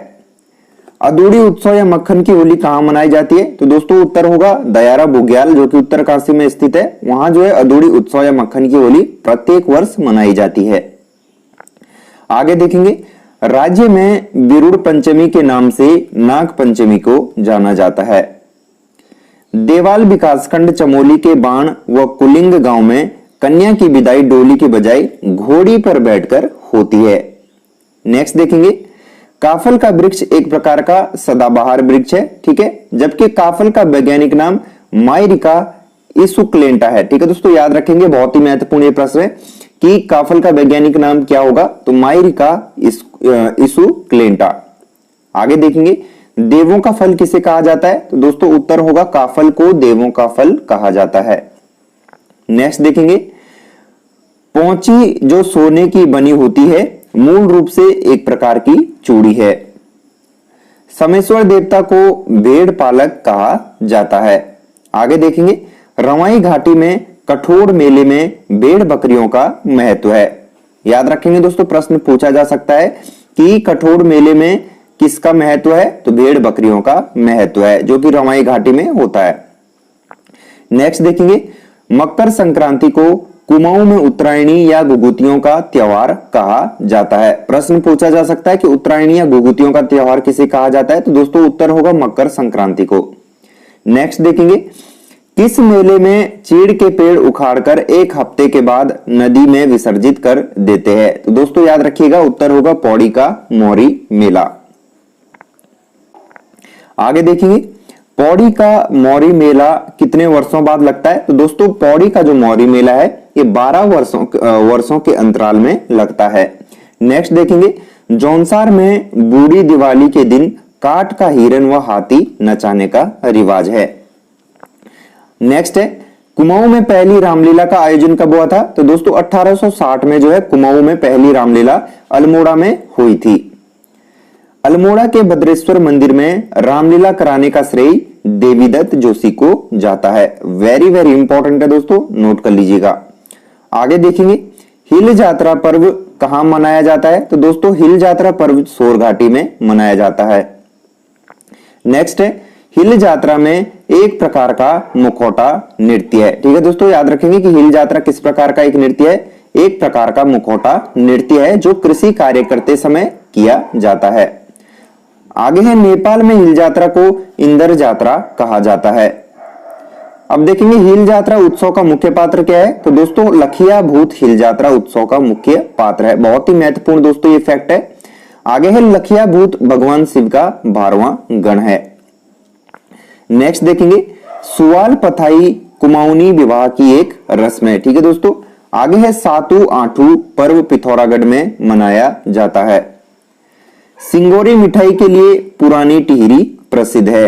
अदूड़ी उत्सव या मक्खन की होली कहां मनाई जाती है, तो दोस्तों उत्तर होगा दयारा बुग्याल जो कि उत्तरकाशी में स्थित है। वहां जो है अदूड़ी उत्सव या मक्खन की होली प्रत्येक वर्ष मनाई जाती है। आगे देखेंगे राज्य में बिरुड़ पंचमी के नाम से नाग पंचमी को जाना जाता है। देवाल विकासखंड चमोली के बाण व कुलिंग गांव में कन्या की विदाई डोली के बजाय घोड़ी पर बैठकर होती है। नेक्स्ट देखेंगे काफल का वृक्ष एक प्रकार का सदाबहार वृक्ष है, ठीक है, जबकि काफल का वैज्ञानिक नाम मायरिका इसुक्लेंटा है। ठीक है दोस्तों, याद रखेंगे, बहुत ही महत्वपूर्ण ये प्रश्न है कि काफल का वैज्ञानिक नाम क्या होगा, तो मायरिका इसुक्लेंटा। आगे देखेंगे देवों का फल किसे कहा जाता है, तो दोस्तों उत्तर होगा काफल को देवों का फल कहा जाता है। नेक्स्ट देखेंगे पौंची जो सोने की बनी होती है मूल रूप से एक प्रकार की चूड़ी है। समेश्वर देवता को भेड़ पालक कहा जाता है। आगे देखेंगे रवाई घाटी में कठोर मेले में भेड़ बकरियों का महत्व है। याद रखेंगे दोस्तों, प्रश्न पूछा जा सकता है कि कठोर मेले में किसका महत्व है, तो भेड़ बकरियों का महत्व है जो कि रवाई घाटी में होता है। नेक्स्ट देखेंगे मकर संक्रांति को कुमाऊं में उत्तरायणी या घुघुतियों का त्योहार कहा जाता है। प्रश्न पूछा जा सकता है कि उत्तरायणी या घुघुतियों का त्योहार किसे कहा जाता है, तो दोस्तों उत्तर होगा मकर संक्रांति को। नेक्स्ट देखेंगे किस मेले में चीड़ के पेड़ उखाड़कर एक हफ्ते के बाद नदी में विसर्जित कर देते हैं, तो दोस्तों याद रखिएगा उत्तर होगा पौड़ी का मोरी मेला। आगे देखेंगे पौड़ी का मौरी मेला कितने वर्षों बाद लगता है, तो दोस्तों पौड़ी का जो मौरी मेला है ये 12 वर्षों के अंतराल में लगता है। नेक्स्ट देखेंगे जौनसार में बूढ़ी दिवाली के दिन काठ का हिरन व हाथी नचाने का रिवाज है। नेक्स्ट है कुमाऊं में पहली रामलीला का आयोजन कब हुआ था, तो दोस्तों 1860 में जो है कुमाऊं में पहली रामलीला अल्मोड़ा में हुई थी। अल्मोड़ा के भद्रेश्वर मंदिर में रामलीला कराने का श्रेय देवीदत्त जोशी को जाता है। वेरी वेरी इंपॉर्टेंट है दोस्तों, नोट कर लीजिएगा। आगे देखेंगे हिल यात्रा पर्व कहां मनाया जाता है, तो दोस्तों हिल यात्रा पर्व सोर घाटी में मनाया जाता है। नेक्स्ट है हिल यात्रा में एक प्रकार का मुखौटा नृत्य है। ठीक है दोस्तों, याद रखेंगे कि हिल यात्रा किस प्रकार का एक नृत्य है, एक प्रकार का मुखौटा नृत्य है जो कृषि कार्य करते समय किया जाता है। आगे है, नेपाल में हिल यात्रा को इंदर यात्रा कहा जाता है। अब देखेंगे हिल यात्रा उत्सव का मुख्य पात्र क्या है, तो दोस्तों लखिया भूत हिल यात्रा उत्सव का मुख्य पात्र है। बहुत ही महत्वपूर्ण दोस्तों ये फैक्ट है। आगे है, लखिया भूत भगवान शिव का 12वां गण है। नेक्स्ट देखेंगे, सुवाल पथाई कुमाऊनी विवाह की एक रस्म है। ठीक है दोस्तों, आगे है, सातू आठू पर्व पिथौरागढ़ में मनाया जाता है। सिंगोरी मिठाई के लिए पुरानी टिहरी प्रसिद्ध है।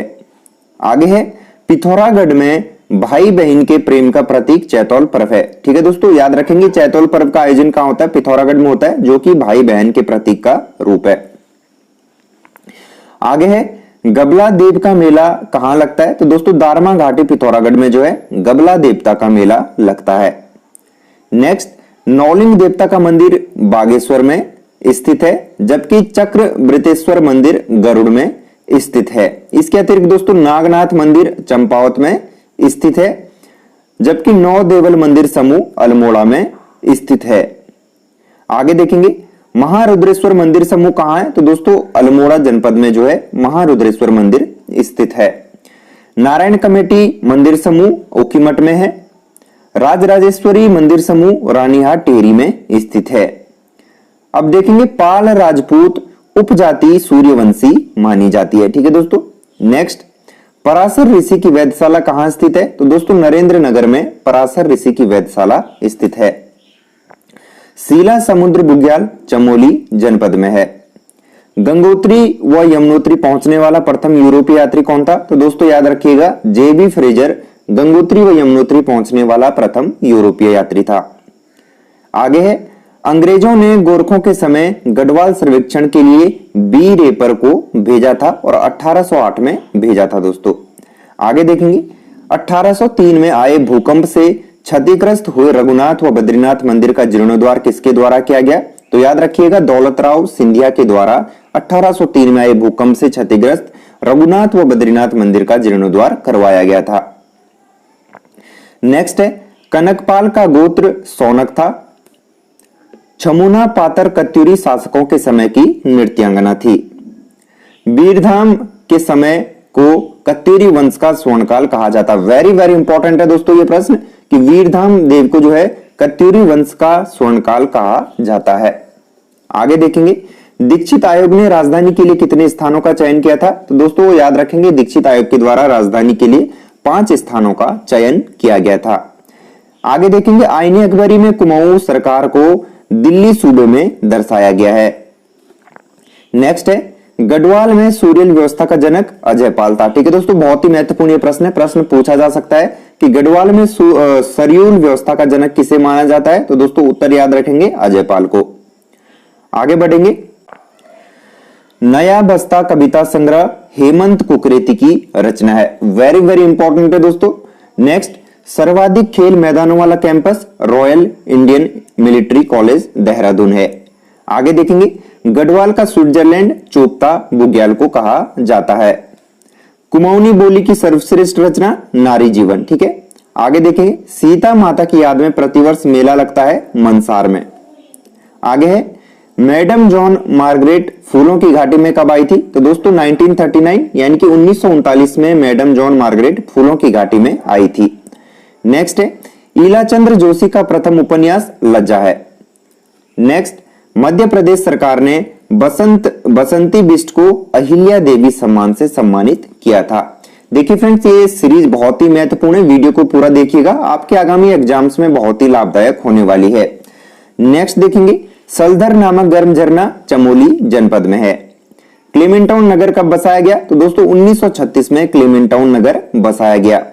आगे है, पिथौरागढ़ में भाई बहन के प्रेम का प्रतीक चैतौल पर्व है। ठीक है दोस्तों, याद रखेंगे चैतौल पर्व का आयोजन कहां होता है, पिथौरागढ़ में होता है, जो कि भाई बहन के प्रतीक का रूप है। आगे है, गबला देव का मेला कहां लगता है, तो दोस्तों दारमा घाटी पिथौरागढ़ में जो है गबला देवता का मेला लगता है। नेक्स्ट, नौलिंग देवता का मंदिर बागेश्वर में स्थित है, जबकि चक्र वृतेश्वर मंदिर गरुड़ में स्थित है। इसके अतिरिक्त दोस्तों नागनाथ मंदिर चंपावत में स्थित है, जबकि नौ देवल मंदिर समूह अल्मोड़ा में स्थित है। आगे देखेंगे, महारुद्रेश्वर मंदिर समूह कहां है, तो दोस्तों अल्मोड़ा जनपद में जो है महारुद्रेश्वर मंदिर स्थित है। नारायण कमेटी मंदिर समूह ओखीमठ में है। राजराजेश्वरी मंदिर समूह रानीहाट टिहरी में स्थित है। अब देखेंगे, पाल राजपूत उपजाति सूर्यवंशी मानी जाती है। ठीक है दोस्तों। नेक्स्ट, पराशर ऋषि की वेधशाला कहां स्थित है, तो दोस्तों नरेंद्र नगर में पराशर ऋषि की वेधशाला स्थित है। सीला समुद्र बुग्याल चमोली जनपद में है। गंगोत्री व यमुनोत्री पहुंचने वाला प्रथम यूरोपीय यात्री कौन था, तो दोस्तों याद रखिएगा जेबी फ्रेजर गंगोत्री व यमुनोत्री पहुंचने वाला प्रथम यूरोपीय यात्री था। आगे है, अंग्रेजों ने गोरखों के समय गढ़वाल सर्वेक्षण के लिए बी रेपर को भेजा था और 1808 में भेजा था दोस्तों। आगे देखेंगे, 1803 में आए भूकंप से क्षतिग्रस्त हुए रघुनाथ व बद्रीनाथ मंदिर का जीर्णोद्धार किसके द्वारा किया गया, तो याद रखिएगा दौलतराव सिंधिया के द्वारा 1803 में आए भूकंप से क्षतिग्रस्त रघुनाथ व बद्रीनाथ मंदिर का जीर्णोद्धार करवाया गया था। नेक्स्ट है, कनकपाल का गोत्र सौनक था। छमुना पातर कत्यूरी शासकों के समय की नृत्यांगना थी। बीरधाम के समय को कत्यूरी वंश का स्वर्णकाल कहा जाता। वेरी वेरी इंपॉर्टेंट है दोस्तों ये प्रश्न कि वीरधाम देव को जो है कत्यूरी वंश का स्वर्णकाल कहा जाता है। आगे देखेंगे, दीक्षित आयोग ने राजधानी के लिए कितने स्थानों का चयन किया था, तो दोस्तों याद रखेंगे दीक्षित आयोग के द्वारा राजधानी के लिए 5 स्थानों का चयन किया गया था। आगे देखेंगे, आईने अकबरी में कुमाऊं सरकार को दिल्ली सूबे में दर्शाया गया है। नेक्स्ट है, गढ़वाल में सूर्यल व्यवस्था का जनक अजयपाल था। ठीक है दोस्तों, बहुत ही महत्वपूर्ण ये प्रश्न है। प्रश्न पूछा जा सकता है कि गढ़वाल में सरयूल व्यवस्था का जनक किसे माना जाता है, तो दोस्तों उत्तर याद रखेंगे अजयपाल को। आगे बढ़ेंगे, नया बस्ता कविता संग्रह हेमंत कुकरेती की रचना है। वेरी वेरी इंपॉर्टेंट है दोस्तों। नेक्स्ट, सर्वाधिक खेल मैदानों वाला campus royal Indian military college Dehradun है। आगे देखेंगे, गढ़वाल का स्विट्जरलैंड चोपता बुग्याल को कहा जाता है। कुमाऊनी बोली की सर्वश्रेष्ठ रचना नारी जीवन। ठीक है। आगे देखेंगे, सीता माता की याद में प्रतिवर्ष मेला लगता है मंसार में। आगे है, मैडम जॉन मार्गरेट फूलों की घाटी में कब आई थी, तो दोस्तों 1939 यानी कि 1939 में मैडम जॉन मार्गरेट फूलों की घाटी में आई थी। नेक्स्ट है, ईलाचंद्र जोशी का प्रथम उपन्यास लज्जा है। नेक्स्ट, मध्य प्रदेश सरकार ने बसंती बिष्ट को अहिल्या देवी सम्मान से सम्मानित किया था। देखिए फ्रेंड्स, ये सीरीज बहुत ही महत्वपूर्ण है, वीडियो को पूरा देखिएगा, आपके आगामी एग्जाम्स में बहुत ही लाभदायक होने वाली है। नेक्स्ट देखेंगे, सलधर नामक गर्म झरना चमोली जनपद में है। क्लेमेंटाउन नगर कब बसाया गया, तो दोस्तों 1936 में क्लेमेंटाउन नगर बसाया गया।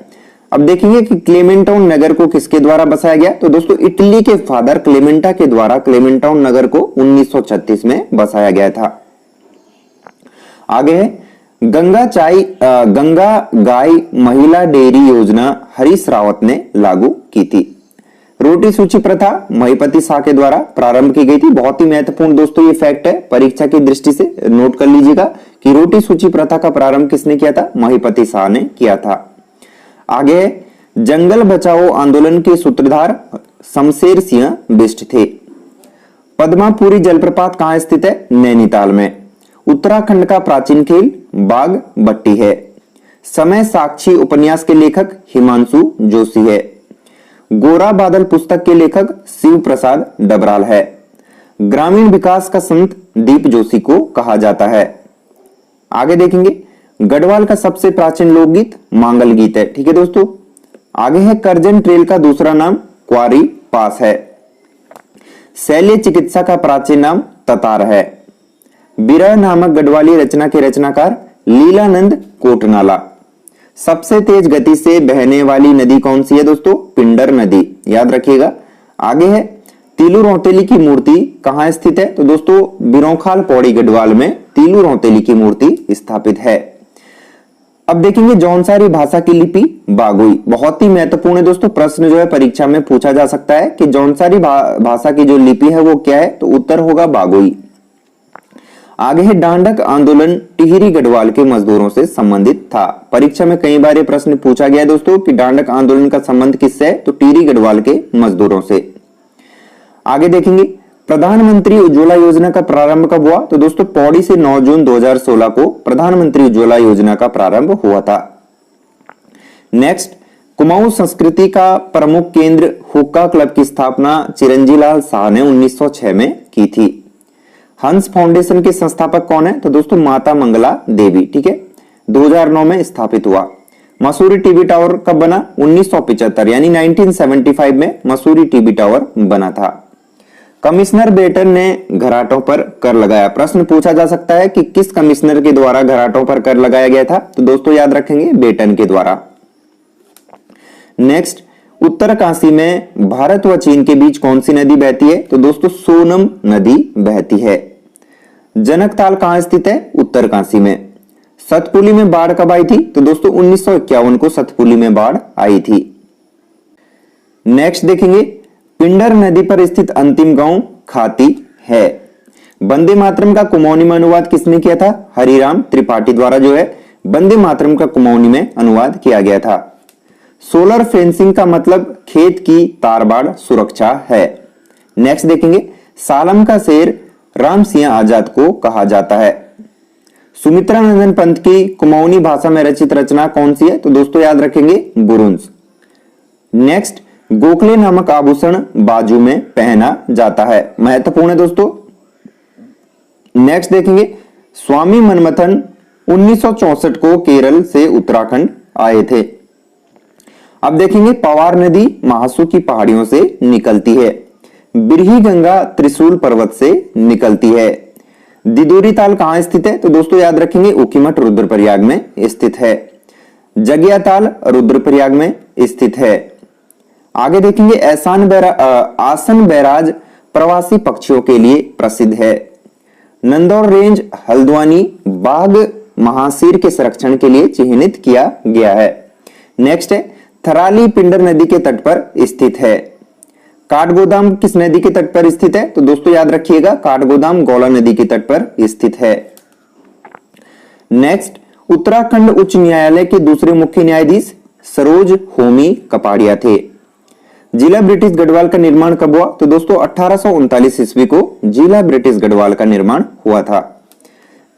अब देखेंगे कि क्लेमेंटाउन नगर को किसके द्वारा बसाया गया, तो दोस्तों इटली के फादर क्लेमेंटा के द्वारा क्लेमेंटाउन नगर को 1936 में बसाया गया था। आगे है, गंगा गाय महिला डेयरी योजना हरीश रावत ने लागू की थी। रोटी सूची प्रथा महिपति शाह के द्वारा प्रारंभ की गई थी। बहुत ही महत्वपूर्ण दोस्तों ये फैक्ट है, परीक्षा की दृष्टि से नोट कर लीजिएगा कि रोटी सूची प्रथा का प्रारंभ किसने किया था? महिपति शाह ने किया था। आगे जंगल बचाओ आंदोलन के सूत्रधार शमशेर सिंह बिष्ट थे। पद्मापुरी जलप्रपात कहां स्थित है? नैनीताल में। उत्तराखंड का प्राचीन खेल बाघ बट्टी है। समय साक्षी उपन्यास के लेखक हिमांशु जोशी है। गोरा बादल पुस्तक के लेखक शिव प्रसाद डबराल है। ग्रामीण विकास का संत दीप जोशी को कहा जाता है। आगे देखेंगे गढ़वाल का सबसे प्राचीन लोकगीत मांगल गीत है। ठीक है दोस्तों। आगे है करजन ट्रेल का दूसरा नाम क्वारी पास है। शैल्य चिकित्सा का प्राचीन नाम ततार है। बिरह नामक गढ़वाली रचना के रचनाकार लीलानंद कोटनाला। सबसे तेज गति से बहने वाली नदी कौन सी है दोस्तों? पिंडर नदी, याद रखिएगा। आगे है तीलू रौतेली की मूर्ति कहां स्थित है? तो दोस्तों बिरोखाल पौड़ी गढ़वाल में तीलू रौतेली की मूर्ति स्थापित है। अब देखेंगे जौनसारी भाषा की लिपि बागुई। बहुत ही महत्वपूर्ण है दोस्तों, प्रश्न जो है परीक्षा में पूछा जा सकता है कि जौनसारी भाषा की जो लिपि है वो क्या है? तो उत्तर होगा बागुई। आगे है डांडक आंदोलन टिहरी गढ़वाल के मजदूरों से संबंधित था। परीक्षा में कई बार ये प्रश्न पूछा गया है दोस्तों कि डांडक आंदोलन का संबंध किससे है? तो टिहरी गढ़वाल के मजदूरों से। आगे देखेंगे प्रधानमंत्री उज्ज्वला योजना का प्रारंभ कब हुआ? तो दोस्तों पौड़ी से 9 जून 2016 को प्रधानमंत्री उज्ज्वला योजना का प्रारंभ हुआ था। नेक्स्ट, कुमाऊं संस्कृति का प्रमुख केंद्र हुक्का क्लब की स्थापना चिरंजीलाल शाह ने 1906 में की थी। हंस फाउंडेशन के संस्थापक कौन है? तो दोस्तों माता मंगला देवी। ठीक है, 2009 में स्थापित हुआ। मसूरी टीबी टावर कब बना? 1975 यानी 1975 में मसूरी टीबी टावर बना था। कमिश्नर बेटन ने घराटों पर कर लगाया। प्रश्न पूछा जा सकता है कि किस कमिश्नर के द्वारा घराटों पर कर लगाया गया था? तो दोस्तों याद रखेंगे बेटन के द्वारा। नेक्स्ट, उत्तरकाशी में भारत व चीन के बीच कौन सी नदी बहती है? तो दोस्तों सोनम नदी बहती है। जनकताल कहां स्थित है? उत्तरकाशी में। सतपुली में बाढ़ कब आई थी? तो दोस्तों 1951 को सतपुली में बाढ़ आई थी। नेक्स्ट देखेंगे पिंडर नदी पर स्थित अंतिम गांव खाती है। वंदे मातरम का कुमाऊनी में अनुवाद किसने किया था? हरिराम त्रिपाठी द्वारा जो है वंदे मातरम का कुमाऊनी में अनुवाद किया गया था। सोलर फेंसिंग का मतलब खेत की तारबाड़ सुरक्षा है। नेक्स्ट देखेंगे सालम का शेर राम सिंह आजाद को कहा जाता है। सुमित्रा नंदन पंत की कुमाऊनी भाषा में रचित रचना कौन सी है? तो दोस्तों याद रखेंगे बुरुंस। नेक्स्ट, गोखले नामक आभूषण बाजू में पहना जाता है। महत्वपूर्ण है दोस्तों। नेक्स्ट देखेंगे स्वामी मनमथन 1964 को केरल से उत्तराखंड आए थे। अब देखेंगे पवार नदी महासू की पहाड़ियों से निकलती है। बिरही गंगा त्रिशूल पर्वत से निकलती है। दिदोरी ताल कहां स्थित है? तो दोस्तों याद रखेंगे ऊखीमठ रुद्रप्रयाग में स्थित है। जगिया ताल रुद्रप्रयाग में स्थित है। आगे देखेंगे आसन बैराज प्रवासी पक्षियों के लिए प्रसिद्ध है। नंदौर रेंज हल्द्वानी बाघ महासीर के संरक्षण के लिए चिन्हित किया गया है। नेक्स्ट है थराली पिंडर नदी के तट पर स्थित है। काठगोदाम किस नदी के तट पर स्थित है? तो दोस्तों याद रखिएगा काठगोदाम गौला नदी के तट पर स्थित है। नेक्स्ट, उत्तराखंड उच्च न्यायालय के दूसरे मुख्य न्यायाधीश सरोज होमी कपाड़िया थे। जिला ब्रिटिश गढ़वाल का निर्माण कब हुआ? तो दोस्तों 1839 ईस्वी को जिला ब्रिटिश गढ़वाल का निर्माण हुआ था।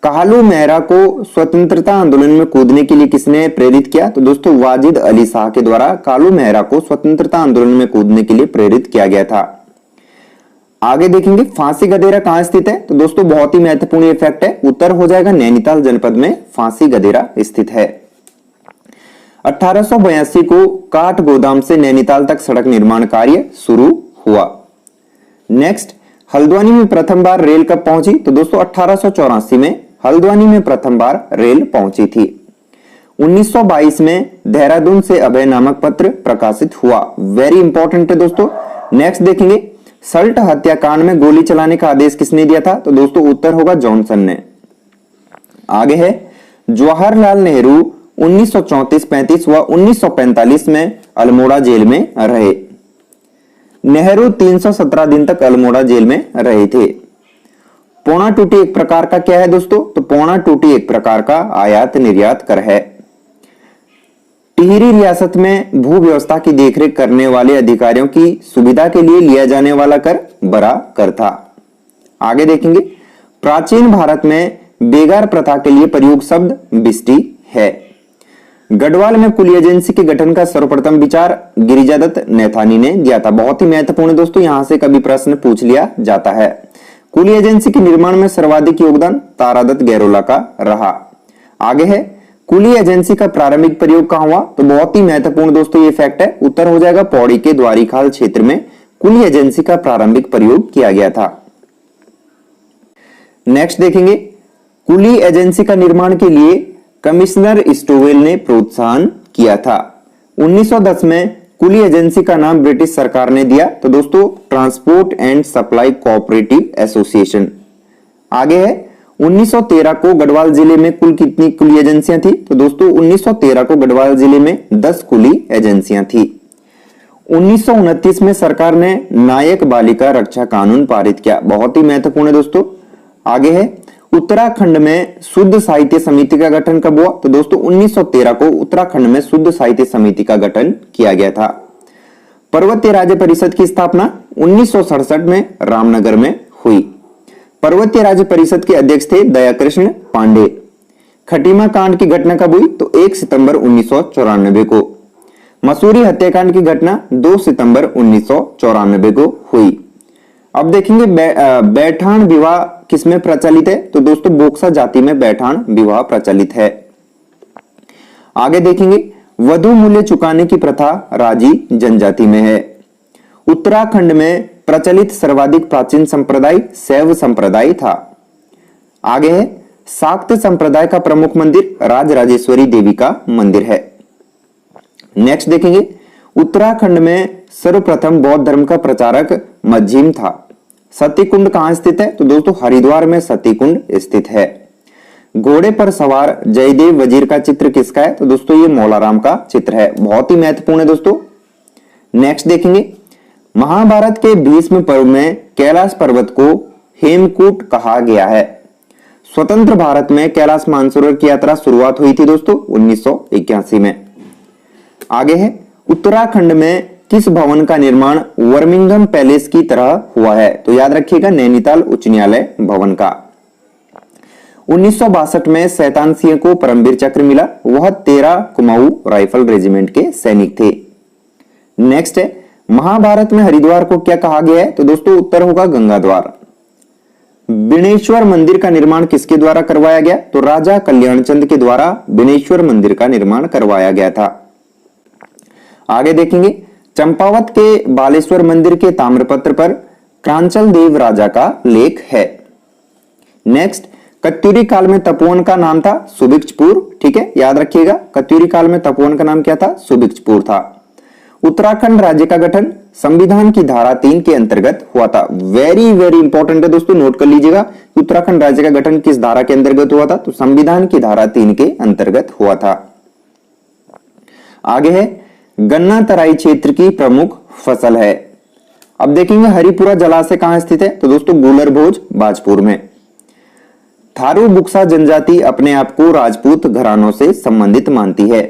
कालू मेहरा को स्वतंत्रता आंदोलन में कूदने के लिए किसने प्रेरित किया? तो दोस्तों वाजिद अली शाह के द्वारा कालू मेहरा को स्वतंत्रता आंदोलन में कूदने के लिए प्रेरित किया गया था। आगे देखेंगे फांसी गदेरा कहां स्थित है? तो दोस्तों बहुत ही महत्वपूर्ण ये फैक्ट है। उत्तर हो जाएगा नैनीताल जनपद में फांसी गदेरा स्थित है। 1882 को काठगोदाम से नैनीताल तक सड़क निर्माण कार्य शुरू हुआ। नेक्स्ट, हल्द्वानी में प्रथम बार रेल कब पहुंची? तो दोस्तों 1884 में हल्द्वानी में प्रथम बार रेल पहुंची थी। 1922 में देहरादून से अभय नामक पत्र प्रकाशित हुआ। वेरी इंपॉर्टेंट है दोस्तों। नेक्स्ट देखेंगे सल्ट हत्याकांड में गोली चलाने का आदेश किसने दिया था? तो दोस्तों उत्तर होगा जॉनसन ने। आगे है जवाहरलाल नेहरू 1934-35 व 1945 में अल्मोड़ा जेल में रहे। नेहरू 317 दिन तक अल्मोड़ा जेल में रहे थे। पौना टूटी एक प्रकार का क्या है दोस्तों? तो पौना टूटी एक प्रकार का आयात निर्यात कर है। टिहरी रियासत में भू व्यवस्था की देखरेख करने वाले अधिकारियों की सुविधा के लिए लिया जाने वाला कर बड़ा कर था। आगे देखेंगे, प्राचीन भारत में बेगार प्रथा के लिए प्रयुक्त शब्द बिस्टी है। गढ़वाल में कुली एजेंसी के गठन का सर्वप्रथम विचार गिरिजादत्त नैथानी ने दिया था। बहुत ही महत्वपूर्ण दोस्तों, यहां से कभी प्रश्न पूछ लिया जाता है। कुली एजेंसी के निर्माण में सर्वाधिक योगदान तारादत्त गैरोला का रहा। आगे है, कुली एजेंसी का प्रारंभिक प्रयोग कहां हुआ? तो बहुत ही महत्वपूर्ण दोस्तों ये फैक्ट है। उत्तर हो जाएगा पौड़ी के द्वारीखाल क्षेत्र में कुली एजेंसी का प्रारंभिक प्रयोग किया गया था। नेक्स्ट देखेंगे, कुली एजेंसी का निर्माण के लिए कमिश्नर स्टोवेल ने प्रोत्साहन किया था। 1910 में कुली एजेंसी का नाम ब्रिटिश सरकार ने दिया। तो दोस्तों transport and supply cooperative association. आगे है, 1913 को गढ़वाल जिले में कुल कितनी कुली एजेंसियां थी? तो दोस्तों 1913 को गढ़वाल जिले में 10 कुली एजेंसियां थी। 1929 में सरकार ने नायक बालिका रक्षा कानून पारित किया। बहुत ही महत्वपूर्ण है दोस्तों। आगे है, उत्तराखंड में शुद्ध साहित्य समिति का गठन कब हुआ? तो दोस्तों 1913 को उत्तराखंड में शुद्ध साहित्य समिति का गठन किया गया था। पर्वतीय राज्य परिषद की स्थापना 1967 में रामनगर में हुई। पर्वतीय राज्य परिषद के अध्यक्ष थे दयाकृष्ण पांडे। खटीमा कांड की घटना कब हुई? तो 1 सितंबर 1994 को। मसूरी हत्याकांड की घटना 2 सितंबर 1994 को हुई। अब देखेंगे बैठान विवाह किसमें प्रचलित है? तो दोस्तों बोक्सा जाति में बैठान विवाह प्रचलित है। आगे देखेंगे, वधु मूल्य चुकाने की प्रथा राजी जनजाति में है। उत्तराखंड में प्रचलित सर्वाधिक प्राचीन संप्रदाय शैव संप्रदाय था। आगे है, शाक्त संप्रदाय का प्रमुख मंदिर राजराजेश्वरी देवी का मंदिर है। नेक्स्ट देखेंगे, उत्तराखंड में सर्वप्रथम बौद्ध धर्म का प्रचारक मज्जिम था। सतीकुंड कहां स्थित है? तो दोस्तों हरिद्वार में सतीकुंड स्थित है। घोड़े पर सवार जयदेव वजीर का चित्र किसका है? तो दोस्तों ये मौलाराम का चित्र है। बहुत ही महत्वपूर्ण है दोस्तों। नेक्स्ट देखेंगे, महाभारत के भीष्म पर्व में कैलाश पर्वत को हेमकूट कहा गया है। स्वतंत्र भारत में कैलाश मानसरोवर की यात्रा शुरुआत हुई थी दोस्तों 1981 में। आगे है, उत्तराखंड में किस भवन का निर्माण वर्मिंघम पैलेस की तरह हुआ है? तो याद रखिएगा नैनीताल उच्च न्यायालय भवन का। 1962 में शैतान सिंह को परमवीर चक्र मिला। वह 13 कुमाऊं राइफल रेजिमेंट के सैनिक थे। नेक्स्ट है, महाभारत में हरिद्वार को क्या कहा गया है? तो दोस्तों उत्तर होगा गंगा द्वार। बिनेश्वर मंदिर का निर्माण किसके द्वारा करवाया गया? तो राजा कल्याणचंद के द्वारा बिनेश्वर मंदिर का निर्माण करवाया गया था। आगे देखेंगे, चंपावत के बालेश्वर मंदिर के ताम्रपत्र पर क्रांचल देव राजा का लेख है। नेक्स्ट, कत्यूरी काल में तपोवन का नाम था सुभिक्षपुर। ठीक है, याद रखिएगा कत्यूरी काल में तपोवन का नाम क्या था? सुभिक्षपुर था। उत्तराखंड राज्य का गठन संविधान की धारा 3 के अंतर्गत हुआ था। वेरी वेरी इंपॉर्टेंट है दोस्तों, नोट कर लीजिएगा। उत्तराखंड राज्य का गठन किस धारा के अंतर्गत हुआ था? तो संविधान की धारा 3 के अंतर्गत हुआ था। आगे है, गन्ना तराई क्षेत्र की प्रमुख फसल है। अब देखेंगे हरिपुरा जलाशय कहां स्थित है? तो दोस्तों गुलरभोज बाजपुर में। थारू बुक्सा जनजाति अपने आप को राजपूत घरानों से संबंधित मानती है।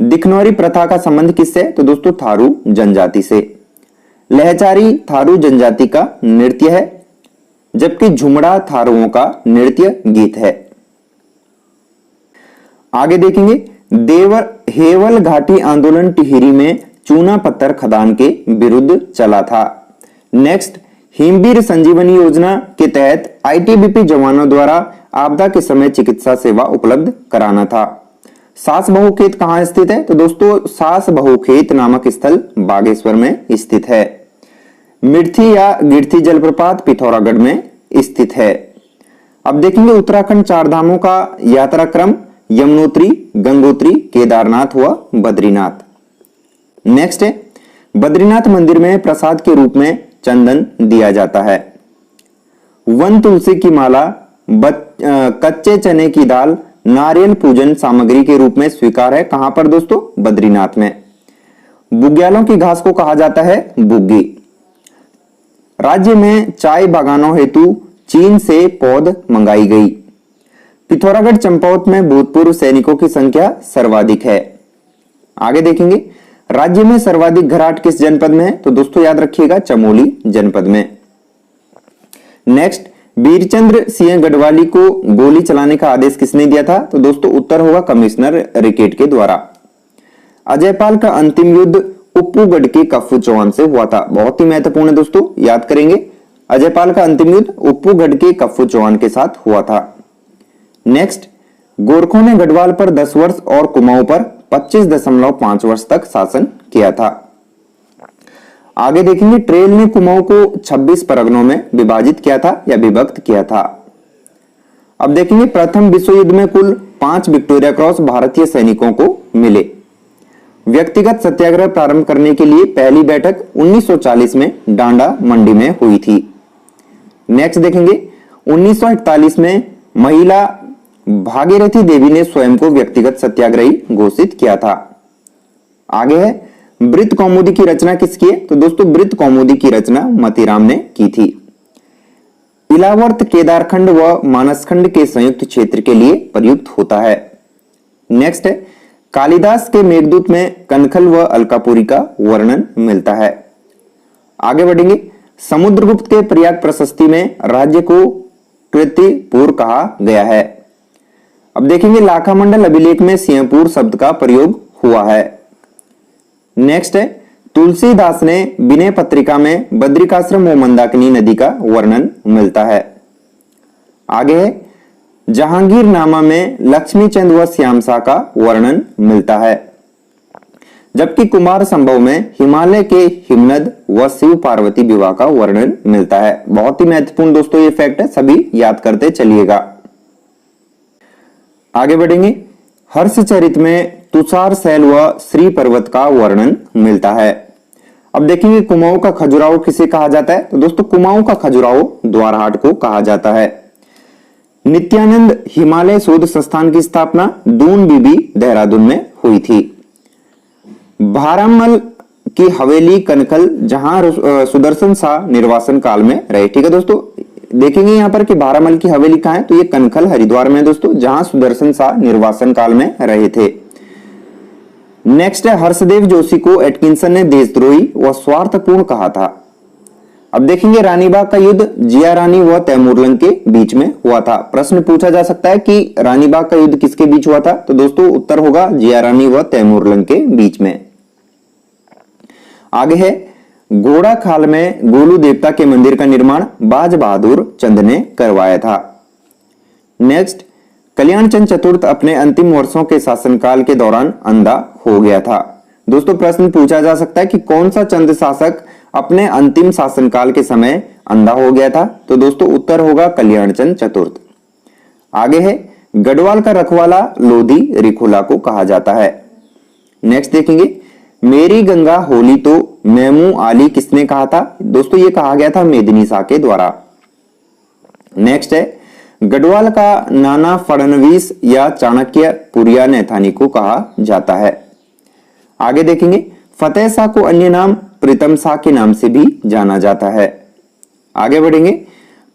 दिखनौरी प्रथा का संबंध किससे? तो दोस्तों थारू जनजाति से। लहचारी थारू जनजाति का नृत्य है, जबकि झुमड़ा थारुओं का नृत्य गीत है। आगे देखेंगे, हेवल घाटी आंदोलन टिहरी में चूना पत्थर खदान के विरुद्ध चला था। नेक्स्ट, हिमवीर संजीवनी योजना के तहत आईटीबीपी जवानों द्वारा आपदा के समय चिकित्सा सेवा उपलब्ध कराना था। सास बहु खेत कहां स्थित है? तो दोस्तों सास बहु खेत नामक स्थल बागेश्वर में स्थित है। मिर्थी या गिरथी जलप्रपात पिथौरागढ़ में स्थित है। अब देखेंगे उत्तराखंड चार धामों का यात्रा क्रम यमुनोत्री, गंगोत्री, केदारनाथ व बद्रीनाथ। नेक्स्ट है, बद्रीनाथ मंदिर में प्रसाद के रूप में चंदन दिया जाता है। वन तुलसी की माला, कच्चे चने की दाल नारियल पूजन सामग्री के रूप में स्वीकार है। कहां पर दोस्तों? बद्रीनाथ में। बुग्यालों की घास को कहा जाता है बुग्गी। राज्य में चाय बागानों हेतु चीन से पौध मंगाई गई। पिथौरागढ़ चंपावत में भूतपूर्व सैनिकों की संख्या सर्वाधिक है। आगे देखेंगे, राज्य में सर्वाधिक घराट किस जनपद में है? तो दोस्तों याद रखिएगा चमोली जनपद में। नेक्स्ट, वीरचंद्र सिंह गढ़वाली को गोली चलाने का आदेश किसने दिया था? तो दोस्तों उत्तर होगा कमिश्नर रिकेट के द्वारा। अजयपाल का अंतिम युद्ध उप्पूगढ़ के कफ्फू चौहान से हुआ था। बहुत ही महत्वपूर्ण है दोस्तों, याद करेंगे। अजयपाल का अंतिम युद्ध उप्पूगढ़ के कफ्फू चौहान के साथ हुआ था। नेक्स्ट, गोरखों ने गढ़वाल पर 10 वर्ष और कुमाऊं पर 25.5 वर्ष तक शासन किया था। आगे देखेंगे, ट्रेल ने कुमाऊं को 26 परगनों में विभाजित किया था या विभक्त किया था। अब देखेंगे, प्रथम विश्व युद्ध में कुल 5 विक्टोरिया क्रॉस भारतीय सैनिकों को मिले। व्यक्तिगत सत्याग्रह प्रारंभ करने के लिए पहली बैठक 1940 में डांडा मंडी में हुई थी। नेक्स्ट देखेंगे, 1941 में महिला भागीरथी देवी ने स्वयं को व्यक्तिगत सत्याग्रही घोषित किया था। आगे है, वृत्त कौमुदी की रचना किसकी है? तो दोस्तों वृत्त कौमुदी की रचना मतीराम ने की थी। इलावर्त केदारखंड व मानसखंड के संयुक्त क्षेत्र के लिए प्रयुक्त होता है। नेक्स्ट है, कालिदास के मेघदूत में कनखल व अलकापुरी का वर्णन मिलता है। आगे बढ़ेंगे, समुद्रगुप्त के प्रयाग प्रशस्ति में राज्य को कृतिपुर कहा गया है। अब देखेंगे, लाखामंडल अभिलेख में सिंहपुर शब्द का प्रयोग हुआ है। नेक्स्ट है, तुलसीदास ने विनय पत्रिका में बद्रिकाश्रम व मंदाकिनी नदी का वर्णन मिलता है। आगे है, जहांगीरनामा में लक्ष्मीचंद व श्यामसा का वर्णन मिलता है। जबकि कुमार संभव में हिमालय के हिमनद व शिव पार्वती विवाह का वर्णन मिलता है। बहुत ही महत्वपूर्ण दोस्तों ये फैक्ट है, सभी याद करते चलिएगा। आगे बढ़ेंगे, हर्षचरित में तुषार शैल व श्री पर्वत का वर्णन मिलता है। अब देखेंगे, कुमाऊं का खजुराहो किसे कहा जाता है? तो दोस्तों कुमाऊं का खजुराहो द्वारहाट को कहा जाता है। नित्यानंद हिमालय शोध संस्थान की स्थापना दून बीबी देहरादून में हुई थी। भारामल की हवेली कनखल, जहां सुदर्शन शाह निर्वासन काल में रहे। ठीक है दोस्तों, देखेंगे यहाँ पर कि भारामल की हवेली कहाँ है? तो ये कनखल हरिद्वार में दोस्तों, जहां सुदर्शन शाह निर्वासन काल में रहे थे। नेक्स्ट है, हर्षदेव जोशी को एटकिंसन ने देशद्रोही व स्वार्थपूर्ण कहा था। अब देखेंगे, रानीबाग का युद्ध जिया रानी व तैमूरलंग के बीच में हुआ था। प्रश्न पूछा जा सकता है कि रानीबाग का युद्ध किसके बीच हुआ था? तो दोस्तों उत्तर होगा जिया रानी व तैमूरलंग के बीच में। आगे है, घोड़ा खाल में गोलू देवता के मंदिर का निर्माण बाज बहादुर चंद ने करवाया था। नेक्स्ट, कल्याण चंद चतुर्थ अपने अंतिम वर्षों के शासनकाल के दौरान अंधा हो गया था। दोस्तों प्रश्न पूछा जा सकता है कि कौन सा चंद शासक अपने अंतिम शासनकाल के समय अंधा हो गया था? तो दोस्तों उत्तर होगा कल्याण चंद चतुर्थ। आगे है, गढ़वाल का रखवाला लोधी रिखुला को कहा जाता है। नेक्स्ट देखेंगे, मेरी गंगा होली तो मेमू आली किसने कहा था? दोस्तों ये कहा गया था मेदिनी शाह के द्वारा। नेक्स्ट है, गढ़वाल का नाना फडणवीस या चाणक्य पुरिया नैथानी को कहा जाता है। आगे देखेंगे, फतेह शाह को अन्य नाम प्रीतम शाह के नाम से भी जाना जाता है। आगे बढ़ेंगे,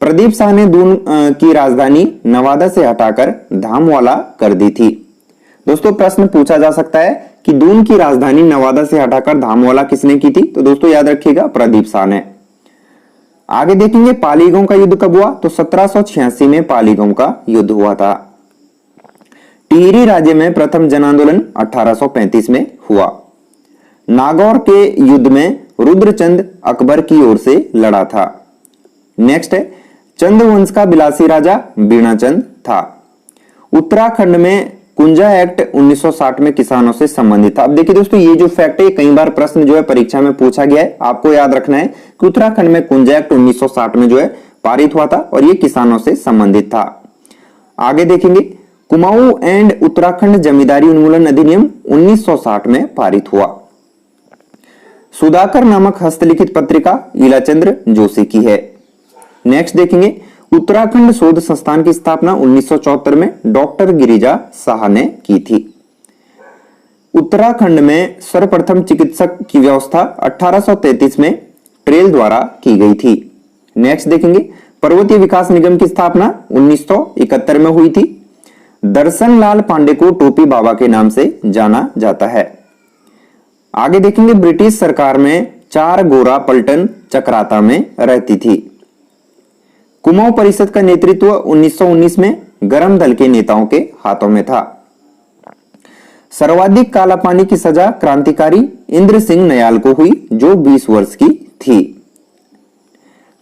प्रदीप शाह ने दून की राजधानी नवादा से हटाकर धामवाला कर दी थी। दोस्तों प्रश्न पूछा जा सकता है कि दून की राजधानी नवादा से हटाकर धामवाला किसने की थी? तो दोस्तों याद रखिएगा प्रदीप शाह ने। आगे देखेंगे, पालीगांव का युद्ध कब हुआ? तो 1786 में पालीगांव का युद्ध हुआ था। टिहरी राज्य में प्रथम जन आंदोलन 1835 में हुआ। नागौर के युद्ध में रुद्रचंद अकबर की ओर से लड़ा था। नेक्स्ट है, चंद वंश का बिलासी राजा बीणाचंद था। उत्तराखंड में कुंजा एक्ट 1960 में किसानों से संबंधित था। अब देखिए दोस्तों ये जो फैक्ट है कई बार प्रश्न जो है परीक्षा में पूछा गया है। आपको याद रखना है कि उत्तराखंड में कुंजा एक्ट 1960 में जो है पारित हुआ था और ये किसानों से संबंधित था। आगे देखेंगे, कुमाऊं एंड उत्तराखंड जमींदारी उन्मूलन अधिनियम 1960 में पारित हुआ। सुधाकर नामक हस्तलिखित पत्रिका ईलाचंद्र जोशी की है। नेक्स्ट देखेंगे, उत्तराखंड शोध संस्थान की स्थापना 1974 में डॉक्टर गिरिजा साहा ने की थी। उत्तराखंड में सर्वप्रथम चिकित्सक की व्यवस्था 1833 में ट्रेल द्वारा की गई थी। नेक्स्ट देखेंगे, पर्वतीय विकास निगम की स्थापना 1971 में हुई थी। दर्शन लाल पांडे को टोपी बाबा के नाम से जाना जाता है। आगे देखेंगे, ब्रिटिश सरकार में 4 गोरा पलटन चक्राता में रहती थी। कुमाऊं परिषद का नेतृत्व 1919 में गरम दल के नेताओं के हाथों में था। सर्वाधिक काला पानी की सजा क्रांतिकारी इंद्र सिंह नयाल को हुई, जो 20 वर्ष की थी।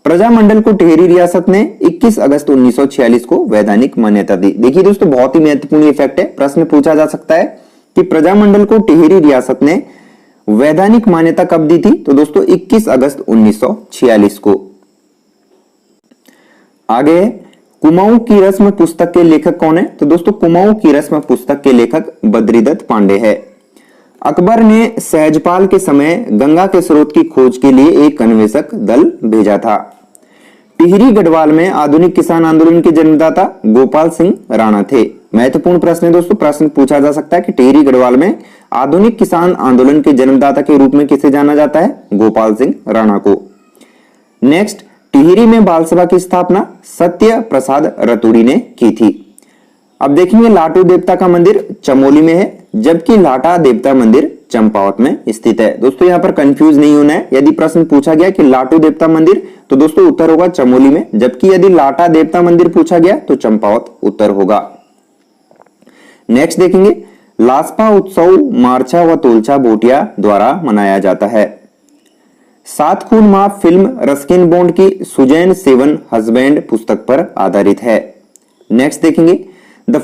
प्रजामंडल को टिहरी रियासत ने 21 अगस्त 1946 को वैधानिक मान्यता दी। देखिए दोस्तों, बहुत ही महत्वपूर्ण फैक्ट है, प्रश्न पूछा जा सकता है कि प्रजामंडल को टिहरी रियासत ने वैधानिक मान्यता कब दी थी? तो दोस्तों 21 अगस्त 1946 को। आगे, कुमाऊं की रस्म पुस्तक के लेखक कौन है? तो दोस्तों कुमाऊं की रस्म पुस्तक के लेखक बद्रीदत्त पांडे है। अकबर ने सहजपाल के समय गंगा के स्रोत की खोज के लिए एक अन्वेषक दल भेजा था। टिहरी गढ़वाल में आधुनिक किसान आंदोलन के जन्मदाता गोपाल सिंह राणा थे। महत्वपूर्ण प्रश्न है दोस्तों, प्रश्न पूछा जा सकता है कि टिहरी गढ़वाल में आधुनिक किसान आंदोलन के जन्मदाता के रूप में किसे जाना जाता है? गोपाल सिंह राणा को। नेक्स्ट, टिहरी में बाल सभा की स्थापना सत्य प्रसाद रतूड़ी ने की थी। अब देखेंगे, लाटू देवता का मंदिर चमोली में है, जबकि लाटा देवता मंदिर चंपावत में स्थित है। दोस्तों यहां पर कंफ्यूज नहीं होना है। यदि प्रश्न पूछा गया कि लाटू देवता मंदिर, तो दोस्तों उत्तर होगा चमोली में, जबकि यदि लाटा देवता मंदिर पूछा गया तो चंपावत उत्तर होगा। नेक्स्ट देखेंगे, लासपा उत्सव मारछा व तोलछा भोटिया द्वारा मनाया जाता है। 7 खून माफ फिल्म रस्किन बॉन्ड की सुजैन सेवन हस्बैंड पुस्तक पर आधारित है। नेक्स्ट देखेंगे, the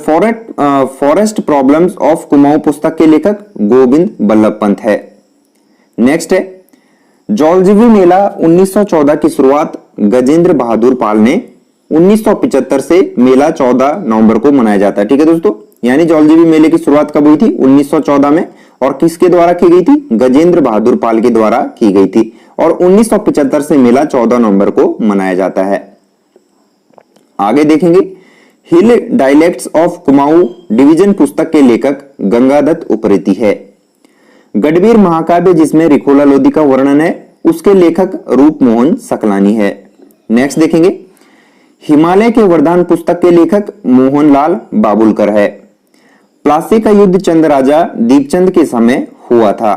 forest problems of Kumaon पुस्तक के लेखक गोविंद बल्लभ पंत है। नेक्स्ट है, जौलजीबी मेला 1914 की शुरुआत गजेंद्र बहादुर पाल ने 1975 से मेला 14 नवंबर को मनाया जाता है। ठीक है दोस्तों, यानी जौलजीबी मेले की शुरुआत कब हुई थी? 1914 में, और किसके द्वारा की गई थी? गजेंद्र बहादुर पाल के द्वारा की गई थी, और 1975 से मेला 14 नवंबर को मनाया जाता है। आगे देखेंगे, हिल डायलेक्ट्स ऑफ कुमाऊं डिवीजन पुस्तक के लेखक गंगादत्त उप्रेती है। गढ़वीर महाकाव्य जिसमें रिखोला लोधी का वर्णन है, उसके लेखक रूपमोहन सकलानी है। नेक्स्ट देखेंगे, हिमालय के वरदान पुस्तक के लेखक मोहनलाल बाबुलकर है। प्लासी का युद्ध चंद राजा दीपचंद के समय हुआ था।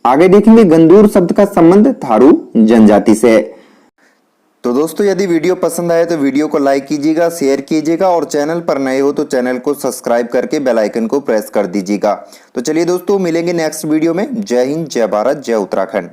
आगे देखेंगे, गंदूर शब्द का संबंध थारू जनजाति से है। तो दोस्तों यदि वीडियो पसंद आए तो वीडियो को लाइक कीजिएगा, शेयर कीजिएगा, और चैनल पर नए हो तो चैनल को सब्सक्राइब करके बेल आइकन को प्रेस कर दीजिएगा। तो चलिए दोस्तों, मिलेंगे नेक्स्ट वीडियो में। जय हिंद, जय भारत, जय उत्तराखंड।